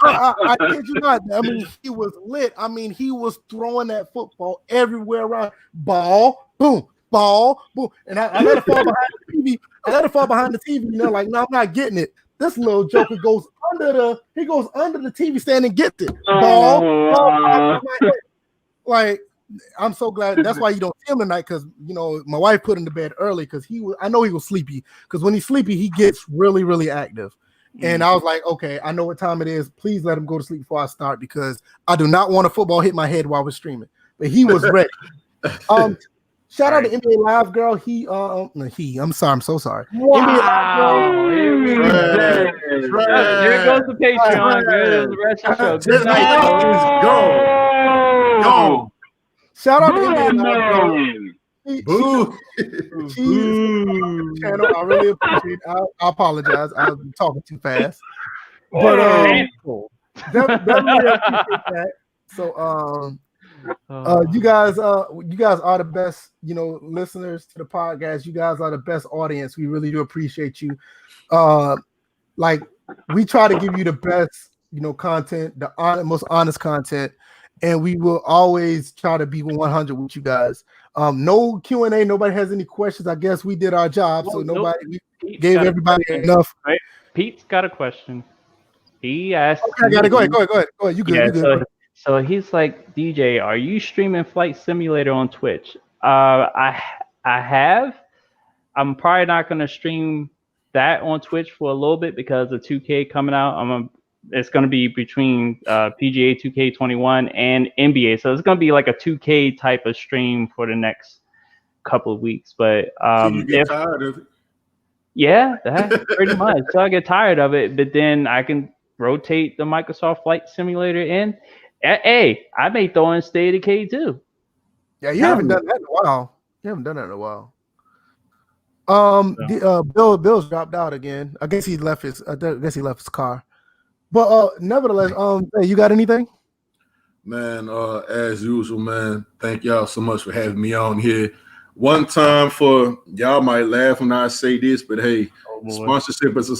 I kid you not. I mean, he was lit. I mean, he was throwing that football everywhere around. Ball, boom, and I let it fall behind the TV. You know, like, no, I'm not getting it. This little joker goes under the TV stand and gets it. Ball. Like, I'm so glad. That's why you don't see him tonight, because you know my wife put him to bed early because I know he was sleepy, because when he's sleepy he gets really, really active. And I was like, okay, I know what time it is. Please let him go to sleep before I start, because I do not want a football hit my head while we're streaming. But he was ready. Shout out to NBA Live Girl. I'm so sorry. Wow. There goes the Patreon. There goes the rest of the show. Good night. Go. Shout out to NBA Live Girl. Channel. I really appreciate it. I apologize. I was talking too fast. But definitely appreciate that. So you guys are the best, you know, listeners to the podcast. You guys are the best audience. We really do appreciate you. Like, we try to give you the best, you know, content, the most honest content, and we will always try to be 100 with you guys. No Q&A. Nobody has any questions. I guess we did our job, so we gave everybody enough. Right. Pete's got a question. He asked. Okay, I got it. Go ahead. You good? You good? So he's like, DJ, are you streaming Flight Simulator on Twitch? I have. I'm probably not going to stream that on Twitch for a little bit because of 2K coming out. It's going to be between PGA 2K21 and NBA. So it's going to be like a 2K type of stream for the next couple of weeks. But so you get tired of it? Yeah, that's pretty much. So I get tired of it, but then I can rotate the Microsoft Flight Simulator in. Hey, I may throw in State of K too. Yeah, you haven't done that in a while. Bill's dropped out again. I guess he left his car. But nevertheless, hey, you got anything? Man, as usual, man, thank y'all so much for having me on here. One time for y'all might laugh when I say this, but hey, sponsorship is a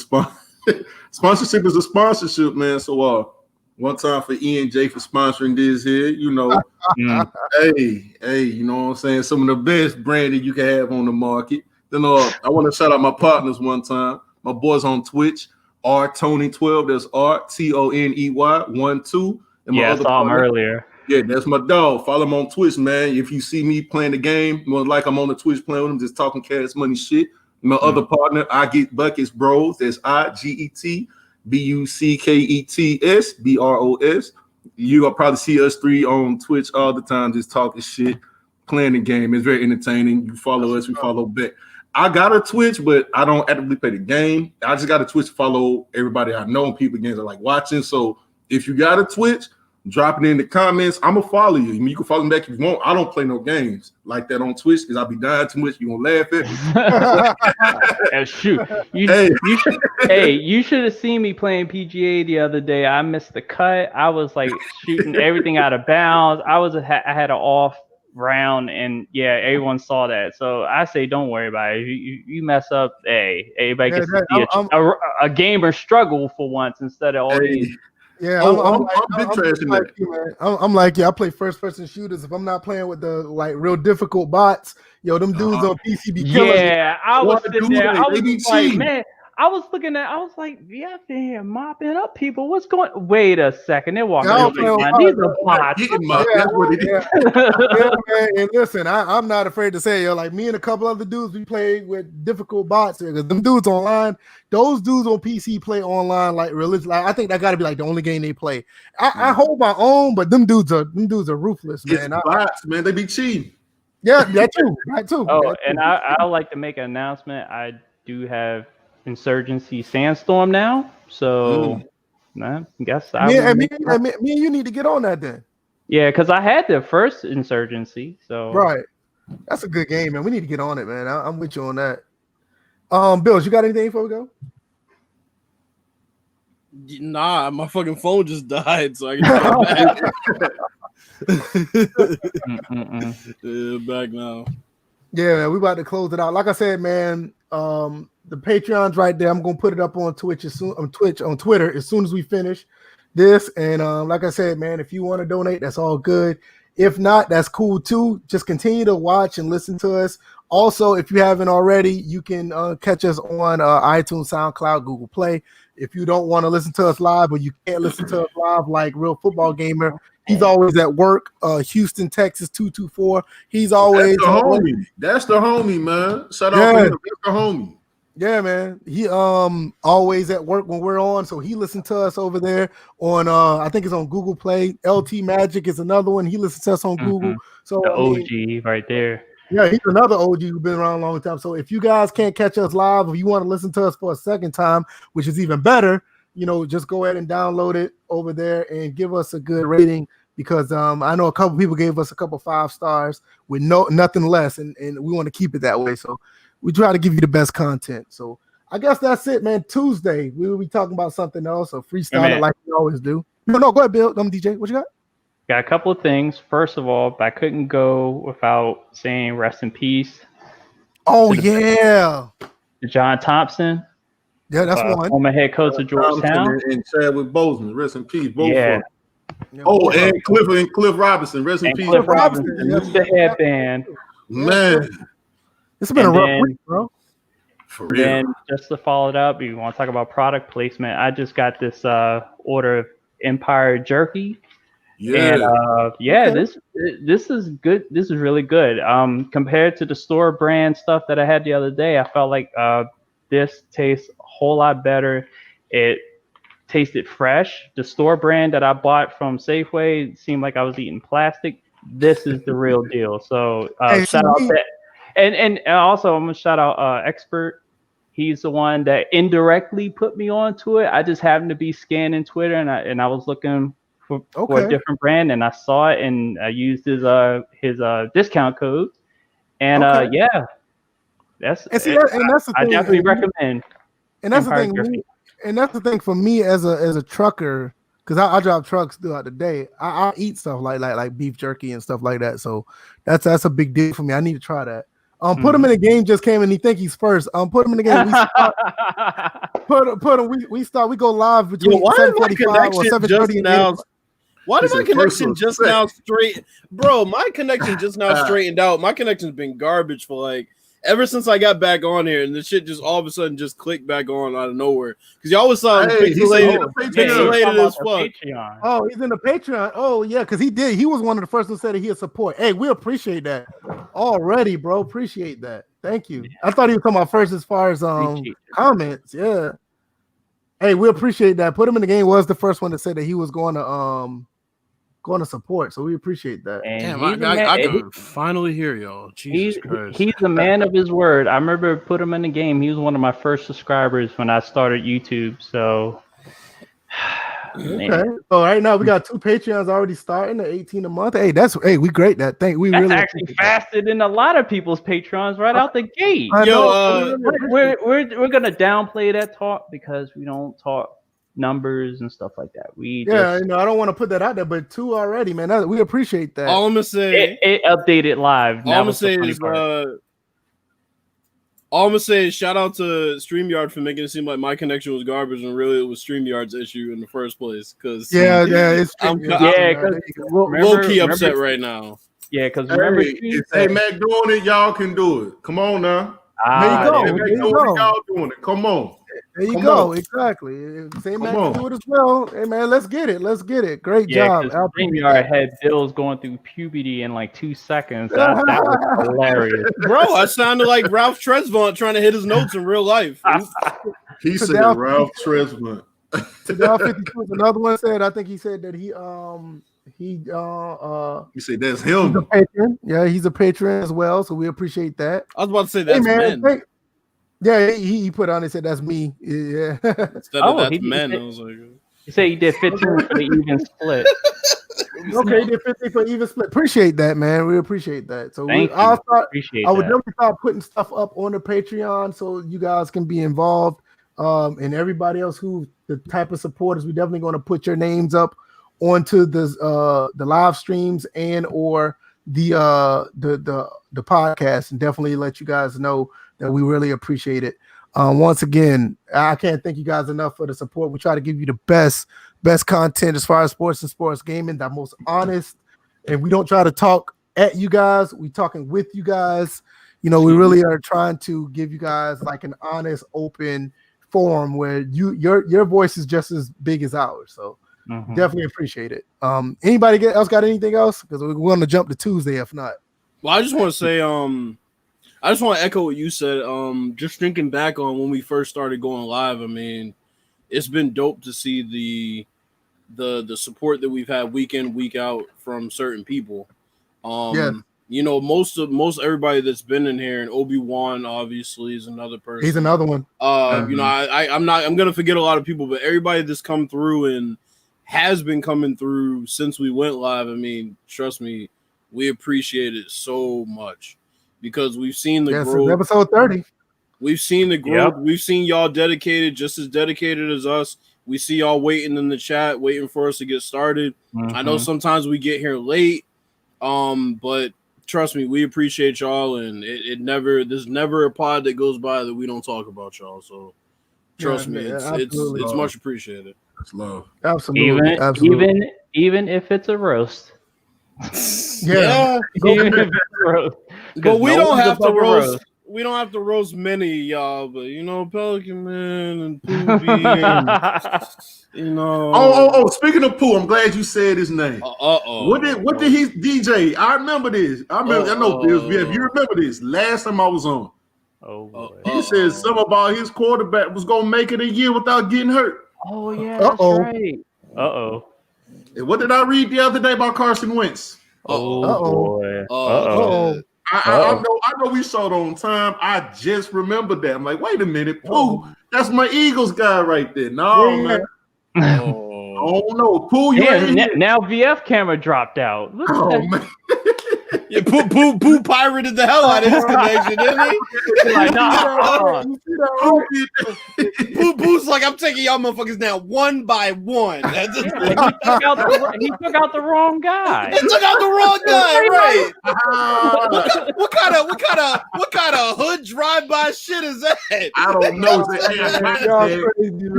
sponsorship is a sponsorship, man. So one time for E&J for sponsoring this here, you know. Hey, you know what I'm saying? Some of the best branding you can have on the market. Then I want to shout out my partners one time. My boys on Twitch, RTony12. That's RTONEY 12. Yeah, I saw him earlier. Yeah, that's my dog. Follow him on Twitch, man. If you see me playing the game, more like I'm on the Twitch playing with him, just talking cash money shit. My other partner, I Get Buckets Bros. That's IGETBUCKETS BROS. You'll probably see us three on Twitch all the time, just talking shit, playing the game. It's very entertaining. You follow us, we follow back. I got a Twitch, but I don't actively play the game. I just got a Twitch to follow everybody I know and people games I like watching. So if you got a Twitch, drop it in the comments. I'm gonna follow you. I mean, you can follow me back if you want. I don't play no games like that on Twitch because I'll be dying too much. You gonna laugh at me? Shoot. You should have seen me playing PGA the other day. I missed the cut. I was like shooting everything out of bounds. I had an off round, and yeah, everyone saw that. So I say, don't worry about it. You mess up, everybody gets to see a gamer struggle for once instead of all these. Yeah, I'm big trash in that. I'm like, I play first person shooters. If I'm not playing with the like real difficult bots, yo, them dudes on PC be killing me. I was sitting there. I was like, man, I was looking at. I was like, yeah, I've been here mopping up people. What's going? Wait a second, they're walking. These are bots. That's what it is. Yeah, man. And listen, I'm not afraid to say, yo, like me and a couple other dudes, we play with difficult bots because them dudes online. Those dudes on PC play online like religious. Like, I think that got to be like the only game they play. I hold my own, but them dudes are ruthless, man. Bots, man, they be cheating. Yeah, that too. That too. Oh, that and too. I would like to make an announcement. I do have Insurgency Sandstorm now, so I guess I will. Me and you need to get on that then. Yeah, because I had the first Insurgency, so Right. That's a good game, man. We need to get on it, man. I'm with you on that. Bills, you got anything before we go? Nah, my fucking phone just died, so I can get back. Back now. Yeah, man, we about to close it out. Like I said, man, the Patreon's right there. I'm gonna put it up on Twitch on Twitter as soon as we finish this. And like I said, man, if you want to donate, that's all good. If not, that's cool too. Just continue to watch and listen to us. Also, if you haven't already, you can catch us on iTunes, SoundCloud, Google Play. If you don't want to listen to us live, or you can't listen to us live like Real Football Gamer, he's always at work. Houston, Texas 224. He's always That's the homie. That's the homie, man. Shout out to him. That's the homie. Yeah, man. He always at work when we're on, so he listened to us over there on I think it's on Google Play. LT Magic is another one. He listens to us on Google. So the OG right there. Yeah, he's another OG who's been around a long time. So if you guys can't catch us live, if you want to listen to us for a second time, which is even better, just go ahead and download it over there and give us a good rating, because I know a couple people gave us a couple 5 stars with nothing less, and we want to keep it that way. So we try to give you the best content. So I guess that's it, man. Tuesday we will be talking about something else, or freestyle like we always do. No, go ahead, Bill. DJ, what you got? Got a couple of things. First of all, I couldn't go without saying rest in peace. Oh yeah, to John Thompson. Yeah, that's one. Former head coach of Georgetown. And Chadwick Boseman, rest in peace. Both yeah. Oh, and Cliff Robinson, rest in peace. Cliff Robinson, the headband. Man, it's been a rough week, bro. For real. Then just to follow it up, you want to talk about product placement? I just got this order of Empire Jerky. Yeah. And this is good. This is really good. Compared to the store brand stuff that I had the other day, I felt like this tastes a whole lot better. It tasted fresh. The store brand that I bought from Safeway seemed like I was eating plastic. This is the real deal. So shout out to and also I'm gonna shout out Expert. He's the one that indirectly put me onto it. I just happened to be scanning Twitter and I was looking for a different brand, and I saw it, and I used his discount code, and that's the I definitely recommend. And that's the thing. And that's the thing for me as a trucker, because I drive trucks throughout the day. I eat stuff like beef jerky and stuff like that. So that's a big deal for me. I need to try that. Put him in the game. Just came and he think he's first. Put him in the game. We start. We go live between 7:45 or 7:30. Why did my connection just now straight, bro? My connection just now straightened out. My connection's been garbage for ever since I got back on here, and the shit just all of a sudden just clicked back on out of nowhere. Because y'all was sounding pixelated as fuck. Oh, he's in the Patreon. Oh yeah, because he was one of the first who said that he'd support. Hey, we appreciate that already, bro. Appreciate that. Thank you. Yeah. I thought he was talking about first as far as comments. Yeah. Hey, we appreciate that. Put him in the game was the first one that said that he was going to support, so we appreciate that. And damn, I can finally hear y'all. Jesus Christ. He's a man of his word. I remember put him in the game. He was one of my first subscribers when I started YouTube. So okay. So right now we got 2 Patreons already starting at 18 a month. Hey, we great that thing. We really actually faster than a lot of people's Patrons right out the gate. Yo, we're gonna downplay that talk because we don't talk numbers and stuff like that. I don't want to put that out there, but 2 already, man. We appreciate that. All I'm gonna say it updated live. All I'm gonna say is shout out to StreamYard for making it seem like my connection was garbage when really it was StreamYard's issue in the first place. Because I'm low key upset right now. Yeah, because remember, hey, Mac doing it, y'all can do it. Come on now. There you go. Y'all doing it. Come on. There you go. Exactly. Same Mac can do it as well. Hey man, let's get it. Great job. StreamYard had Bills going through puberty in 2 seconds. That was hilarious. Bro, I sounded like Ralph Tresvant trying to hit his notes in real life. He said Ralph Tresvant. Tadal 52 another one said, I think he said that He You say that's he's a him. patron. Yeah, he's a patron as well. So we appreciate that. I was about to say that's men. Yeah, he put on and said that's me. Yeah. Instead of that's men, I was like, you say you did 15 for the even split. Okay, did 50 for even split. Appreciate that, man. We appreciate that. So Thank you. I would that. definitely start putting stuff up on the Patreon so you guys can be involved. And everybody else who the type of supporters, we definitely going to put your names up onto the live streams and or the podcast, and definitely let you guys know that we really appreciate it. Once again, I can't thank you guys enough for the support. We try to give you the best content as far as sports and sports gaming, the most honest, and we don't try to talk at you guys. We talking with you guys. You know, we really are trying to give you guys like an honest, open forum where your voice is just as big as ours. So definitely appreciate it. Anybody else got anything else? Because we're going to jump to Tuesday if not. Well, I just want to say, I just want to echo what you said. Just thinking back on when we first started going live, I mean, it's been dope to see the support that we've had week in, week out from certain people. You know, most everybody that's been in here, and Obi-Wan obviously is another person. He's another one. You know, I'm gonna forget a lot of people, but everybody that's come through and has been coming through since we went live. I mean, trust me, we appreciate it so much because we've seen the growth. Episode 30. We've seen the growth. Yep. We've seen y'all dedicated, just as dedicated as us. We see y'all waiting in the chat, waiting for us to get started. I know sometimes we get here late, but trust me, we appreciate y'all, and there's never a pod that goes by that we don't talk about y'all. So trust me, it's much appreciated. That's love. Absolutely. Even if it's a roast. Yeah. Even if it's a roast. But we don't have to roast. We don't have to roast many y'all, but you know, Pelican Man and Pooh, you know. Oh! Speaking of Pooh, I'm glad you said his name. What did he DJ? I remember this. I know Bills. Yeah, you remember this? Last time I was on. He said something about his quarterback was gonna make it a year without getting hurt. Oh yeah, that's right. And what did I read the other day about Carson Wentz? Boy. I know we saw it on time. I just remembered that. I'm like, wait a minute, Pooh, that's my Eagles guy right there. No, man. Oh no, Pooh, now VF camera dropped out. Look at that. Man. Yeah, Pooh pirated the hell out of his connection, didn't he? Like, nah. Pooh's like, I'm taking y'all motherfuckers now one by one. He took out the wrong guy. He took out the wrong guy, right? What kind of hood drive-by shit is that? I don't know.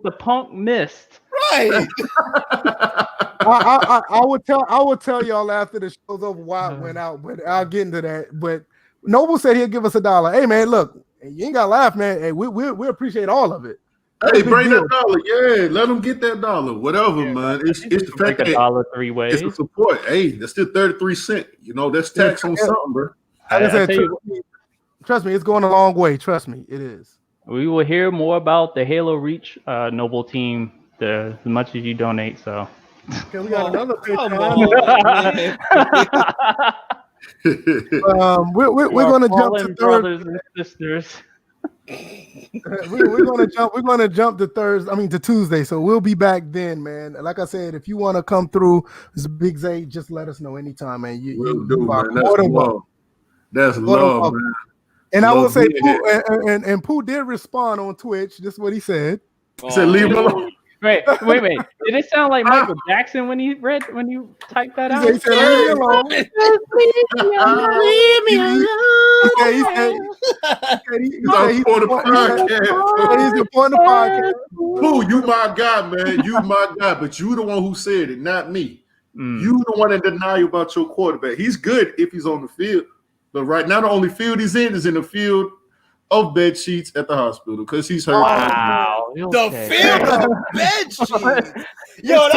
The punk missed. Right. I would tell y'all after the show's over why it went out, but I'll get into that. But Noble said he'll give us $1. Hey man, look, you ain't gotta laugh, man. Hey, we appreciate all of it. Hey, bring that $1. Yeah, let them get that $1. Whatever, man. It's the fact that $1 3 ways. It's the support. Hey, that's still 33 cents. You know, that's tax on something, bro. Like I said, trust me, it's going a long way. Trust me, it is. We will hear more about the Halo Reach Noble team as much as you donate. So. Okay, we got another picture. We're going to jump to brothers and sisters. We're going to jump to Thursday. I mean to Tuesday. So we'll be back then, man. Like I said, if you want to come through, this Big Zay, just let us know anytime, man. We'll do, man. That's love, man. And I will say, Pooh, Pooh did respond on Twitch. This is what he said. He said, "Leave him alone." Wait. Did it sound like Michael Jackson when you typed that out? He said, "Leave me alone." Leave me alone. He's on the podcast. Pooh, you my guy, man. You my guy, but you the one who said it, not me. You the one that deny you about your quarterback. He's good if he's on the field, but right now the only field he's in is in the field of bed sheets at the hospital because he's hurt. Wow. The field of bed sheets. Yo,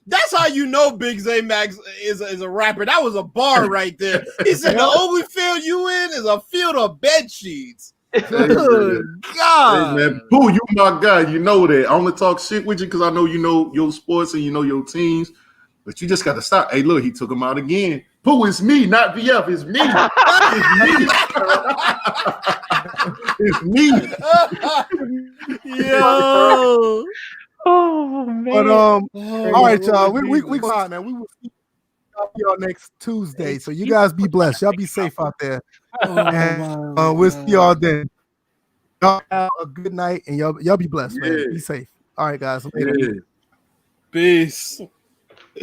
that's how you know Big Zay Max is a rapper. That was a bar right there. He said the only field you in is a field of bed sheets. Good Hey God. man, Pooh, you my guy. You know that. I only talk shit with you because I know you know your sports and you know your teams. But you just got to stop. Hey, look, he took him out again. Pooh, it's me, not VF. It's me. It's me. It's me. Yo. Oh man. But Oh, all right, y'all. Lord We Jesus. go out, man. We will see y'all next Tuesday. So you guys be blessed. Y'all be safe out there. Oh, And my we'll see God. y'all then. Y'all have a good night and y'all be blessed, man. Yeah. Be safe. All right, guys. Later. Yeah. Peace.